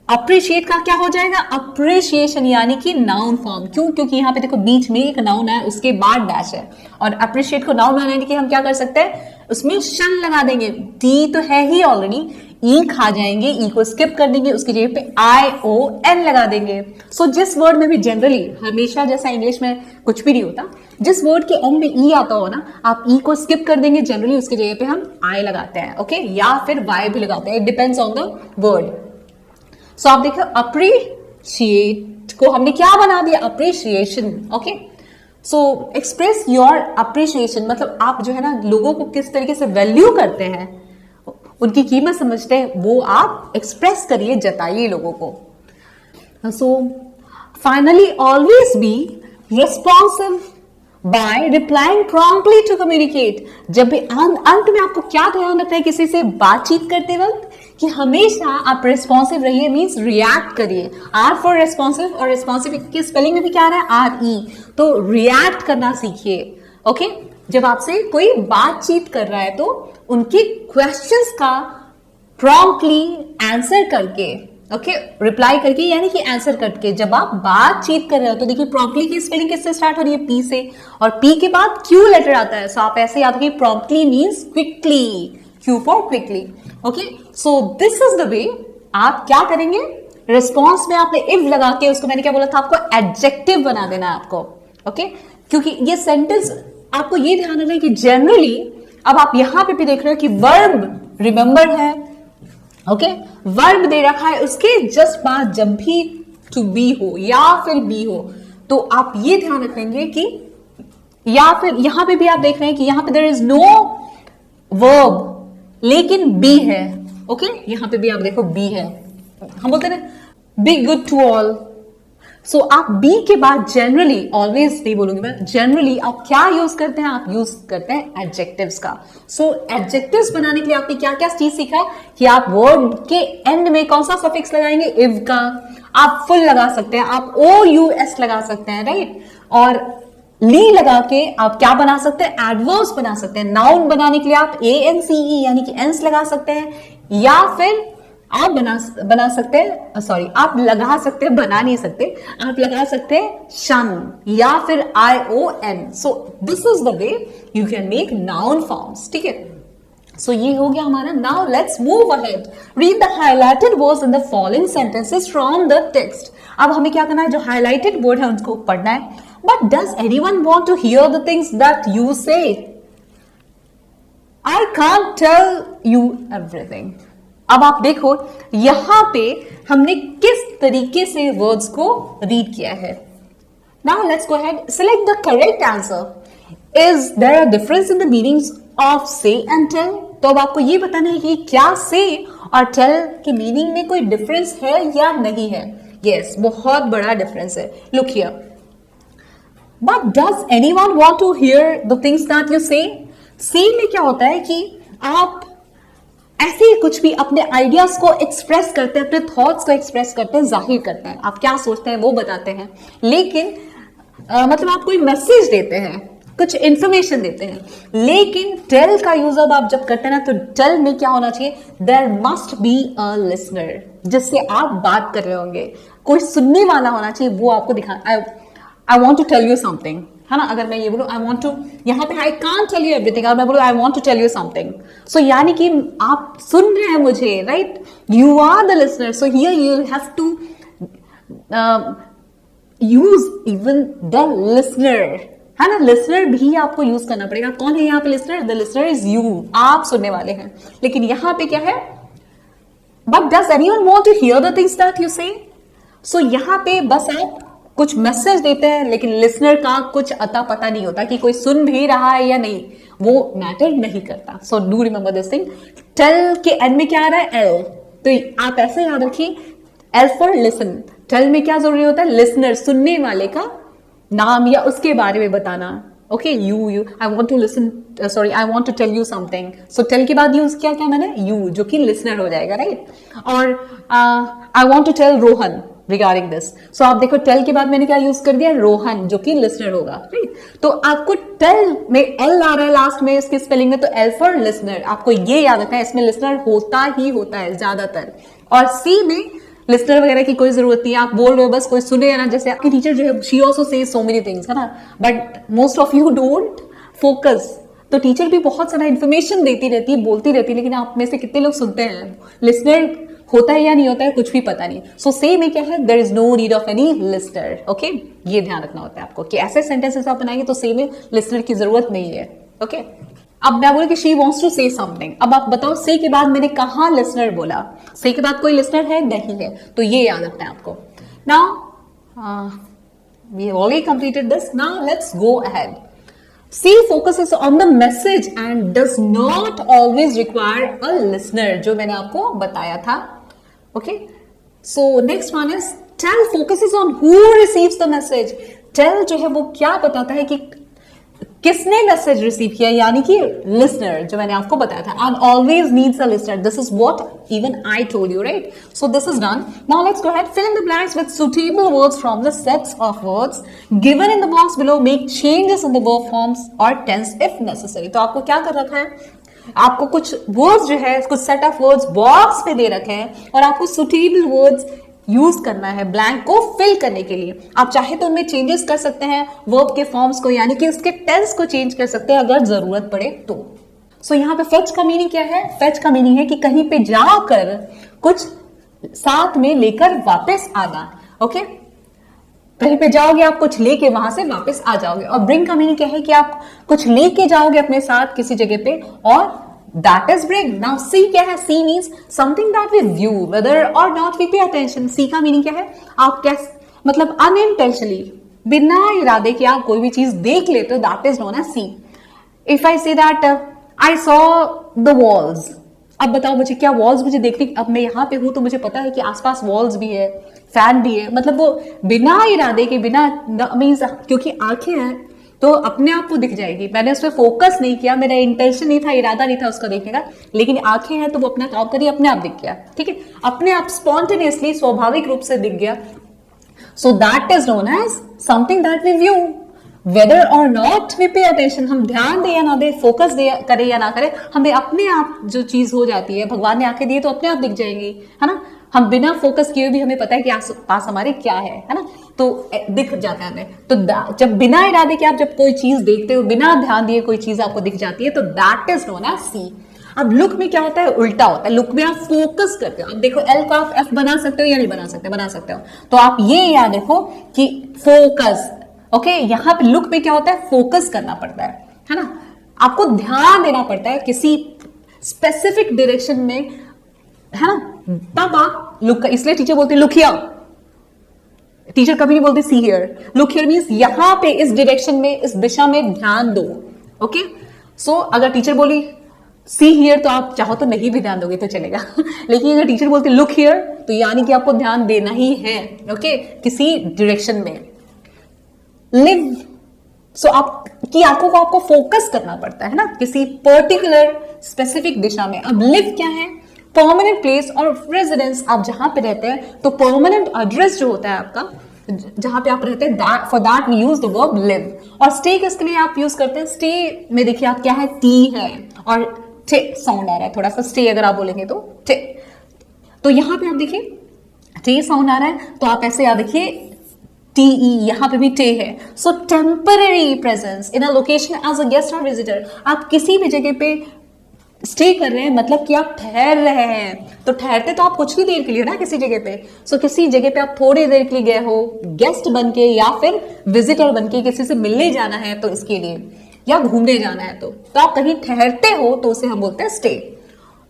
Speaker 1: अप्रिशिएट का क्या हो जाएगा, अप्रिशिएशन, यानी कि नाउन फॉर्म। क्यों, क्योंकि यहाँ पे देखो बीच में एक नाउन है, उसके बाद डैश है, और अप्रिशिएट को नाउन बनाने के हम क्या कर सकते हैं, उसमें शन लगा देंगे, टी तो है ही ऑलरेडी, ई खा जाएंगे, ई को स्किप कर देंगे, उसकी जगह पे आई ओ एन लगा देंगे। सो जिस वर्ड में भी जनरली हमेशा जैसा इंग्लिश में कुछ भी नहीं होता, जिस वर्ड के एंड में ई आता हो ना, आप ई को स्किप कर देंगे, जनरली उसकी जगह पे हम आई लगाते हैं। ओके, या फिर वाई भी लगाते हैं, it depends on the word. So आप देखो अप्रिशिएट को हमने क्या बना दिया, appreciation. Okay, so express your appreciation, मतलब आप जो है ना लोगों को किस तरीके से वैल्यू करते हैं, उनकी कीमत समझते हैं, वो आप एक्सप्रेस करिए, जताइए लोगों को। So finally always be responsive by replying promptly to communicate. जब भी अंत में आपको क्या ध्यान रखना है किसी से बातचीत करते वक्त, कि हमेशा आप रिस्पॉन्सिव रहिए, मीन्स रिएक्ट करिए। आर फॉर रिस्पॉन्सिव, और रिस्पॉन्सिव की स्पेलिंग में भी क्या आ रहा है, आर ई, तो रिएक्ट करना सीखिए। ओके, जब आपसे कोई बातचीत कर रहा है तो उनके क्वेश्चंस का प्रॉम्प्टली आंसर करके, ओके, रिप्लाई करके, यानी कि आंसर करके जब आप बातचीत कर रहे हो, तो देखिए प्रॉम्प्टली की स्पेलिंग किससे स्टार्ट हो रही है, पी से, और पी के बाद क्यू लेटर आता है। सो आप ऐसे याद रखिए, promptly means quickly, Q for quickly. Okay, so this is the वे आप क्या करेंगे, रिस्पॉन्स में आपने इफ लगा के, उसको मैंने क्या बोला था आपको, एडजेक्टिव बना देना है आपको। ओके, क्योंकि ये सेंटेंस आपको ये ध्यान रखना है कि जनरली, अब आप यहां पे भी देख रहे हो कि वर्ब रिमेंबर है, ओके, वर्ब दे रखा है, उसके जस्ट बाद जब भी टू बी हो या फिर बी हो, तो आप ये ध्यान रखेंगे कि, या फिर यहां पे भी आप देख रहे हैं कि यहां पे देयर इज नो वर्ब लेकिन बी है। ओके, यहां पे भी आप देखो बी है, हम बोलते हैं बी गुड टू ऑल। सो आप बी के बाद जनरली, ऑलवेज नहीं बोलूंगी मैं, जनरली आप क्या यूज करते हैं, आप यूज करते हैं एडजेक्टिव्स का। सो एडजेक्टिव्स बनाने के लिए आपने क्या क्या चीज सीखा, कि आप वर्ड के एंड में कौन सा सफिक्स लगाएंगे, इव का, आप फुल लगा सकते हैं, आप ओ यू एस लगा सकते हैं, राइट, और ली लगा के आप क्या बना सकते हैं, एडवर्ब्स बना सकते हैं। नाउन बनाने के लिए आप ए एन सी ई यानी कि एंस लगा सकते हैं, या फिर आप बना सकते हैं, सॉरी, आप लगा सकते हैं, बना नहीं सकते, आप लगा सकते हैं शन या फिर I O N. So this is the way you can make noun forms. ठीक है, सो ये हो गया हमारा। Now let's move ahead, read the highlighted words in the following sentences from the text. अब हमें क्या करना है, जो हाइलाइटेड वर्ड है उनको पढ़ना है। But does anyone want to hear the things that you say? I can't tell you everything. अब आप देखो यहां पे हमने किस तरीके से वर्ड्स को रीड किया है। Now let's go ahead, select the correct answer. Is there a difference in the meanings of say and tell? तो अब आपको ये बताना है कि क्या से और टेल के मीनिंग में कोई डिफरेंस है या नहीं है। यस, बहुत बड़ा डिफरेंस है। Look here, but does anyone want to hear the things that you say? Say में क्या होता है कि आप ऐसे ही कुछ भी अपने आइडियाज को एक्सप्रेस करते हैं, अपने थॉट्स को एक्सप्रेस करते हैं, जाहिर करते हैं, आप क्या सोचते हैं वो बताते हैं। लेकिन मतलब आप कोई मैसेज देते हैं, कुछ इंफॉर्मेशन देते हैं। लेकिन टेल का यूज अब आप जब करते हैं ना, तो टेल में क्या होना चाहिए, there must be a listener, जिससे आप बात कर रहे होंगे, कोई सुनने वाला होना चाहिए, वो आपको दिखा। I want to tell you something, है ना। अगर मैं ये बोलूं आई वॉन्ट टू, यहाँ पे I can't tell you everything, और मैं बोलूं I want to tell you something, so यानी कि आप सुन रहे हैं मुझे, right, you are the listener. So here you have to use even the listener, है ना, लिसनर भी आपको यूज करना पड़ेगा। कौन है यहाँ पे listener? The listener is you, आप सुनने वाले हैं। लेकिन यहाँ पे क्या है? But does anyone want to hear the things that you say? So यहाँ पे बस आप कुछ मैसेज देते हैं, लेकिन लिसनर का कुछ अता पता नहीं होता कि कोई सुन भी रहा है या नहीं, वो मैटर नहीं करता। So do remember this thing. Tell के एंड में क्या आ रहा है? एल। तो आप ऐसे याद रखिए, एल फॉर लिसन। टेल में क्या जरूरी होता है? लिसनर, सुनने वाले का नाम या उसके बारे में बताना। Okay, you I want to listen, sorry I want to tell you something. So tell के बाद यूज किया क्या मैंने? यू, जो कि लिसनर हो जाएगा, राइट। और I want to tell Rohan regarding this. So आप देखो, टेल के बाद मैंने क्या यूज कर दिया? रोहन, जो कि लिसनर होगा, राइट। तो आपको टेल में एल आ रहा है लास्ट में इसकी स्पेलिंग में, तो एल फॉर लिसनर। आपको ये याद रखना है, इसमें लिसनर होता ही होता है ज्यादातर। और सी में लिसनर वगैरह की कोई जरूरत नहीं है, आप बोल रहे हो बस, कोई सुने ना। जैसे आपकी टीचर जो है, she also says so many things, है ना, but most of you don't focus. तो टीचर भी बहुत सारा इंफॉर्मेशन देती रहती है, बोलती रहती है, लेकिन आप में से कितने लोग सुनते हैं? लिसनर होता है या नहीं होता है, कुछ भी पता नहीं। सो से में क्या है? There is no need of any listener. Okay, ये ध्यान रखना होता है आपको कि ऐसे सेंटेंसेस आप बनाएंगे तो से में लिसनर की जरूरत नहीं है। ओके, अब मैं बोला कि she wants to say something. अब आप बताओ, से के बाद मैंने कहा लिसनर बोला, से के बाद कोई लिसनर है? नहीं है। तो ये याद रखना है आपको। Now we have already completed this, now let's go ahead. C focuses on the message and does not always require a listener, जो मैंने आपको बताया था। Okay, so next one is tell focuses on who receives the message. Tell जो है वो क्या बताता है कि किसने मैसेज रिसीव किया, यानी कि लिसनर, जो मैंने आपको बताया था। And always needs a listener. This is what even I told you, right? So this is done. Now let's go ahead, fill in the blanks with suitable words from the sets of words given in the box below. Make changes in the verb forms or tense if necessary. तो आपको क्या कर रखा है? आपको कुछ words जो है, कुछ सेट ऑफ वर्ड्स बॉक्स पे दे रखे हैं, और आपको सुटेबल वर्ड्स यूज करना है ब्लैंक को फिल करने के लिए। आप चाहे तो उनमें चेंजेस कर सकते हैं, वर्ब के फॉर्म्स को, यानी कि उसके टेंस को चेंज कर सकते हैं अगर जरूरत पड़े तो। सो यहाँ पे फेच का मीनिंग क्या है? फेच का मीनिंग है कि कहीं पे जाकर कुछ साथ में लेकर वापस आना। ओके, कहीं पे जाओगे आप, कुछ लेके वहां से वापस आ जाओगे। और ब्रिंग का मीनिंग क्या है? कि आप कुछ लेके जाओगे अपने साथ किसी जगह पे, और that is bring. Now see क्या है? See means something that we view whether or not we pay attention. See का मीनिंग क्या है? आप कैसे, मतलब unintentionally, बिना इरादे के आप कोई भी चीज देख लेते हो, that is known as see. If I say that I saw the walls, अब बताओ मुझे, क्या वॉल्स मुझे देखने, अब मैं यहाँ पे हूं तो मुझे पता है कि आसपास वॉल्स भी है, फैन भी है, मतलब वो बिना इरादे के, बिना मीन्स, क्योंकि आंखें हैं तो अपने आप वो दिख जाएगी। मैंने उस पर फोकस नहीं किया, मेरा इंटेंशन नहीं था, इरादा नहीं था उसका देखने का, लेकिन आंखें हैं तो वो अपना काम करिए, अपने आप दिख गया। ठीक है, अपने आप स्पॉन्टेनियसली, स्वाभाविक रूप से दिख गया। So that is known as something that we view whether or not we pay attention. हम ध्यान दे या ना दे, फोकस दे करे या ना करे, हमें अपने आप जो चीज हो जाती है, भगवान ने आंखें दी तो अपने आप दिख जाएंगी, है ना। हम बिना फोकस किए भी हमें पता है कि आस पास हमारे क्या है ना, तो दिख जाता है हमें। तो जब बिना इरादे के आप जब कोई चीज देखते हो, बिना ध्यान दिए कोई चीज आपको दिख जाती है, तो दैट इज नोन एज सी। अब लुक में क्या होता है? उल्टा होता है। लुक में आप फोकस करते हो। अब देखो, एल को आप एफ बना सकते हो या नहीं बना सकते? बना सकते हो। तो आप ये याद रखो कि फोकस, ओके, यहाँ पे लुक में क्या होता है? फोकस करना पड़ता है ना, आपको ध्यान देना पड़ता है किसी स्पेसिफिक डायरेक्शन में, है ना, तब आप लुक, इसलिए टीचर बोलते लुक हियर। टीचर कभी नहीं बोलते see here. Look here means यहां पे, इस डायरेक्शन में, इस दिशा में ध्यान दो। ओके, सो अगर टीचर बोली सी हियर तो आप चाहो तो नहीं भी ध्यान दोगे तो चलेगा लेकिन अगर टीचर बोलते लुक हियर तो यानी कि आपको ध्यान देना ही है, ओके, किसी डायरेक्शन में। लिव, सो आपकी आंखों को आपको फोकस करना पड़ता है ना, किसी पर्टिकुलर स्पेसिफिक दिशा में। अब लिव क्या है? परमानेंट प्लेस और रेजिडेंस, आप जहां पे रहते हैं, तो परमानेंट एड्रेस जो होता है आपका, जहां पे आप रहते हैं, for that we use the verb live. और स्टे किसके लिए आप यूज करते हैं? स्टे में देखिए आप क्या है? टी है और टे साउंड आ रहा है, थोड़ा सा स्टे अगर आप बोलेंगे तो टे, तो यहां पे आप देखिए टे साउंड आ रहा है, तो आप ऐसे याद रखिए टीई, यहां पे भी टे है। So temporary presence in a location as a guest और विजिटर, आप किसी भी जगह पे स्टे कर रहे हैं मतलब कि आप ठहर रहे हैं। तो ठहरते तो आप कुछ ही देर के लिए ना किसी जगह पे। सो किसी जगह पे आप थोड़ी देर के लिए गए हो, गेस्ट बन के या फिर विजिटर बन के, किसी से मिलने जाना है तो इसके लिए, या घूमने जाना है तो आप कहीं ठहरते हो तो उसे हम बोलते हैं स्टे।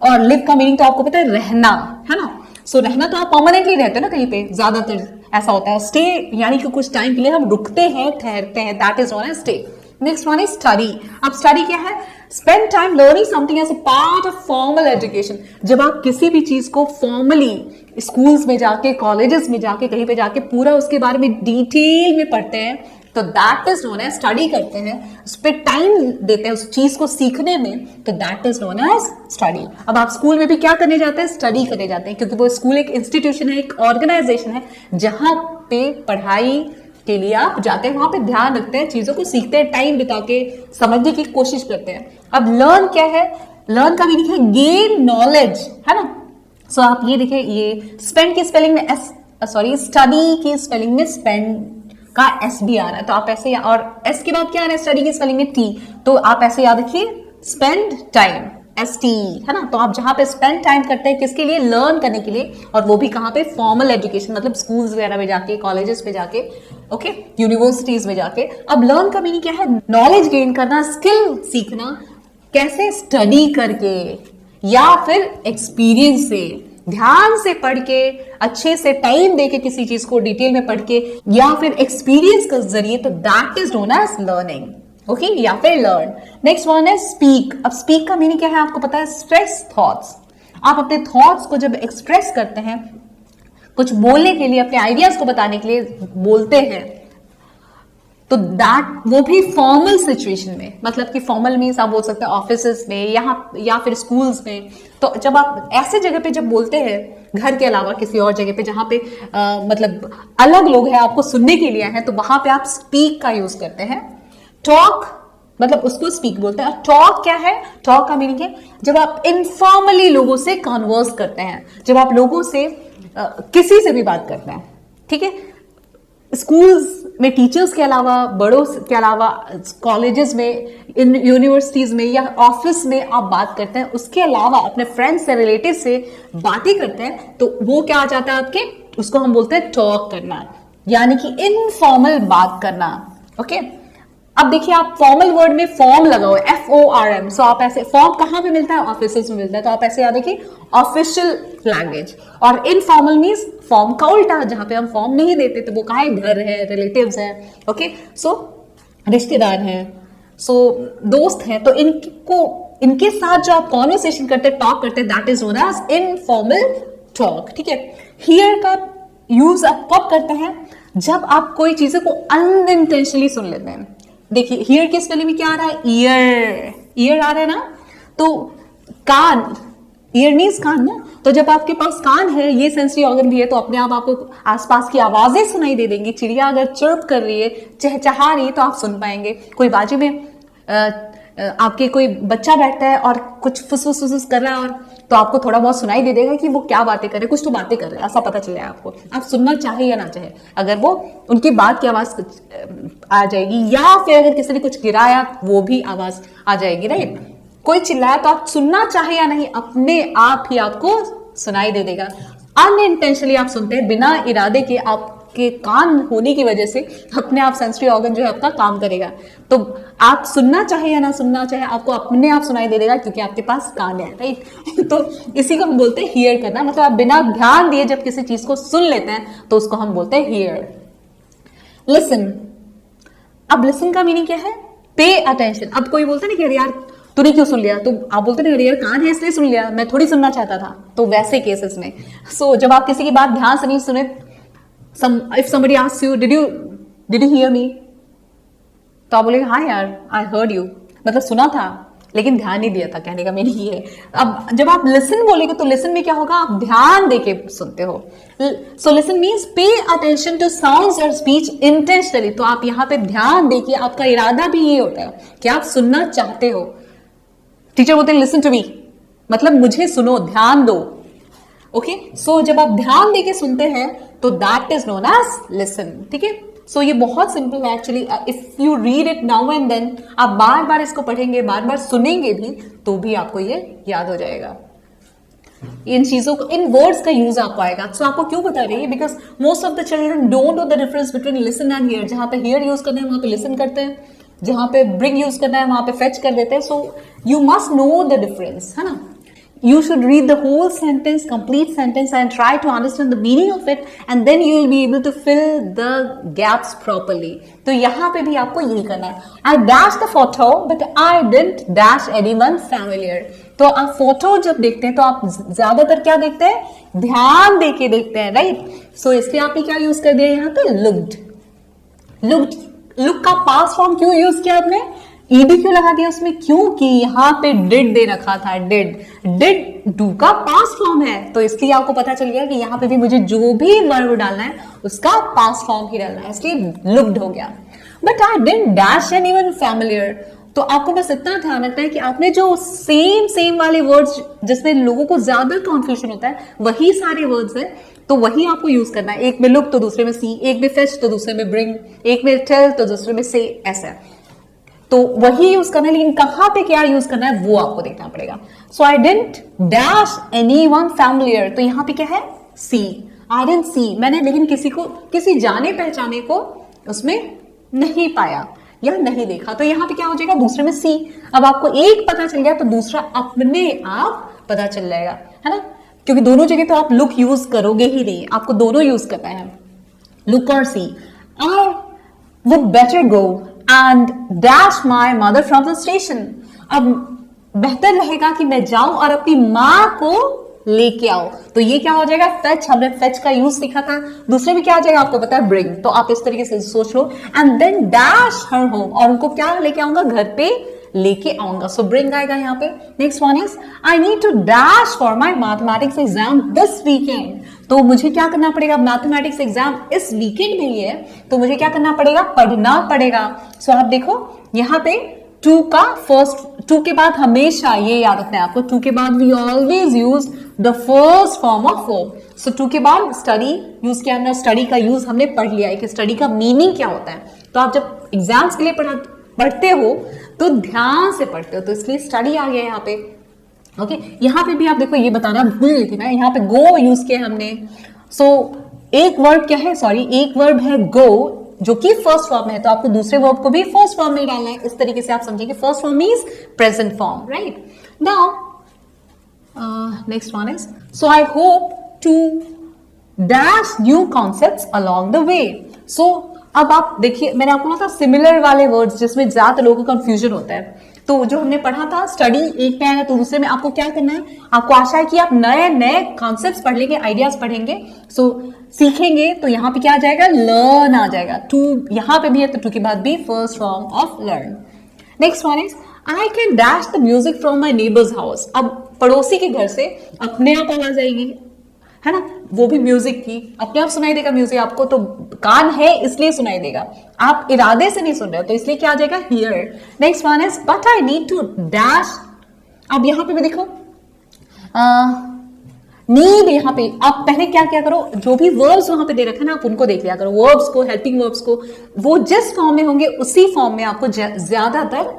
Speaker 1: और लिव का मीनिंग तो आपको पता है, रहना, है ना। सो रहना तो आप परमानेंटली रहते हो ना कहीं पे, ज्यादातर ऐसा होता है। स्टे यानी कि कुछ टाइम के लिए हम रुकते हैं, ठहरते हैं, that is known as stay. Next one is study. अब स्टडी क्या है? Spend time learning something as a part of formal education. जब आप किसी भी चीज को फॉर्मली स्कूल्स में जाके, कॉलेजेस में जाके, कहीं पे जाके पूरा उसके बारे में डिटेल में पढ़ते हैं तो that is known as study करते हैं, उस पर टाइम देते हैं उस चीज को सीखने में, तो that is known as study. अब आप स्कूल में भी क्या करने जाते हैं? स्टडी करने जाते हैं, क्योंकि वो स्कूल एक इंस्टीट्यूशन है, एक ऑर्गेनाइजेशन है जहां पे पढ़ाई के लिए आप जाते हैं, वहां पे ध्यान रखते हैं, चीजों को सीखते हैं, टाइम बिता के समझने की कोशिश करते हैं। अब लर्न क्या है? लर्न का मीनिंग है गेन नॉलेज, है ना। सो आप ये देखिए, ये स्पेंड की स्पेलिंग में स्टडी की स्पेलिंग में स्पेंड का एस भी आ रहा है, तो आप ऐसे, और एस के बाद क्या आ रहा है स्टडी की स्पेलिंग में टी, तो आप ऐसे याद रखिए स्पेंड टाइम, एस टी, है ना। तो आप जहां पे स्पेंड टाइम करते हैं किसके लिए? लर्न करने के लिए, और वो भी कहां पे? फॉर्मल एजुकेशन, मतलब स्कूल्स वगैरह में जाके, कॉलेजेस में जाके, ओके, यूनिवर्सिटीज में जाके। अब लर्न का मीनिंग क्या है? नॉलेज गेन करना, स्किल सीखना। कैसे? स्टडी करके या फिर एक्सपीरियंस से, ध्यान से पढ़ के, अच्छे से टाइम देके किसी चीज को डिटेल में पढ़ के, या फिर एक्सपीरियंस के जरिए, तो that is known as learning, okay, या फिर लर्न। नेक्स्ट वन है स्पीक। अब स्पीक का मीनिंग क्या है आपको पता है? Express thoughts. आप अपने थॉट्स को जब एक्सप्रेस करते हैं, कुछ बोलने के लिए, अपने आइडियाज को बताने के लिए बोलते हैं, तो दैट, वो भी फॉर्मल सिचुएशन में, मतलब कि फॉर्मल मीन्स आप बोल सकते हैं ऑफिस में, यहाँ या फिर स्कूल्स में। तो जब आप ऐसे जगह पे जब बोलते हैं, घर के अलावा किसी और जगह पे जहां पे मतलब अलग लोग हैं, आपको सुनने के लिए हैं, तो वहां पे आप स्पीक का यूज करते हैं। टॉक मतलब उसको स्पीक बोलते हैं। टॉक क्या है? टॉक का मीनिंग है जब आप इनफॉर्मली लोगों से कन्वर्स करते हैं, जब आप लोगों से किसी से भी बात करते हैं, ठीक है। स्कूल्स में टीचर्स के अलावा, बड़ों के अलावा, कॉलेजेस में, इन यूनिवर्सिटीज में या ऑफिस में आप बात करते हैं, उसके अलावा अपने फ्रेंड्स से, रिलेटिव से बातें करते हैं, तो वो क्या आ जाता है आपके? उसको हम बोलते हैं टॉक करना, यानी कि इनफॉर्मल बात करना, ओके। अब देखिए, आप फॉर्मल वर्ड में फॉर्म लगा हुआ है, FORM। सो आप ऐसे, फॉर्म कहां पे मिलता है? ऑफिस में मिलता है, तो आप ऐसे याद रखिए ऑफिशियल लैंग्वेज। और इनफॉर्मल मीन्स फॉर्म का उल्टा, जहां पे हम फॉर्म नहीं देते, तो वो कहा है? घर है, रिलेटिव्स है, ओके। सो रिश्तेदार हैं, सो दोस्त हैं, तो इनके साथ जो आप कॉन्वर्सेशन करते हैं, टॉक करते हैं, that is known as informal talk, ठीक है। हियर का यूज आप कब करते हैं? जब आप कोई चीजें को अनइंटेंशनली सुन लेते हैं। देखिए, हियर के स्पेलिंग में क्या आ रहा है? ईयर, ईयर आ रहा है ना। तो कान, ईयर मीन्स कान ना। तो जब आपके पास कान है, ये सेंसरी ऑर्गन भी है, तो अपने आप आपको आसपास की आवाजें सुनाई दे देंगी। चिड़िया अगर चर्प कर रही है, चहचहा रही है, तो आप सुन पाएंगे। कोई बाजू में आपके कोई बच्चा बैठा है और कुछ फुसफुस फुसफुस कर रहा है, और तो आपको थोड़ा बहुत सुनाई दे देगा कि वो क्या बातें कर रहे हैं, कुछ तो बातें कर रहे हैं, ऐसा पता चल जाए आपको। आप सुनना चाहे या ना चाहे, अगर वो उनकी बात की आवाज आ जाएगी, या फिर अगर किसी ने कुछ गिराया, वो भी आवाज आ जाएगी, राइट। कोई चिल्लाया तो आप सुनना चाहे या नहीं, अपने आप ही आपको सुनाई दे देगा। अनइंटेंशनली आप सुनते हैं, बिना इरादे के, आपके कान होने की वजह से अपने आप सेंसरी ऑर्गन जो है अपना काम करेगा। तो आप सुनना चाहे या ना सुनना चाहे, आपको अपने आप सुनाई दे देगा, क्योंकि आपके पास कान है, राइट। तो इसी को हम बोलते हैं हियर करना, मतलब आप बिना ध्यान दिए जब किसी चीज को सुन लेते हैं, तो उसको हम बोलते हैं हियर। लिसन। अब लिसन का मीनिंग क्या है? Pay attention. अब कोई बोलता है ना कि अरे यार तूने क्यों सुन लिया, तो आप बोलते ना, अरे यार कान है इसलिए सुन लिया, मैं थोड़ी सुनना चाहता था। तो वैसे केसेस में, जब आप किसी की बात ध्यान से नहीं सुने, if somebody asks you, did you hear me, तो आप बोलेंगे हाँ यार, I heard you, मतलब सुना था लेकिन ध्यान नहीं दिया था, कहने का मीनिंग ये है। अब जब आप लिसन बोलेंगे, तो लिसन में क्या होगा? आप ध्यान देके सुनते हो। So listen means pay attention to sounds और स्पीच इंटेंशनली। तो आप यहाँ पे ध्यान देके, आपका इरादा भी ये होता है कि आप सुनना चाहते हो। टीचर बोलते हैं लिसन टू मी, मतलब मुझे सुनो, ध्यान दो, ओके। सो जब आप ध्यान देके सुनते हैं, तो that is known as listen, ठीक है। सो ये बहुत सिंपल है actually. If you read it now and then, आप बार बार इसको पढ़ेंगे, बार बार सुनेंगे भी, तो भी आपको ये याद हो जाएगा. इन चीजों को, इन वर्ड्स का यूज आपको आएगा. सो आपको क्यों बता रही है? Because most of the children don't know the difference between listen and here. जहां पे हियर यूज करना है वहां पे लिसन करते हैं, जहां पे ब्रिंग यूज करना है वहां पे फेच कर देते हैं. सो you must know the difference, है ना. You should read the whole sentence, complete sentence, and try to understand the meaning of it, and then you will be able to fill the gaps properly. तो यहाँ पे भी आपको यही करना है. I dashed the photo, but I didn't dash anyone familiar. तो आप फोटो जब देखते हैं तो आप ज्यादातर क्या देखते हैं? ध्यान देके देखते हैं, राइट. सो इसलिए आपने क्या यूज कर दिया यहाँ पे? looked. लुक का पास फॉर्म क्यों यूज किया आपने? ईडी क्यों लगा दिया उसमें? क्योंकि यहाँ पे डिड दे रखा था. डिड डू का पास फॉर्म है, तो इसलिए आपको पता चल गया कि यहाँ पे भी मुझे जो भी वर्ब डालना है उसका पास फॉर्म ही डालना है, इसलिए लुक्ड हो गया. But I didn't dash anyone familiar. तो आपको बस इतना ध्यान रखना है कि आपने जो सेम वाले वर्ड्स जिसमें लोगों को ज्यादा कॉन्फ्यूजन होता है, वही सारे वर्ड्स हैं, तो वही आपको यूज करना है. एक में लुक तो दूसरे में सी, एक में फेच तो दूसरे में ब्रिंग, एक में टेल तो दूसरे में से, ऐसा. तो वही यूज करना है, लेकिन कहां पे क्या यूज करना है वो आपको देखना पड़ेगा. So I didn't dash anyone familiar. तो यहाँ पे क्या है? सी. आई डिडंट सी, मैंने लेकिन किसी जाने पहचाने को उसमें नहीं पाया या नहीं देखा. तो यहाँ पे क्या हो जाएगा? दूसरे में सी. अब आपको एक पता चल गया तो दूसरा अपने आप पता चल जाएगा, है ना. क्योंकि दोनों जगह तो आप लुक यूज करोगे ही नहीं, आपको दोनों यूज करना है, लुक और see. I would better go and dash my mother from the station. अब बेहतर रहेगा कि मैं जाऊं और अपनी माँ को लेके आओ. तो ये क्या हो जाएगा? फेच. हमने फेच का यूज सीखा था. दूसरे में क्या आ जाएगा आपको पता है? ब्रिंग. तो आप इस तरीके से सोच लो. And then dash her home, और उनको क्या लेके आऊंगा? घर पे लेके आऊंगा. सो ब्रिंग आएगा यहाँ पे. Next one is I need to dash for my mathematics exam this weekend. तो मुझे क्या करना पड़ेगा? मैथमेटिक्स एग्जाम इस वीकेंड में ही है, तो मुझे क्या करना पड़ेगा? पढ़ना पड़ेगा. सो आप देखो यहाँ पे टू के बाद हमेशा ये याद रखना है आपको, टू के बाद we always use the first form of verb. So to के बाद स्टडी यूज किया हमने. स्टडी का यूज हमने पढ़ लिया है कि स्टडी का मीनिंग क्या होता है. तो आप जब एग्जाम्स के लिए पढ़ते हो तो ध्यान से पढ़ते हो, तो इसलिए स्टडी आ गया यहाँ पे. ओके यहाँ पे भी आप देखो, ये बताना भूल गई थी मैं, यहाँ पे गो यूज किया हमने. सो एक वर्ब क्या है? सॉरी, एक वर्ब है गो जो कि फर्स्ट फॉर्म है, तो आपको दूसरे वर्ब को भी फर्स्ट फॉर्म में डालना है. इस तरीके से आप समझेंगे. First form means present form, right. Now next one is so I hope to dash new concepts along the way. So अब आप देखिए, मैंने आपको बोला था सिमिलर वाले वर्ड्स जिसमें ज्यादा लोगों को कंफ्यूजन होता है. तो जो हमने पढ़ा था स्टडी एक में आएगा, तो दूसरे में आपको क्या करना है? आपको आशा है कि आप नए नए कॉन्सेप्ट्स पढ़ लेंगे, आइडियाज पढ़ेंगे, सो सीखेंगे. तो यहाँ पे क्या आ जाएगा? लर्न आ जाएगा. टू यहाँ पे भी है, तो टू के बाद भी first form of learn. Next one is I can dash the music from my neighbours house. अब पड़ोसी के घर से अपने आप आवाज आएगी, है ना. वो भी म्यूजिक की, अपने आप सुनाई देगा म्यूजिक आपको. तो कान है इसलिए सुनाई देगा, आप इरादे से नहीं सुन रहे हो, तो इसलिए क्या आ जाएगा? Here. Next one is but I need to dash. अब यहाँ पे भी देखो नीड. यहाँ पे आप पहले क्या क्या करो? जो भी वर्ब्स वहां पे दे रखे ना, आप उनको देख लिया करो. वर्ब्स को, हेल्पिंग वर्ब्स को, वो जिस फॉर्म में होंगे उसी फॉर्म में आपको ज्यादातर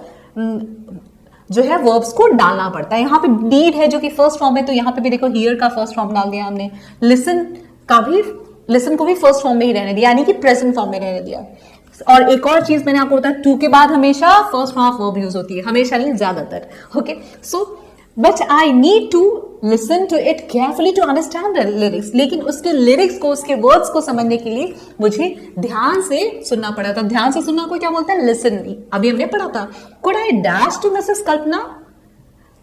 Speaker 1: जो है वर्ब्स को डालना पड़ता है. यहाँ पे नीड है जो कि फर्स्ट फॉर्म है, तो यहाँ पे भी देखो हियर का फर्स्ट फॉर्म डाल दिया हमने. लिसन को भी फर्स्ट फॉर्म में ही रहने दिया, यानी कि प्रेजेंट फॉर्म में रहने दिया. और एक और चीज मैंने आपको बताया, टू के बाद हमेशा first form of verb use होती है, हमेशा नहीं, ज्यादातर. Okay so but I need to listen to it carefully to understand the lyrics. लेकिन उसके लिरिक्स को, उसके वर्ड्स को समझने के लिए मुझे ध्यान से सुनना पड़ा था. ध्यान से सुनना को क्या बोलते हैं? लिसन. अभी हमने पढ़ा था. Could I dash to Mrs Kalpana.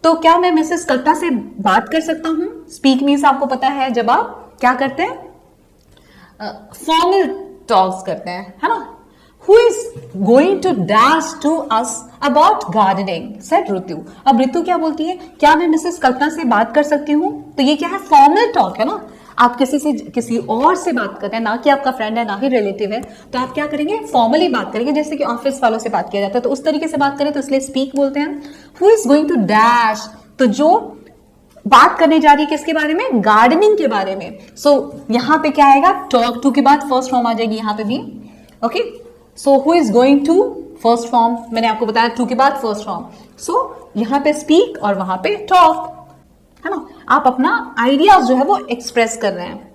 Speaker 1: तो क्या मैं मिसेस कल्पना से बात कर सकता हूं? स्पीक मीन्स आपको पता है जब आप क्या करते हैं? फॉर्मल टॉक्स करते हैं, है ना. Who is going to dash to us about gardening? said Ritu. अब रितु क्या बोलती है? क्या मैं मिसेस कल्पना से बात कर सकती हूँ? तो ये क्या है? फॉर्मल टॉक है ना. आप किसी और से बात कर रहे हैं, ना कि आपका फ्रेंड है, ना ही रिलेटिव है, तो आप क्या करेंगे? फॉर्मली बात करेंगे, जैसे कि ऑफिस वालों से बात किया जाता है, तो उस तरीके से बात करें, तो इसलिए स्पीक बोलते हैं. Who is going to dash? तो जो बात करने जा रही है किसके बारे में? गार्डनिंग के बारे में. सो यहाँ पे क्या आएगा? टॉक. टू के बाद फर्स्ट फॉर्म आ जाएगी यहाँ पे भी. Okay, so who is going to first form, मैंने आपको बताया टू के बाद फर्स्ट फॉर्म, सो यहाँ पे स्पीक और वहां पे टॉक, है ना, आप अपना आइडियाज जो है वो एक्सप्रेस कर रहे हैं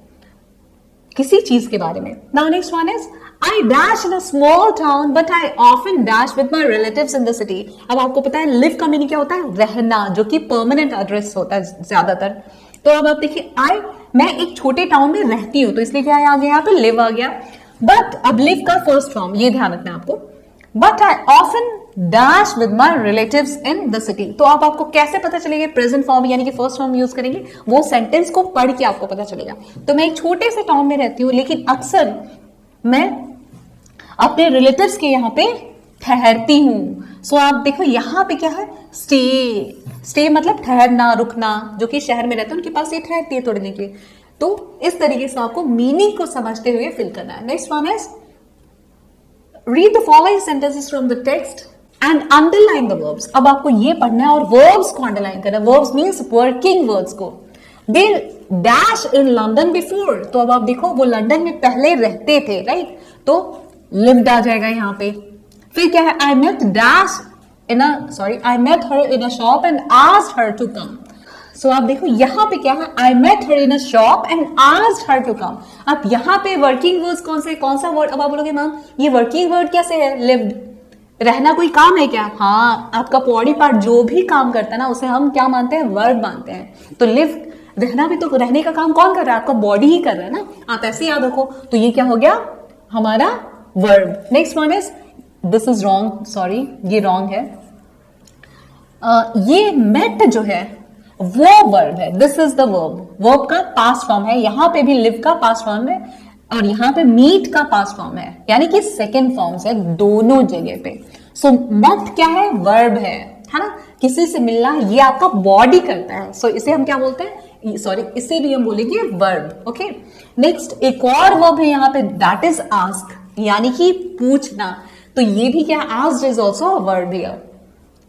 Speaker 1: किसी चीज के बारे में। Now next one is I dash in a small town but I often dash with my relatives in the city. अब आपको पता है लिव का मीनिंग क्या होता है, रहना, जो कि परमानेंट एड्रेस होता है ज्यादातर। तो अब आप देखिए मैं एक छोटे टाउन में रहती हूं, तो इसलिए क्या आ गया यहाँ पे, लिव आ गया। बट अब लिव का फर्स्ट फॉर्म, ये ध्यान रखना है आपको, but I often dash with my relatives in the city. तो अब आपको कैसे पता चलेगा, प्रेजेंट फॉर्म यानी कि फर्स्ट फॉर्म यूज करेंगे, वो सेंटेंस को पढ़ के आपको पता चलेगा। तो मैं एक छोटे से टाउन में रहती हूँ, लेकिन अक्सर मैं अपने रिलेटिव्स के यहाँ पे ठहरती हूँ। सो आप देखो यहाँ पे क्या है, स्टे मतलब ठहरना, रुकना, जो कि शहर में रहते हैं उनके पास ये ठहरती है थोड़ी देर के लिए। तो इस तरीके से आपको मीनिंग को समझते हुए फिल करना है। Next one is read the following sentences from the text and underline the verbs. अब आपको ये पढ़ना है और वर्ब्स को अंडरलाइन करना है। वर्ब्स मींस वर्किंग वर्ड्स को। They dash in London before, तो अब आप देखो वो लंदन में पहले रहते थे, राइट, तो लिव्ड आ जाएगा यहाँ पे। फिर क्या है, I met her in a shop and asked her to come. So आप देखो यहाँ पे क्या है, I met her in a shop and asked her to come. अब यहाँ पे वर्किंग वर्ड्स कौन सा वर्ड, अब आप बोलोगे मैम ये वर्किंग वर्ड कैसे है, लिव्ड, रहना कोई काम है क्या? हाँ, आपका बॉडी पार्ट जो भी काम करता है ना उसे हम क्या मानते हैं, वर्ब मानते हैं। तो लिव, रहना भी तो, रहने का काम कौन कर रहा है, आपका बॉडी ही कर रहा है ना, आप ऐसे याद रखो। तो ये क्या हो गया हमारा verb. Next one is, this is wrong, sorry ये रॉन्ग है। ये मेट जो है वो वर्ब है, this is the verb, verb का पास्ट फॉर्म है। यहाँ पे भी लिव का पास्ट फॉर्म है और यहाँ पे मीट का पास्ट फॉर्म है, यानी कि सेकेंड फॉर्म है दोनों जगह पे। सो मेट क्या है, वर्ब है ना, किसी से मिलना, ये आपका बॉडी करता है। सो इसे हम क्या बोलते हैं, सॉरी इसे भी हम बोलेंगे वर्ब। ओके, नेक्स्ट एक और वर्ब है यहाँ पे, दैट इज आस्क, यानी कि पूछना। तो ये भी क्या, asked is also a verb here.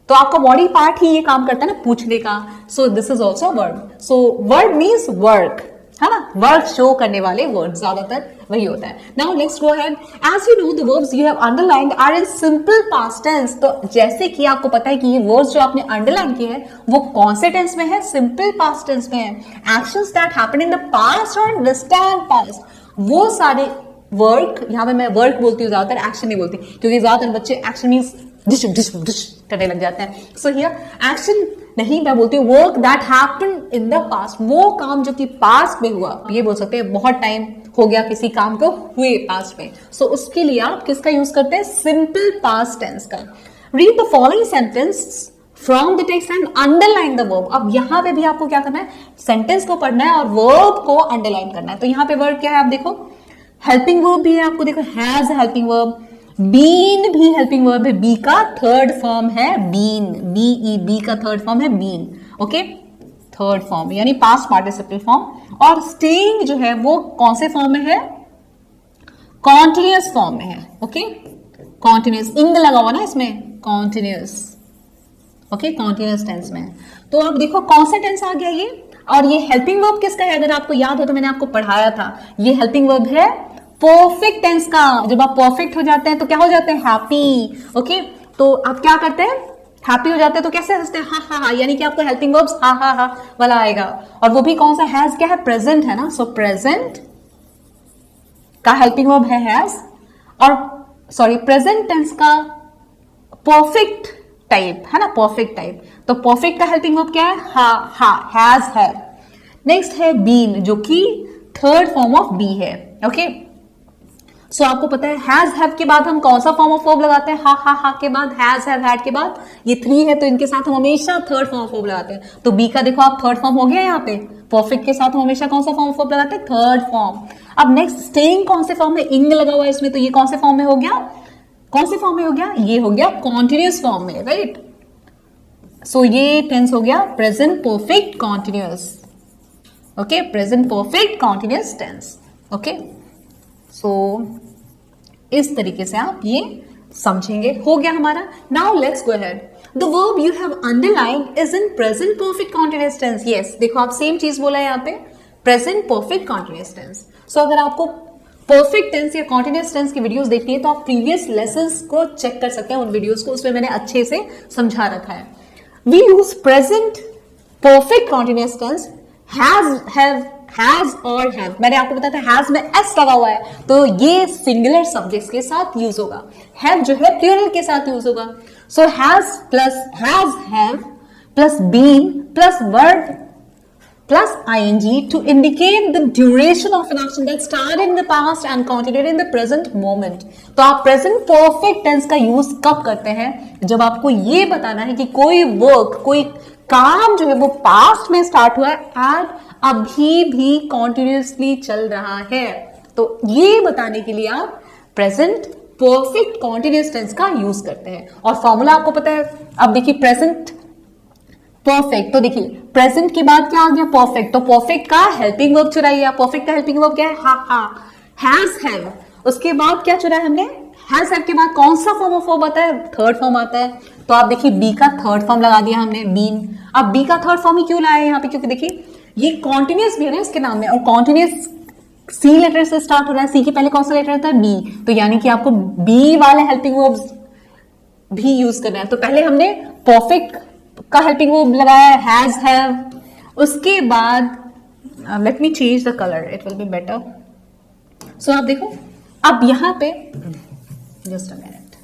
Speaker 1: तो आपका बॉडी पार्ट ही ये काम करता है ना पूछने का। सो this is also verb. So verb means work, है ना, वर्क शो करने वाले वर्ड ज्यादातर वही होता है। Now let's go ahead, as you know the verbs you have underlined are in simple past tense. तो जैसे कि आपको पता है कि ये वर्ड्स जो आपने अंडरलाइन किए हैं वो कौन से टेंस में है, सिंपल पास्ट टेंस में है। Actions that happened in the past और डिस्टेंट पास्ट, वो सारे वर्क, यहाँ पे मैं वर्क बोलती हूँ ज्यादातर, एक्शन नहीं बोलती, क्योंकि ज्यादातर बच्चे action means dish dish dish करने लग जाते हैं। सो हियर एक्शन नहीं, मैं बोलती हूँ work that happened in the past, वो काम जो कि पास्ट में हुआ, ये बोल सकते हैं बहुत टाइम हो गया किसी काम को हुए पास्ट में। सो उसके लिए आप किसका यूज करते हैं, सिंपल पास्ट टेंस का। Read the following sentence from the text and underline the verb. अब यहाँ पे भी आपको क्या करना है, सेंटेंस को पढ़ना है और वर्ब को अंडरलाइन करना है। तो यहाँ पे वर्ब क्या है, आप देखो हेल्पिंग वर्ब भी है, आपको देखो हैज हेल्पिंग वर्ब, बीन भी हेल्पिंग वर्ब है, बी का थर्ड फॉर्म है बीन, बी का थर्ड फॉर्म है बीन। ओके, थर्ड फॉर्म यानी पास्ट पार्टिसिपल फॉर्म। और स्टेइंग जो है वो कौन से फॉर्म में है, कॉन्टिन्यूअस फॉर्म में है। ओके, कॉन्टिन्यूअस, इंग लगा हुआ ना इसमें, कॉन्टिन्यूअस। ओके, कॉन्टिन्यूअस टेंस में है। तो अब देखो कौन सा टेंस आ गया ये, और ये हेल्पिंग वर्ब किसका है, अगर आपको याद हो तो मैंने आपको पढ़ाया था, ये हेल्पिंग वर्ब है परफेक्ट टेंस का। जब आप परफेक्ट हो जाते हैं तो क्या हो जाते हैं, हैप्पी। ओके, तो आप क्या करते हैं, हैप्पी हो जाते हैं तो कैसे हंसते हैं, हा हा हा, यानी कि आपको हेल्पिंग वर्ब्स हा हा हा वाला आएगा। और वो भी कौन सा, हैज क्या है, प्रेजेंट है ना। सो प्रेजेंट का हेल्पिंग वर्ब है हैज, और सॉरी प्रेजेंट टेंस का परफेक्ट टाइप है ना, परफेक्ट टाइप। तो परफेक्ट का हेल्पिंग वर्ब क्या है, हा हा, हैज है। नेक्स्ट है बीन, जो कि थर्ड फॉर्म ऑफ बी है। ओके, सो आपको पता है हैज हैव के बाद हम कौन सा फॉर्म ऑफ वर्ब लगाते हैं, हा हा हा के बाद, हैज हैव हैड के बाद, ये थ्री है तो इनके साथ हम हमेशा थर्ड फॉर्म ऑफ वर्ब लगाते हैं। तो बी का देखो आप थर्ड फॉर्म हो गया यहाँ पे, परफेक्ट के साथ हम हमेशा कौन सा फॉर्म ऑफ वर्ब लगाते हैं, थर्ड फॉर्म। अब नेक्स्ट स्टेइंग कौन से फॉर्म में, इंग लगा हुआ है इसमें, तो ये कौन से फॉर्म में हो गया, कौन से फॉर्म में हो गया, ये हो गया कॉन्टिन्यूअस फॉर्म में, राइट। सो ये टेंस हो गया present perfect continuous. Okay, present perfect continuous tense. Okay, so इस तरीके से आप ये समझेंगे। हो गया हमारा। Now let's go ahead, the verb you have underlined is in present perfect continuous tense. Yes, देखो आप सेम चीज बोला है यहाँ पे, present perfect continuous tense. So अगर आपको परफेक्ट टेंस या कॉन्टिन्यूअस टेंस की वीडियोस देखनी है तो आप प्रीवियस लेसन्स को चेक कर सकते हैं, उन वीडियोस को, उसमें मैंने अच्छे से समझा रखा है। We use present perfect continuous tense has और हैव। मैंने आपको बताया था हैज में एस लगा हुआ है तो ये सिंगुलर सब्जेक्ट्स के साथ यूज होगा, हैव जो है प्लूरल के साथ यूज होगा। So has plus have plus been plus verb plus ing to indicate the duration of an action that started in the past and continued in the present moment। तो आप present perfect tense का use कब करते हैं? जब आपको ये बताना है कि कोई वर्क, कोई काम जो है वो पास्ट में स्टार्ट हुआ है एंड अभी भी कंटिन्यूअसली चल रहा है, तो ये बताने के लिए आप प्रेजेंट परफेक्ट कॉन्टिन्यूअस टेंस का यूज करते हैं। और फॉर्मूला आपको पता है। अब देखिए प्रेजेंट परफेक्ट, तो देखिए प्रेजेंट के बाद क्या आ गया? परफेक्ट। तो परफेक्ट का हेल्पिंग वर्ब चुराइए आप। परफेक्ट का हेल्पिंग वर्ब क्या है? Has have. उसके बाद क्या चुरा है हमने? हैज हैव के बाद कौन सा फॉर्म ऑफ वर्ब आता है? थर्ड फॉर्म आता है। तो आप देखिए बी का थर्ड फॉर्म लगा दिया हमने, बीन। अब बी का थर्ड फॉर्म ही क्यों लाया यहाँ पे? क्योंकि देखिए ये कॉन्टिन्यूअस भी है ना इसके नाम में, और कॉन्टिन्यूअस सी लेटर से स्टार्ट हो रहा है। सी के पहले कौन सा लेटर आता है? बी। तो यानी कि आपको बी वाले हेल्पिंग वर्ब्स भी यूज करना है। तो पहले हमने परफेक्ट का हेल्पिंग वर्ब लगाया हैज हैव। उसके बाद let me change the colour, it will be better. So आप देखो अब यहां पे जस्ट अ मिनट।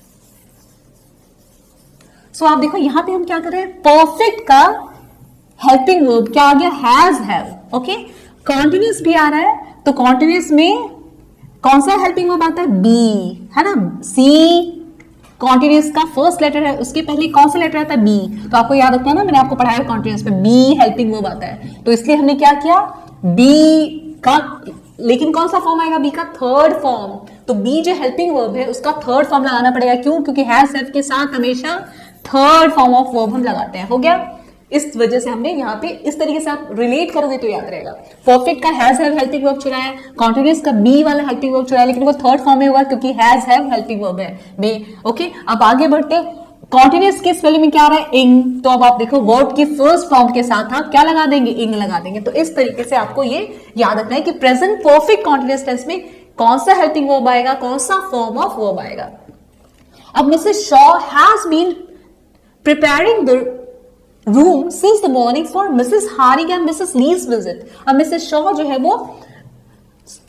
Speaker 1: सो आप देखो यहां पे हम क्या कर रहे हैं? परफेक्ट का हेल्पिंग वर्ब क्या आ गया? Has have. ओके, कॉन्टिन्यूअस भी आ रहा है तो कॉन्टिन्यूअस में कौन सा हेल्पिंग वर्ब आता है? बी, है ना। सी कॉन्टिन्यूअस का फर्स्ट लेटर है, उसके पहले कौन सा लेटर आता है? बी। तो आपको याद रखना है ना, मैंने आपको पढ़ाया कॉन्टिन्यूअस में बी हेल्पिंग वर्ब आता है, तो इसलिए हमने क्या किया? बी का, लेकिन कौन सा फॉर्म आएगा? बी का थर्ड फॉर्म। तो बी जो हेल्पिंग वर्ब है उसका थर्ड फॉर्म लगाना पड़ेगा। क्यों? क्योंकि हैज हैव के साथ हमेशा थर्ड फॉर्म ऑफ वर्ब हम लगाते हैं। हो गया? इस वजह से हमने यहाँ पे इस तरीके से आप रिलेट करोगे तो याद रहेगा। परफेक्ट का हैज हैव हेल्पिंग वर्ब चुराया है, कॉन्टिन्यूअस का बी वाला हेल्पिंग वर्ब चुराया, लेकिन वो थर्ड फॉर्म में हुआ क्योंकि हैज हैव हेल्पिंग वर्ब है बी। ओके, अब आगे बढ़ते। कॉन्टिन्यूअस के स्पेलिंग में क्या आ रहा है? इंग। तो अब आप देखो वर्ब की फर्स्ट फॉर्म के साथ आप क्या लगा देंगे? इंग लगा देंगे। तो इस तरीके से आपको ये याद रखना है कि प्रेजेंट परफेक्ट कॉन्टिन्यूअस टेंस में कौन सा हेल्पिंग वर्ब आएगा, कौन सा फॉर्म ऑफ वर्ब आएगा। अब Mrs Shaw has been preparing the room since the morning for Mrs Haring and Mrs Lee's visit. अब मिसेस शॉ जो है वो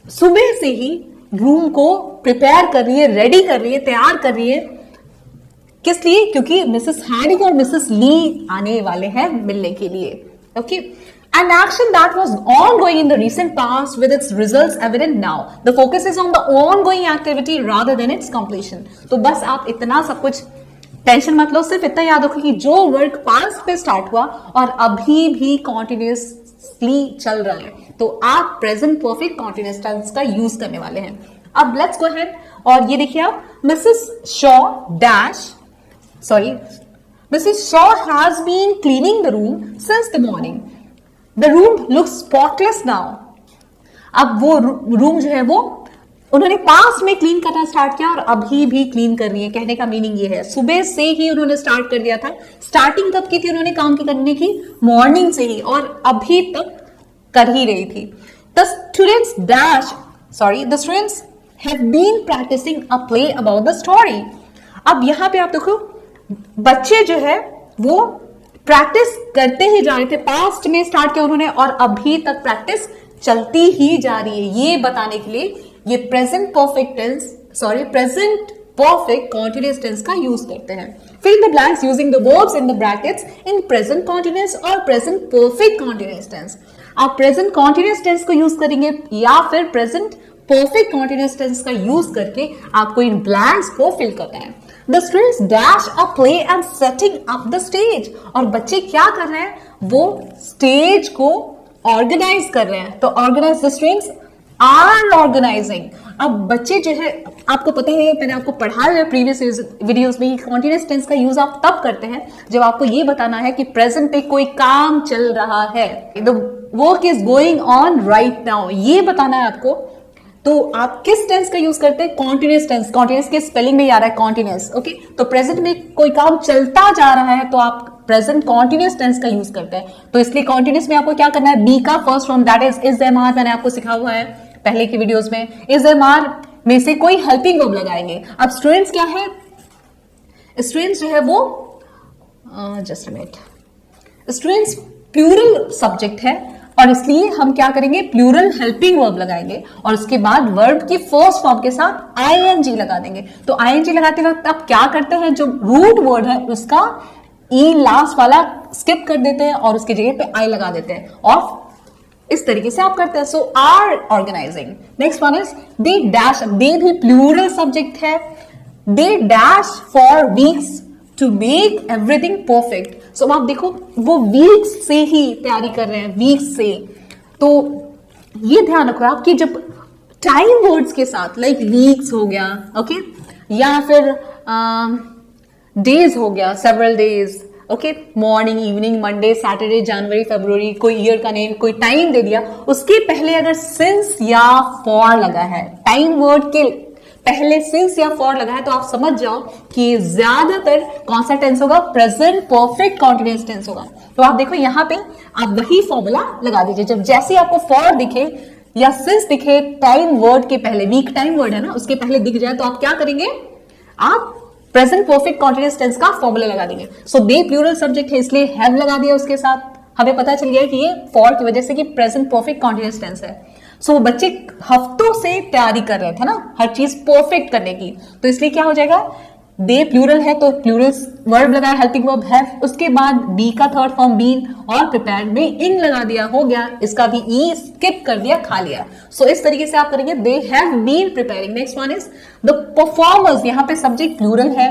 Speaker 1: सुबह से ही रूम को प्रिपेयर कर रही है, रेडी कर रही है, तैयार कर रही है। किस लिए? क्योंकि मिसेस हारिंग और मिसेस ली आने वाले हैं मिलने के लिए। Okay, an action that was ongoing in the recent past with its results evident now. The focus is on the ongoing activity rather than its completion. तो बस आप इतना सब कुछ टेंशन मत लो, सिर्फ इतना याद रखो कि जो वर्क पास्ट पे स्टार्ट हुआ और अभी भी कॉन्टिन्यूअसली चल रहा है, तो आप प्रेजेंट परफेक्ट कॉन्टिन्यूअस टेंस का यूज करने वाले हैं। अब लेट्स गो अहेड और ये देखिए आप, Mrs Shaw has been cleaning the room since the morning. The room looks spotless now. अब वो रूम जो है वो उन्होंने पास्ट में क्लीन करना स्टार्ट किया और अभी भी क्लीन कर रही है। कहने का मीनिंग ये है, सुबह से ही उन्होंने स्टार्ट कर दिया था। स्टार्टिंग कब की थी उन्होंने काम की करने की? मॉर्निंग से ही, और अभी तक कर ही रही थी। The students have been practising a play about the story. अब यहां पे आप देखो बच्चे जो है वो प्रैक्टिस करते ही जा रहे थे। पास्ट में स्टार्ट किया उन्होंने और अभी तक प्रैक्टिस चलती ही जा रही है। ये बताने के लिए ये प्रेजेंट परफेक्ट कॉन्टिन्यूअस टेंस का यूज करते हैं। Fill the blanks using the verbs in the brackets in present continuous और प्रेजेंट परफेक्ट कॉन्टिन्यूअस टेंस। आप प्रेजेंट कॉन्टिन्यूअस टेंस को यूज करेंगे या फिर प्रेजेंट परफेक्ट कॉन्टिन्यूअस टेंस का यूज करके आपको इन ब्लैंक्स को फिल करना है। The students dash a play and setting up the stage। और बच्चे क्या कर रहे हैं? वो स्टेज को ऑर्गेनाइज कर रहे हैं। तो organise, the students are organising. अब बच्चे जो है, आपको पता है मैंने आपको पढ़ाया है प्रीवियस वीडियोस में, कॉन्टिन्यूअस टेंस का यूज आप तब करते हैं जब आपको ये बताना है कि प्रेजेंट पे कोई काम चल रहा है। The work is going on right now, ये बताना है आपको। तो आप किस टेंस का यूज करते हैं? Continuous tense. कॉन्टिन्यूअस के स्पेलिंग में आ रहा है कॉन्टिन्यूअस। ओके, तो प्रेजेंट में कोई काम चलता जा रहा है तो आप प्रेजेंट कॉन्टिन्यूअस टेंस का यूज करते हैं। तो इसलिए कॉन्टिन्यूअस में आपको क्या करना है? बी का first form that is am are, मैंने आपको सिखा हुआ है। पहले की वीडियोस में। इज एम आर में से कोई हेल्पिंग वर्ब लगाएंगे। अब स्टूडेंट्स क्या है, स्टूडेंट्स जो है वो just minute, students plural subject है और इसलिए हम क्या करेंगे, प्लूरल हेल्पिंग वर्ब लगाएंगे और उसके बाद वर्ब की फर्स्ट फॉर्म के साथ आईएनजी लगा देंगे। तो आईएनजी लगाते वक्त आप क्या करते हैं, जो रूट वर्ड है उसका ई लास्ट वाला स्किप कर देते हैं और उसकी जगह पे आई लगा देते हैं और इस तरीके से आप करते हैं। So are organising. Next one is they dash, they भी प्लूरल सब्जेक्ट है। They dash for weeks to make everything perfect. So आप देखो वो वीक्स से ही तैयारी कर रहे हैं, वीक्स से। तो ये ध्यान रखो आप कि जब टाइम वर्ड्स के साथ लाइक वीक्स हो गया, ओके, या फिर डेज हो गया, several days, okay, morning, evening, Monday, Saturday, जनवरी, फरवरी, कोई ईयर का नेम, कोई टाइम दे दिया, उसके पहले अगर सिंस या फॉर लगा है, टाइम वर्ड के पहले सिंस या फॉर लगा है, तो आप समझ जाओ कि ज्यादातर कौन सा टेंस होगा, प्रेजेंट परफेक्ट कॉन्टिन्यूअस टेंस होगा। तो आप देखो यहाँ पे आप वही फॉर्मूला लगा दीजिए। जब जैसे आपको फॉर दिखे या सिंस दिखे टाइम वर्ड के पहले, वीक टाइम वर्ड है ना, उसके पहले दिख जाए तो आप क्या करेंगे, आप प्रेजेंट परफेक्ट कॉन्टिन्यूअस टेंस का फॉर्मूला लगा देंगे। सो दे प्लूरल सब्जेक्ट है इसलिए हैव लगा दिया उसके साथ। हमें पता चल गया कि ये फॉर की वजह से कि प्रेजेंट परफेक्ट कॉन्टिन्यूअस टेंस है। सो बच्चे हफ्तों से तैयारी कर रहे थे ना हर चीज परफेक्ट करने की, तो इसलिए क्या हो जाएगा, दे प्लूरल है तो प्लूरल वर्ब लगाया, हेल्पिंग वर्ब हैव, उसके बाद बी का थर्ड फॉर्म बीन और प्रिपेयर्ड में इन लगा दिया, हो गया, इसका भी ई स्किप कर दिया, खा लिया। सो इस तरीके से आप करेंगे, they have been preparing. Next one is the performers, यहाँ पे सब्जेक्ट प्लूरल है,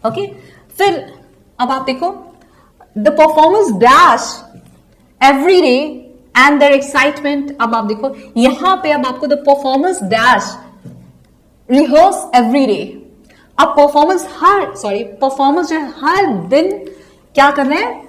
Speaker 1: ओके। फिर अब आप देखो the performers dash every day and their excitement. अब आप देखो यहां पे अब आपको the performers dash rehearse every day. अब परफॉर्मर्स परफॉर्मर्स जो है हर दिन क्या कर रहे हैं,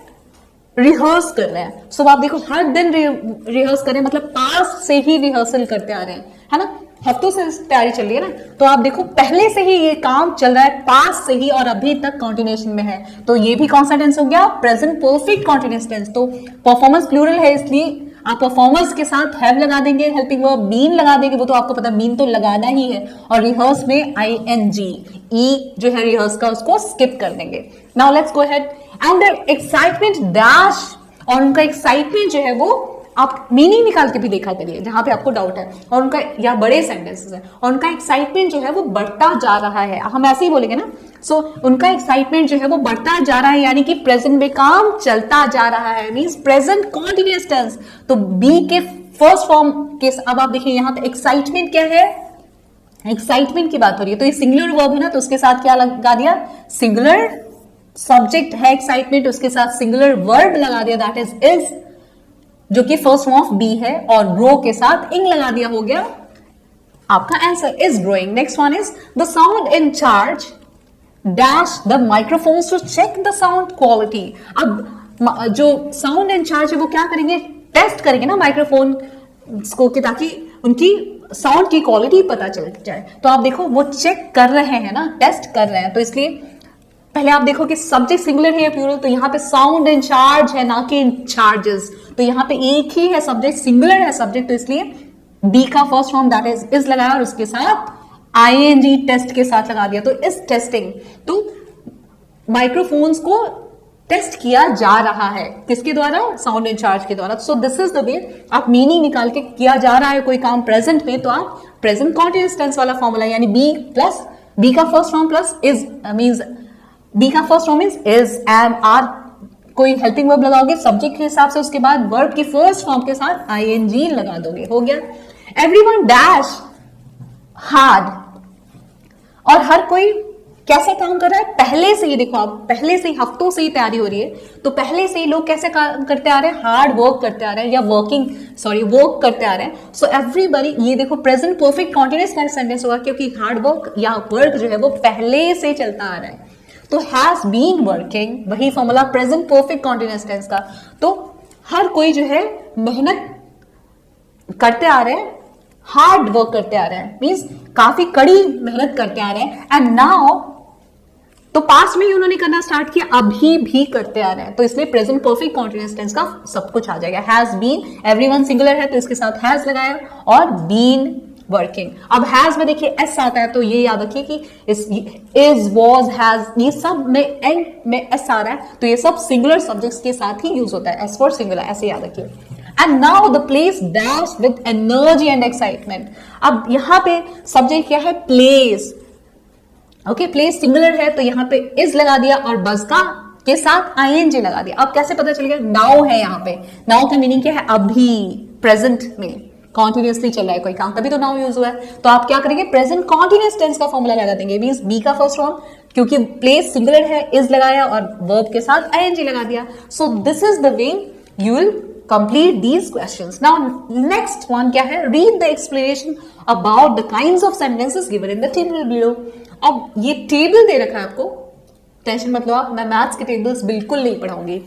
Speaker 1: रिहर्स कर रहे हैं। सो आप देखो हर दिन रिहर्स कर रहे हैं, मतलब पास से ही रिहर्सल करते आ रहे हैं, है ना, हफ्तों से तैयारी चल रही है ना। तो आप देखो पहले से ही ये काम चल रहा है, पास से ही, और अभी तक कंटिन्यूएशन में है। तो ये भी कौन सा टेंस हो गया, प्रेजेंट परफेक्ट कंटिन्यूअस टेंस। तो परफॉर्मेंस प्लूरल है इसलिए आप परफॉर्मर्स के साथ हैव लगा देंगे, हेल्पिंग वर्ब बीन लगा देंगे, वो तो आपको पता है बीन तो लगाना ही है, और रिहर्स में आईएनजी, ई जो है रिहर्स का उसको स्किप कर देंगे। Now let's go ahead and their excitement dash, और उनका एक्साइटमेंट जो है वो आप मीनिंग निकाल के भी देखा करिए जहां पे आपको डाउट है, और उनका या बड़े सेंटेंसेस है, और उनका एक्साइटमेंट जो है वो बढ़ता जा रहा है, हम ऐसे ही बोलेंगे ना। सो उनका एक्साइटमेंट जो है वो बढ़ता जा रहा है, यानी कि प्रेजेंट में काम चलता जा रहा है, मींस प्रेजेंट कॉन्टिन्यूअस टेंस। तो बी के फर्स्ट फॉर्म के, अब आप देखिए यहाँ पे एक्साइटमेंट क्या है, एक्साइटमेंट की बात हो रही है, तो ये सिंगुलर वर्ब है ना, तो उसके साथ क्या लगा दिया, सिंगुलर सब्जेक्ट है एक्साइटमेंट, उसके साथ सिंगुलर वर्ब लगा दिया, दैट इज जो कि फर्स्ट फॉर्म ऑफ बी है, और ग्रो के साथ इंग लगा दिया, हो गया आपका answer is growing. Next one is the sound in charge dash the microphones to check the sound quality. अब जो साउंड इन चार्ज है वो क्या करेंगे, टेस्ट करेंगे ना माइक्रोफोन को, कि ताकि उनकी साउंड की क्वालिटी पता चल जाए। तो आप देखो वो चेक कर रहे हैं ना, टेस्ट कर रहे हैं, तो इसलिए पहले आप देखो कि सब्जेक्ट सिंगुलर है या प्लूरल, तो यहाँ पे साउंड इन चार्ज है ना कि इन चार्जेस, तो यहाँ पे एक ही है सब्जेक्ट, सिंगुलर है सब्जेक्ट, तो इसलिए बी का फर्स्ट फॉर्म दैट इज लगाया और उसके साथ आईएनजी टेस्ट के साथ लगा दिया। तो इस टेस्टिंग, तो माइक्रोफोन्स को टेस्ट किया जा रहा है, किसके द्वारा, साउंड इन चार्ज के द्वारा। सो दिस इज द वे आप मीनिंग निकाल के किया जा रहा है कोई काम प्रेजेंट में, तो आप प्रेजेंट कॉन्टिन्यूअस टेंस वाला फॉर्मूला, यानी बी प्लस बी का first form plus is means be का first form is am are, कोई हेल्पिंग वर्ब लगाओगे सब्जेक्ट के हिसाब से, उसके बाद वर्ब की फर्स्ट फॉर्म के साथ आईएनजी लगा दोगे, हो गया। एवरीवन डैश हार्ड, और हर कोई कैसे काम कर रहा है, पहले से ही, देखो आप पहले से ही, हफ्तों से ही तैयारी हो रही है, तो पहले से ही लोग कैसे काम करते आ रहे हैं, हार्ड वर्क करते आ रहे हैं, या वर्क करते आ रहे हैं। सो एवरीबॉडी, ये देखो प्रेजेंट परफेक्ट कॉन्टिन्यूअस सेंटेंस होगा, क्योंकि हार्ड वर्क या वर्क जो है वो पहले से चलता आ रहा है। तो हैज बीन वर्किंग, वही formula present perfect continuous tense का। तो हर कोई जो है मेहनत करते आ रहे हैं, हार्ड वर्क करते आ रहे हैं, मींस काफी कड़ी मेहनत करते आ रहे हैं। एंड नाउ तो पास्ट में ही उन्होंने करना स्टार्ट किया, अभी भी करते आ रहे हैं, तो इसलिए प्रेजेंट परफेक्ट कॉन्टिन्यूअस टेंस का सब कुछ आ जाएगा। हैज बीन, एवरीवन सिंगुलर है तो इसके साथ हैज लगाया, और बीन वर्किंग। अब हैज में देखिए एस आता है, तो ये याद रखिए कि इज, वॉज, हैज, ये सब में एंड में एस आ रहा है, तो ये सब सिंगुलर सब्जेक्ट्स के साथ ही यूज होता है, एस फॉर सिंगुलर, ऐसे याद रखिए। And now the place dash with energy and excitement. अब यहाँ पे सब्जेक्ट क्या है, प्लेस। ओके, प्लेस सिंगुलर है तो यहाँ पे इज लगा दिया और बस का के साथ आईएनजी लगा दिया। अब कैसे पता चल गया, नाउ है यहाँ पे। नाउ का मीनिंग क्या है, अभी, प्रेजेंट में कॉन्टिन्यूसली चल रहा है कोई काम, तभी तो नाउ यूज हुआ है। तो आप क्या करेंगे, प्रेजेंट कॉन्टिन्यूअस टेंस का फॉर्मूला लगा देंगे, मींस बी का फर्स्ट फॉर्म, क्योंकि प्लेस सिंगुलर है, इज लगाया और वर्ब के साथ आईएनजी लगा दिया। So this is the way you will complete these questions. Now next one क्या है, read the explanation about the kinds of sentences given in the table below. अब ये टेबल दे रखा है आपको, टेंशन मत लो आप, मैं मैथ्स के टेबल्स बिल्कुल नहीं पढ़ाऊंगी,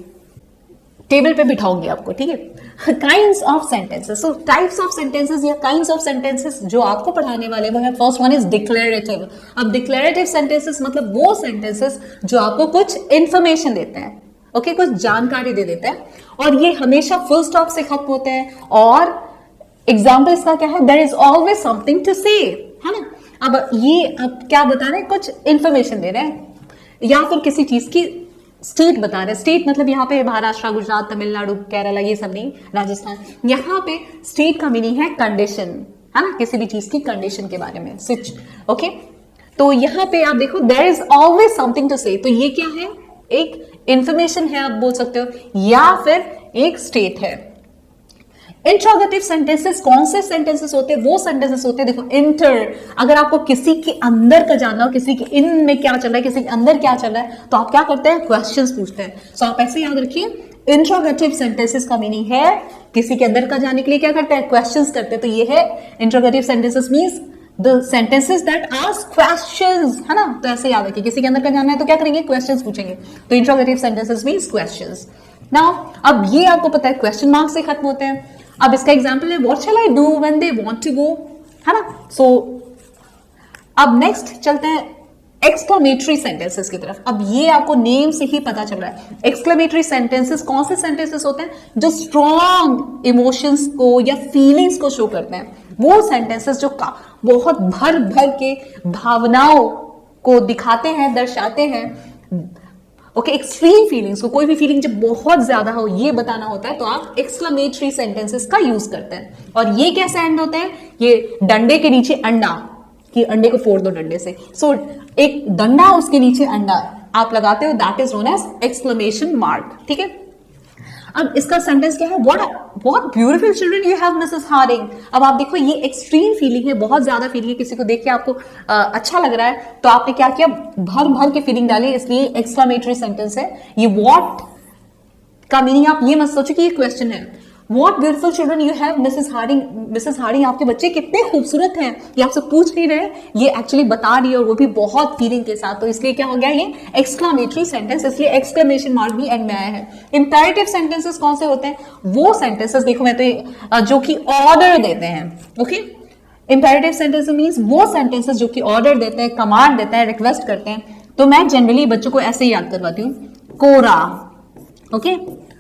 Speaker 1: टेबल पे बिठाऊंगी आपको, ठीक है। Kinds of sentences, so types of sentences या काइंड्स ऑफ सेंटेंसेस जो आपको पढ़ाने वाले वो है, फर्स्ट वन इज डिक्लेरेटिव। अब डिक्लेरेटिव सेंटेंसेस मतलब वो सेंटेंसेस जो आपको कुछ इंफॉर्मेशन देते हैं, ओके, कुछ जानकारी दे देते हैं, और ये हमेशा फुल स्टॉप से खत्म होते हैं। और एग्जाम्पल इसका क्या है, there is always something to say, है ना। अब ये अब क्या बता रहे हैं, कुछ इंफॉर्मेशन दे रहे हैं, या फिर किसी चीज की स्टेट बता रहे हैं। स्टेट मतलब यहाँ पे महाराष्ट्र, गुजरात, तमिलनाडु, केरला, ये सब नहीं, राजस्थान। यहाँ पे स्टेट का मीनिंग है कंडीशन, है ना, किसी भी चीज की कंडीशन के बारे में, सिच, ओके। तो यहाँ पे आप देखो, there is always something to say, तो ये क्या है, एक इंफॉर्मेशन है आप बोल सकते हो, या फिर एक स्टेट है। इंट्रोगेटिव सेंटेंसेस कौन से सेंटेंसेस होते हैं, वो सेंटेंसेस होते हैं, देखो, इंटर, अगर आपको किसी के अंदर का जानना हो, किसी के इन में क्या चल रहा है, किसी के अंदर क्या चल रहा है, तो आप क्या करते हैं, क्वेश्चंस पूछते हैं। सो आप ऐसे याद रखिए, इंट्रोगेटिव सेंटेंसेस का मीनिंग है किसी के अंदर का जानने के लिए क्या करते हैं, क्वेश्चंस करते हैं, तो ये है interrogative sentences, means the sentences that ask questions, है ना। तो ऐसे याद रखिए, किसी के अंदर का जानना है तो क्या करेंगे, क्वेश्चंस पूछेंगे, तो interrogative sentences means questions. Now अब ये आपको पता है क्वेश्चन मार्क से खत्म होते हैं। अब इसका एग्जांपल है, what shall I do when they want to go, है ना। सो अब नेक्स्ट चलते हैं एक्सक्लेमेटरी सेंटेंसेस की तरफ। अब ये आपको नेम से ही पता चल रहा है, एक्सक्लेमेटरी सेंटेंसेस कौन से सेंटेंसेस होते हैं, जो स्ट्रॉन्ग इमोशंस को या फीलिंग्स को शो करते हैं, वो सेंटेंसेस जो बहुत भर भर के भावनाओं को दिखाते हैं, दर्शाते हैं, ओके, एक्सट्रीम फीलिंग्स को, कोई भी फीलिंग जब बहुत ज्यादा हो ये बताना होता है, तो आप एक्सक्लेमेटरी सेंटेंसेस का यूज करते हैं। और ये कैसे एंड होते हैं, ये डंडे के नीचे अंडा, कि अंडे को फोड़ दो डंडे से, सो एक डंडा उसके नीचे अंडा आप लगाते हो, that is known as exclamation mark, ठीक है। अब इसका सेंटेंस क्या है, what beautiful children you have Mrs Harding. अब आप देखो, ये एक्सट्रीम फीलिंग है, बहुत ज्यादा फीलिंग है, किसी को देख के आपको अच्छा लग रहा है, तो आपने क्या किया, भर भर के फीलिंग डाली, इसलिए एक्सक्लेमेटरी सेंटेंस है। ये व्हाट का मीनिंग आप ये मत सोचो कि ये क्वेश्चन है, what beautiful children you have Mrs Harding, Mrs Harding आपके बच्चे कितने खूबसूरत हैं, ये आपसे पूछ नहीं रहे, ये एक्चुअली बता रही है, और वो भी बहुत फीलिंग के साथ, तो इसलिए क्या हो गया, ये एक्सक्लेमेटरी सेंटेंस, इसलिए एक्सक्लेमेशन मार्क भी एंड में आया है। इंपेरेटिव सेंटेंसेस कौन से होते हैं, वो सेंटेंसेस देखो, मैं तो जो कि ऑर्डर देते हैं, ओके। इंपेरेटिव सेंटेंस मींस वो सेंटेंसेस जो कि ऑर्डर देते हैं, कमांड देते हैं, रिक्वेस्ट करते हैं। तो मैं जनरली बच्चों को ऐसे ही याद करवाती हूँ, कोरा, ओके,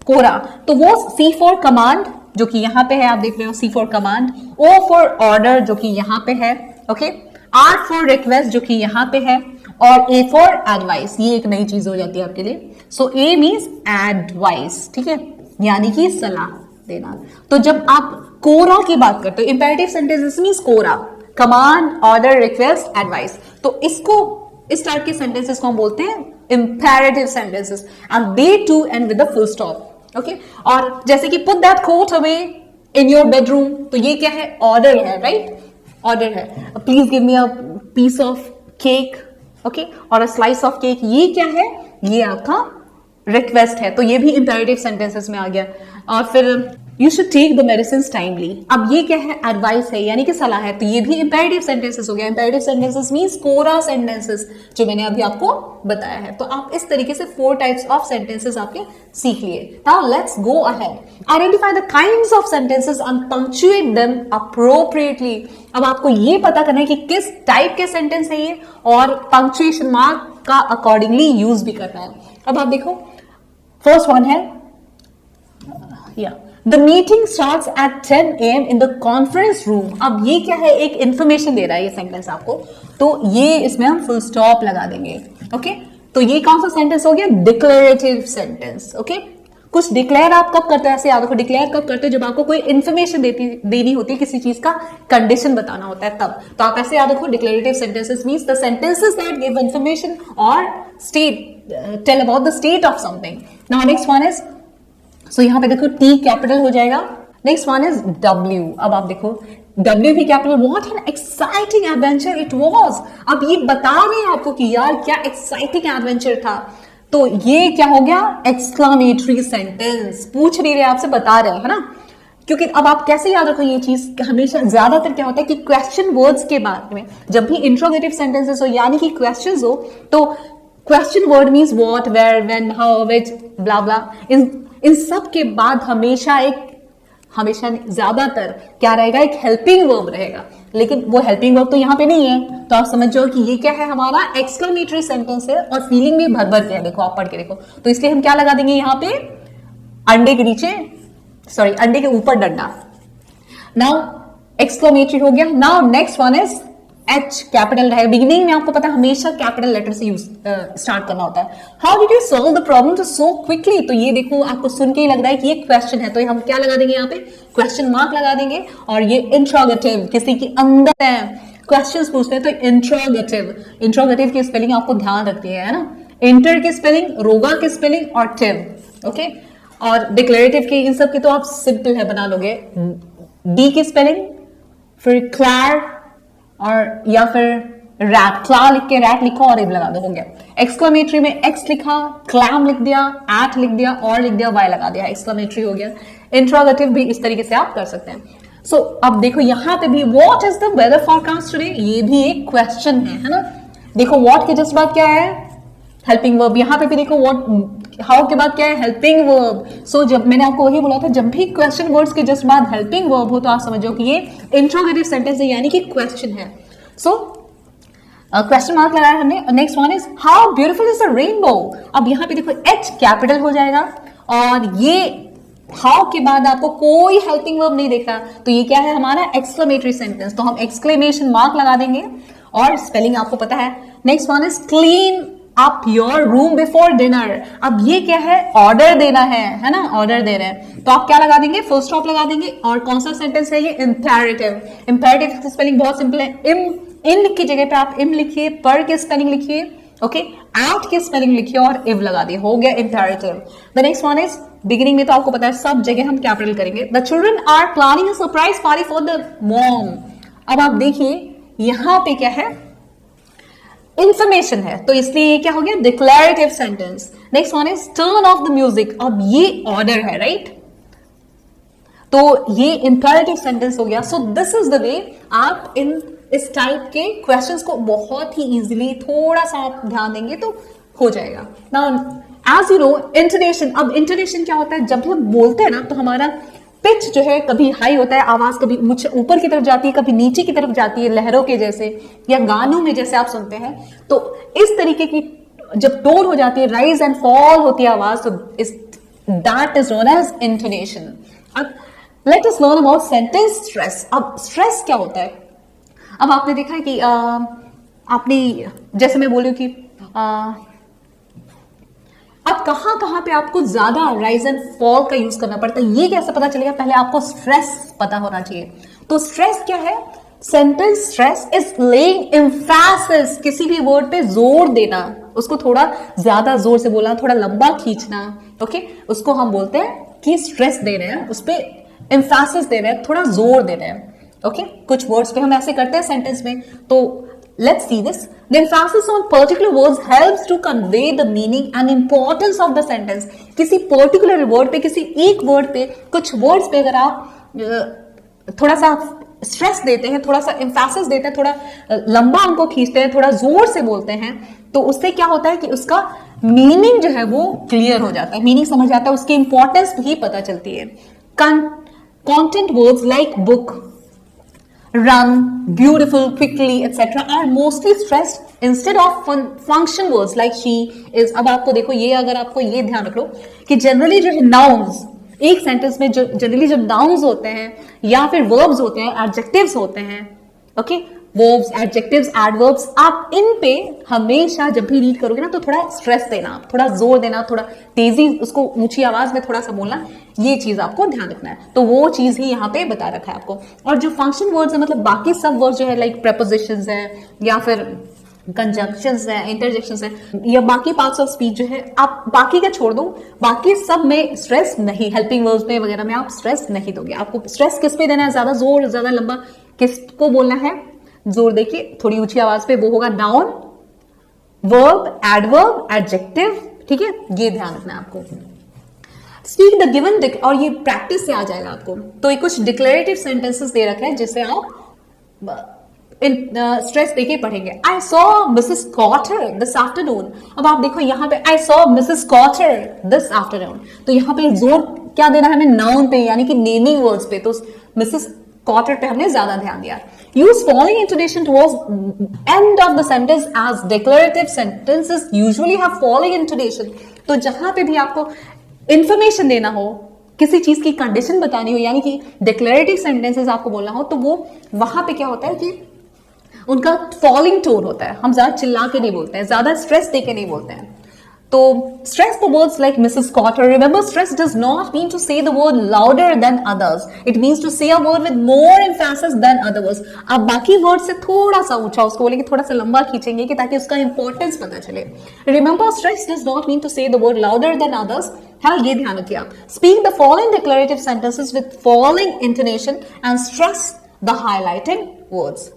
Speaker 1: कोरा, तो वो सी फॉर कमांड जो कि यहां पे है, आप देख रहे हो, C for command, O for order जो कि यहां पे है, ओके, आर फॉर रिक्वेस्ट जो कि यहां पे है, और ए फॉर एडवाइस, ये एक नई चीज हो जाती है आपके लिए। सो ए मींस एडवाइस, ठीक है, यानी कि सलाह देना। तो जब आप कोरा की बात करते हो, इंपेरेटिव सेंटेंसेस मींस कोरा, कमांड, ऑर्डर, रिक्वेस्ट, एडवाइस, तो इसको, इस टाइप के सेंटेंसेस को हम बोलते हैं imperative sentences, and they to end with a full stop, okay. और जैसे कि put that coat away in your bedroom, तो ये क्या है, ऑर्डर है, राइट, ऑर्डर है। Please give me a piece of cake, okay, और अ स्लाइस ऑफ केक, ये क्या है, ये आपका रिक्वेस्ट है, तो ये भी इंपेरेटिव सेंटेंसेस में आ गया। और फिर you should take the medicine timely, अब ये क्या है, एडवाइस है, यानी कि सलाह है, तो ये भी इंपेरेटिव सेंटेंसेस हो गया। इंपेरेटिव सेंटेंसेस मींस कोरा सेंटेंसेस, जो मैंने अभी आपको बताया है। तो आप इस तरीके से 4 टाइप्स ऑफ सेंटेंसेस आपने सीख लिए। Now let's go ahead, identify the kinds of sentences and punctuate them appropriately. अब आपको ये पता करना है कि किस टाइप के सेंटेंस है ये, और पंक्चुएशन मार्क उसका अकॉर्डिंगली यूज भी करना है। अब आप देखो फर्स्ट वन है या the meeting starts at 10 AM in the conference room. अब ये क्या है, एक इंफॉर्मेशन दे रहा है ये सेंटेंस आपको, तो ये इसमें हम फुल स्टॉप लगा देंगे। ओके, तो ये कौन सा सेंटेंस हो गया, डिक्लेरेटिव सेंटेंस। ओके, कुछ डिक्लेयर आप कब करते हैं, ऐसे याद रखो, डिक्लेयर कब करते हैं जब आपको कोई इन्फॉर्मेशन देनी होती है, किसी चीज का कंडीशन बताना होता है तब। तो आप ऐसे याद रखो, declarative sentences means the sentences that give information और state tell about the state of something. Now next one is, so यहां पे देखो टी कैपिटल हो जाएगा। Next one is W. अब आप देखो डब्ल्यू भी capital. What an exciting adventure it was. अब ये बता रहे हैं आपको कि यार क्या एक्साइटिंग एडवेंचर था, तो ये क्या हो गया, एक्सक्लामेटरी सेंटेंस। पूछ नहीं रहे आपसे, बता रहे हैं, है ना। क्योंकि अब आप कैसे याद रखो ये चीज, हमेशा ज्यादातर क्या होता है कि क्वेश्चन वर्ड्स के बाद में जब भी इंट्रोगेटिव सेंटेंसेस हो यानी कि क्वेश्चंस हो, तो question word means what, where, when, how, which, blah blah, इन सब के बाद हमेशा ज्यादातर क्या रहेगा, एक हेल्पिंग वर्ब रहेगा। लेकिन वो हेल्पिंग वर्ब तो यहाँ पे नहीं है, तो आप समझ जाओ कि ये क्या है, हमारा एक्सक्लेमेटरी सेंटेंस है और फीलिंग भी भर भर के है। देखो आप पढ़ के देखो, तो इसलिए हम क्या लगा देंगे यहाँ पे, अंडे के नीचे, सॉरी अंडे के ऊपर डंडा। नाउ एक्सक्लेमेटरी हो गया। Now next one is H capital रहेगा। बिगिनिंग में आपको पता है हमेशा कैपिटल लेटर से यूज स्टार्ट करना होता है। How did you solve the problem so quickly. तो ये देखो आपको सुन के ही लग रहा है कि ये क्वेश्चन है, तो हम क्या लगा देंगे यहाँ पे, क्वेश्चन मार्क लगा देंगे। और ये इंट्रोगेटिव, किसी के अंदर है, क्वेश्चंस पूछते हैं तो इंट्रोगेटिव। इंट्रोगेटिव की स्पेलिंग आपको ध्यान रखती है ना, इंटर की स्पेलिंग, रोगा की स्पेलिंग और टिव। ओके, और डिक्लेरेटिव की इन सब की तो आप सिंपल है बना लोगे, डी की स्पेलिंग, फिर क्लैर और या फिर रैट, क्ला लिख के रैट लिखो और इव लगा दो, हो गया। एक्सक्लेमेटरी में एक्स लिखा, क्लैम लिख दिया, एट लिख दिया और लिख दिया, वाई लगा दिया, एक्सक्लेमेटरी हो गया। इंट्रोगेटिव भी इस तरीके से आप कर सकते हैं। सो अब देखो यहां पे भी what is the weather forecast today, ये भी एक क्वेश्चन है ना। देखो व्हाट के जस्ट बाद क्या है, हेल्पिंग वर्ब। यहां पे भी देखो व्हाट, हाउ के बाद क्या है, हेल्पिंग वर्ब। सो जब मैंने आपको वही बोला था, जब भी क्वेश्चन वर्ड्स के जस्ट बाद हेल्पिंग वर्ब हो तो आप समझो कि ये इंट्रोगेटिव सेंटेंस है यानी कि क्वेश्चन है। सो क्वेश्चन मार्क लगाया हमने। Next one is how beautiful is the rainbow. अब यहां पे देखो एच कैपिटल हो जाएगा और ये हाउ के बाद आपको कोई हेल्पिंग वर्ब नहीं दिख रहा, तो ये क्या है हमारा एक्सक्लेमेटरी सेंटेंस, तो हम एक्सक्लेमेशन मार्क लगा देंगे और स्पेलिंग आपको पता है। Next one is clean up your room before dinner. अब ये क्या है, ऑर्डर देना है ना, ऑर्डर दे रहे हैं, तो आप क्या लगा देंगे, फुल स्टॉप लगा देंगे। और कौन सा सेंटेंस है ये, इंपेरेटिव। इंपेरेटिव की स्पेलिंग बहुत सिंपल है, इन की जगह पे आप इम लिखिए, पर की स्पेलिंग लिखिए, ओके, एट की स्पेलिंग लिखिए और इव लगा दिए, हो गया imperative. The next one is, beginning में तो आपको पता है सब जगह हम कैपिटल करेंगे। The children are planning a surprise party for the mom. अब आप देखिए यहां पे क्या है, इंफॉर्मेशन है, तो इसलिए ये क्या हो गया, declarative sentence. Next one is turn off the music. अब ये ऑर्डर है, राइट, तो ये इंपेरेटिव सेंटेंस हो गया। सो दिस इज द वे आप इस टाइप के क्वेश्चंस को बहुत ही इजीली थोड़ा सा आप ध्यान देंगे तो हो जाएगा। Now as you know intonation. अब इंटोनेशन क्या होता है, जब हम बोलते हैं ना तो हमारा पिच जो है कभी हाई होता है, आवाज कभी ऊपर की तरफ जाती है, कभी नीचे की तरफ जाती है, लहरों के जैसे या गानों में जैसे आप सुनते हैं, तो इस तरीके की जब टोन हो जाती है, राइज एंड फॉल होती है आवाज, तो that is known as intonation. अब let us learn about sentence stress. अब स्ट्रेस क्या होता है, अब आपने देखा है कि आपने, जैसे मैं बोल रही हूं कि अब कहां कहां पे आपको ज्यादा राइज एंड फॉल का यूज करना पड़ता है, ये कैसे पता चलेगा, पहले आपको स्ट्रेस पता होना चाहिए। तो स्ट्रेस क्या है, sentence stress is laying emphasis, किसी भी वर्ड पे जोर देना, उसको थोड़ा ज्यादा जोर से बोलना, थोड़ा लंबा खींचना, ओके, उसको हम बोलते हैं कि स्ट्रेस दे रहे हैं, उस पर एम्फेसिस दे रहे हैं, थोड़ा जोर दे रहे हैं। ओके, कुछ वर्ड्स पे हम ऐसे करते हैं सेंटेंस में, तो let's see this. The emphasis on particular words helps to convey the meaning and importance of the sentence. किसी particular word पे, किसी एक word पे, कुछ words पे अगर आप थोड़ा सा स्ट्रेस देते हैं, थोड़ा सा emphasis देते हैं, थोड़ा लंबा उनको खींचते हैं, थोड़ा जोर से बोलते हैं, तो उससे क्या होता है कि उसका मीनिंग जो है वो क्लियर हो जाता है, मीनिंग समझ आता है, उसकी इंपॉर्टेंस भी पता चलती है। Content words like book, run, beautiful, quickly, etc. are mostly stressed instead of function words like she is. अब आपको देखो, ये अगर आपको ये ध्यान रख लो कि जनरली जो नाउन्स एक सेंटेंस में जो जनरली जो नाउन्स होते हैं या फिर वर्ब्स होते हैं, एडजेक्टिव्स होते हैं, ओके, वर्ब्स, एडजेक्टिव्स, एडवर्ब्स, आप इन पे हमेशा जब भी रीड करोगे ना तो थोड़ा स्ट्रेस देना, थोड़ा जोर देना, थोड़ा तेजी, उसको ऊंची आवाज में थोड़ा सा बोलना, ये चीज आपको ध्यान रखना है। तो वो चीज ही यहाँ पे बता रखा है आपको। और जो फंक्शन वर्ड्स है, मतलब बाकी सब वर्ड्स जो है लाइक प्रपोजिशंस है या फिर कंजंक्शंस है, इंटरजेक्शंस है, या बाकी पार्ट्स ऑफ स्पीच जो है, आप बाकी का छोड़ दो, बाकी सब में स्ट्रेस नहीं, हेल्पिंग वर्ब्स में वगैरह में आप स्ट्रेस नहीं दोगे। आपको स्ट्रेस किस पे देना है, ज्यादा जोर, ज्यादा लंबा किसको बोलना है, जोर देखिए थोड़ी ऊंची आवाज पे, वो होगा नाउन, वर्ब, एडवर्ब, एडजेक्टिव, ठीक है, ये ध्यान रखना है आपको। स्पीक द गिवन, और ये प्रैक्टिस से आ जाएगा आपको। तो ये कुछ डिक्लेरेटिव सेंटेंसेस दे रखे हैं जिससे आप स्ट्रेस देके पढ़ेंगे। I saw Mrs Cotter this afternoon. अब आप देखो यहाँ पे I saw Mrs Cotter this afternoon, तो यहाँ पे जोर क्या देना है हमें, नाउन पे, यानी कि नेमिंग वर्ड्स पे। तो मिसेस कॉटर पे हमने ज्यादा ध्यान दिया। Use following intonation towards end of the sentence as declarative sentences usually have following intonation. तो जहां पे भी आपको इंफॉर्मेशन देना हो, किसी चीज की कंडीशन बतानी हो, यानी कि डिक्लेरेटिव सेंटेंसेस आपको बोलना हो, तो वो वहां पे क्या होता है कि उनका फॉलिंग टोन होता है। हम ज्यादा चिल्ला के नहीं बोलते हैं, ज्यादा स्ट्रेस देके नहीं बोलते हैं। तो stress the words like Mrs. Cotter. Remember, stress does not mean to say the word louder than others. It means to say a word with more emphasis than other words. आप बाकी word से थोड़ा सा ऊंचा उसको बोलेंगे, थोड़ा सा लंबा खींचेंगे कि ताकि उसका इंपॉर्टेंस पता चले। Remember, stress does not mean to say the word louder than others. हाँ, ये ध्यान रखिए आप। Speak the following declarative sentences with following intonation and stress the highlighted words.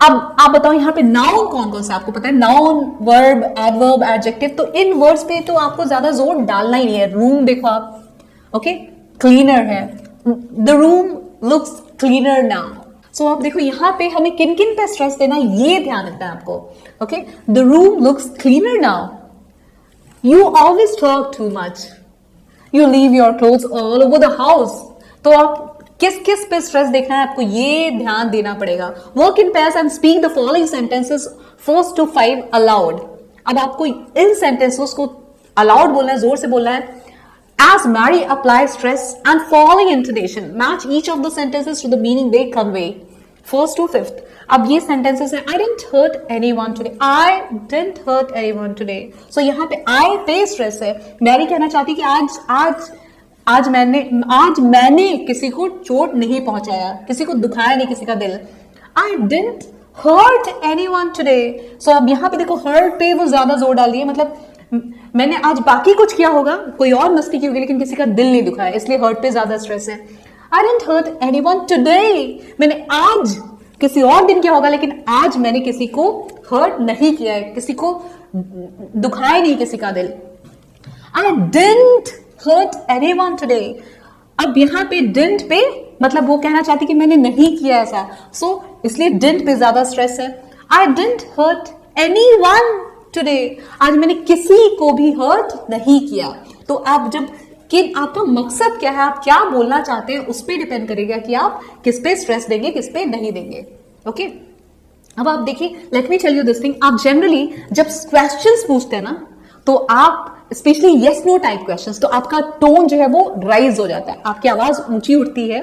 Speaker 1: अब आप बताओ यहाँ पे नाउन कौन कौन सा आपको पता है, नाउन, वर्ब, एडवर्ब, एडजेक्टिव। तो इन वर्ड्स पे तो आपको ज्यादा जोर डालना ही नहीं है। रूम देखो आप, ओके, क्लीनर है, the room looks cleaner now. So आप देखो यहाँ पे हमें किन किन पे स्ट्रेस देना, ये ध्यान रखना है आपको। Okay, the room looks cleaner now, you always talk too much, you leave your clothes all over the house. तो आप किस किस पे स्ट्रेस देखना है आपको, ये ध्यान देना पड़ेगा। Work in pairs and speak the following sentences 4 to 5 allowed. अब आपको इन सेंटेंसेस को अलाउड बोलना है, जोर से बोलना है। As Mary applies stress and following intonation, match each of the sentences to the meaning they convey. 1st to 5th. अब ये सेंटेंसेस है, I didn't hurt anyone today. I didn't hurt anyone today. So यहाँ पे I पे stress है। Mary कहना चाहती कि आज मैंने किसी को चोट नहीं पहुंचाया, किसी को दुखाया नहीं किसी का दिल। I didn't hurt anyone today. So अब यहाँ पे देखो hurt पे वो ज्यादा जोर डाल दिया, मतलब मैंने आज बाकी कुछ किया होगा, कोई और मस्ती की होगी, लेकिन किसी का दिल नहीं दुखाया, इसलिए hurt पे ज्यादा स्ट्रेस है। I didn't hurt anyone today. मैंने आज किसी और दिन किया होगा, लेकिन आज मैंने किसी को hurt नहीं किया है, किसी को दुखाया नहीं किसी का दिल। I didn't hurt anyone today. अब यहाँ पे didn't पे मतलब वो कहना चाहती कि मैंने नहीं किया ऐसा, so इसलिए didn't पे ज्यादा स्ट्रेस है। I didn't hurt anyone today. आज मैंने किसी को भी hurt नहीं किया। तो आप जब कि आपका मकसद क्या है, आप क्या बोलना चाहते हैं, उस पर डिपेंड करेगा कि आप किस पे स्ट्रेस देंगे, किस पे नहीं देंगे। ओके, अब आप देखिए, let me tell you this thing. आप जनरली जब क्वेश्चंस पूछते हैं ना, तो आप specially yes no type questions, तो आपका टोन जो है वो राइज हो जाता है, आपकी आवाज ऊंची उठती है।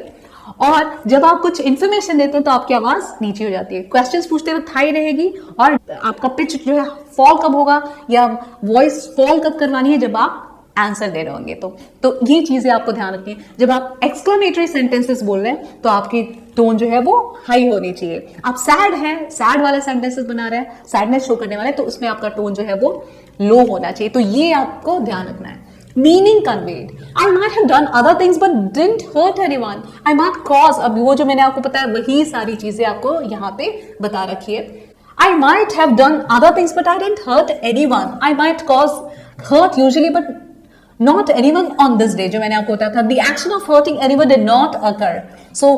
Speaker 1: और जब आप कुछ इंफॉर्मेशन देते हैं तो आपकी आवाज नीचे हो जाती है। क्वेश्चंस पूछते वक्त हाई रहेगी, और आपका पिच जो है फॉल कब होगा या वॉइस फॉल कब करवानी है, जब आप आंसर दे रहे होंगे। तो ये चीजें आपको ध्यान रखनी है। जब आप एक्सक्लेमेटरी सेंटेंसेस बोल रहे हैं तो आपकी टोन जो है वो हाई होनी चाहिए। आप सैड है, सैड वाले सेंटेंसेस बना रहे हैं, सैडनेस शो करने वाले, तो उसमें आपका टोन जो है वो लो होना चाहिए। तो ये आपको ध्यान रखना है। Meaning conveyed, I might have done other things but didn't hurt anyone. I might cause, अब वो जो मैंने आपको बताया वही सारी चीजें आपको यहाँ पे बता रखी है। I might have done other things but I didn't hurt anyone. I might cause hurt usually but not anyone on this day, जो मैंने आपको बताया था। The action of hurting anyone did not occur. So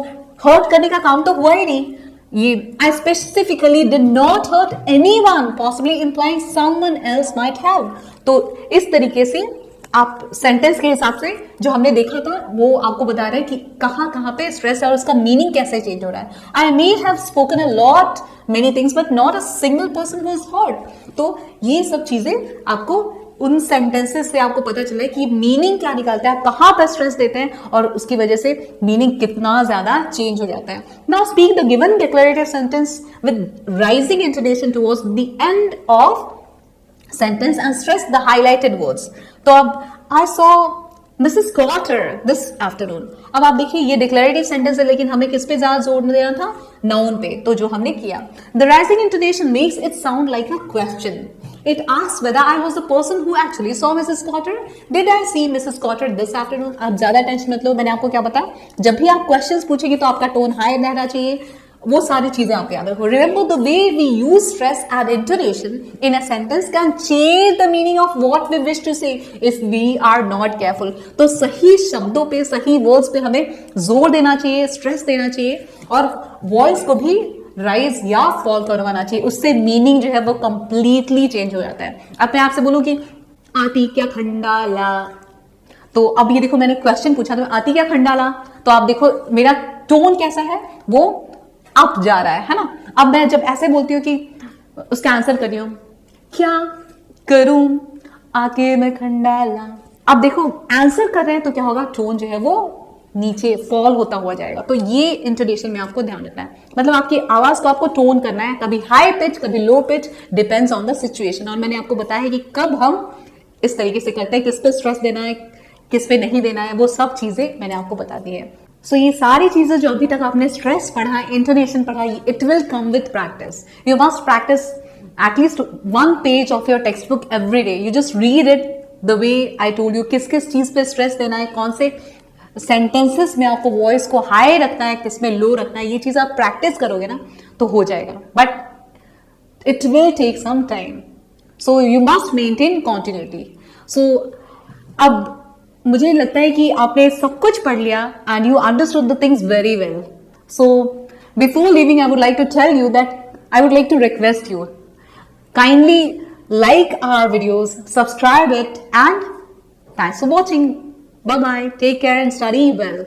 Speaker 1: hurt करने का काम तो हुआ ही नहीं। ये I specifically did not hurt anyone, possibly implying someone else might have. तो इस तरीके से आप सेंटेंस के हिसाब से जो हमने देखा था वो आपको बता रहा है कि कहाँ कहाँ पे स्ट्रेस है और उसका मीनिंग कैसे चेंज हो रहा है. I may have spoken a lot many things but not a single person was hurt. तो ये सब चीजें आपको उन सेंटेंसेस से आपको पता चला है कि मीनिंग क्या निकालता है, कहाँ पर स्ट्रेस देते हैं और उसकी वजह से मीनिंग कितना ज्यादा चेंज हो जाता है. Now speak the given declarative sentence with rising intonation towards the end of sentence and stress the highlighted words. तो अब I saw Mrs. Carter this afternoon. अब आप देखिए ये डिक्लेरेटिव सेंटेंस है लेकिन हमें किस पे ज्यादा जोर देना था, नाउन पे. तो जो हमने किया, the rising intonation makes it sound like a question. It asks whether I was the person who actually saw Mrs. Carter. Did I see Mrs. Carter this afternoon? आप ज्यादा टेंशन मत लो, मैंने आपको क्या बताया, जब भी आप क्वेश्चंस पूछेंगे तो आपका टोन हाई रहना चाहिए. वो सारी चीजें आपको याद रखो. Remember the way we use stress and intonation in a sentence can change the meaning of what we wish to say if we are not careful. तो सही शब्दों पे, सही वर्ड्स पे हमें जोर देना चाहिए, स्ट्रेस देना चाहिए और वॉइस को भी राइज या फॉल करवाना चाहिए. उससे मीनिंग जो है वो कंप्लीटली चेंज हो जाता है. अब मैं आपसे बोलूं कि आती क्या खंडाला, तो अब ये देखो मैंने क्वेश्चन पूछा तो आती क्या खंडाला, तो आप देखो मेरा टोन कैसा है, वो अप जा रहा है ना. अब मैं जब ऐसे बोलती हूँ कि उसका आंसर कर रही हूं, क्या करूं आके मैं खंडाला, अब देखो आंसर कर रहे हैं तो क्या होगा, टोन जो है वो नीचे फॉल होता हुआ जाएगा. तो ये इंटोनेशन में आपको ध्यान रखना है. मतलब आपकी आवाज को आपको टोन करना है, कभी हाई पिच कभी low pitch, depends on the situation. और मैंने आपको बताया है कि कब हम इस तरीके से करते हैं, किस पे स्ट्रेस देना है, किस पे नहीं देना है, वो सब चीजें मैंने आपको बता दी है. सो ये सारी चीजें जो अभी तक आपने स्ट्रेस पढ़ा, इंटोनेशन पढ़ा, it will come with practice. You must practice at least 1 page of your text book every day. You just read it the way I told you. किस किस चीज पे स्ट्रेस देना है, कौन से सेंटेंसेस में आपको वॉइस को हाई रखना है, किस में लो रखना है, ये चीज आप प्रैक्टिस करोगे ना तो हो जाएगा. But it will take some time, so you must maintain continuity. So अब मुझे लगता है कि आपने सब कुछ पढ़ लिया and you understood the things very well. So before leaving I would like to tell you that I would like to request you kindly like our videos, subscribe it, and thanks for watching. Bye bye, take care and study well.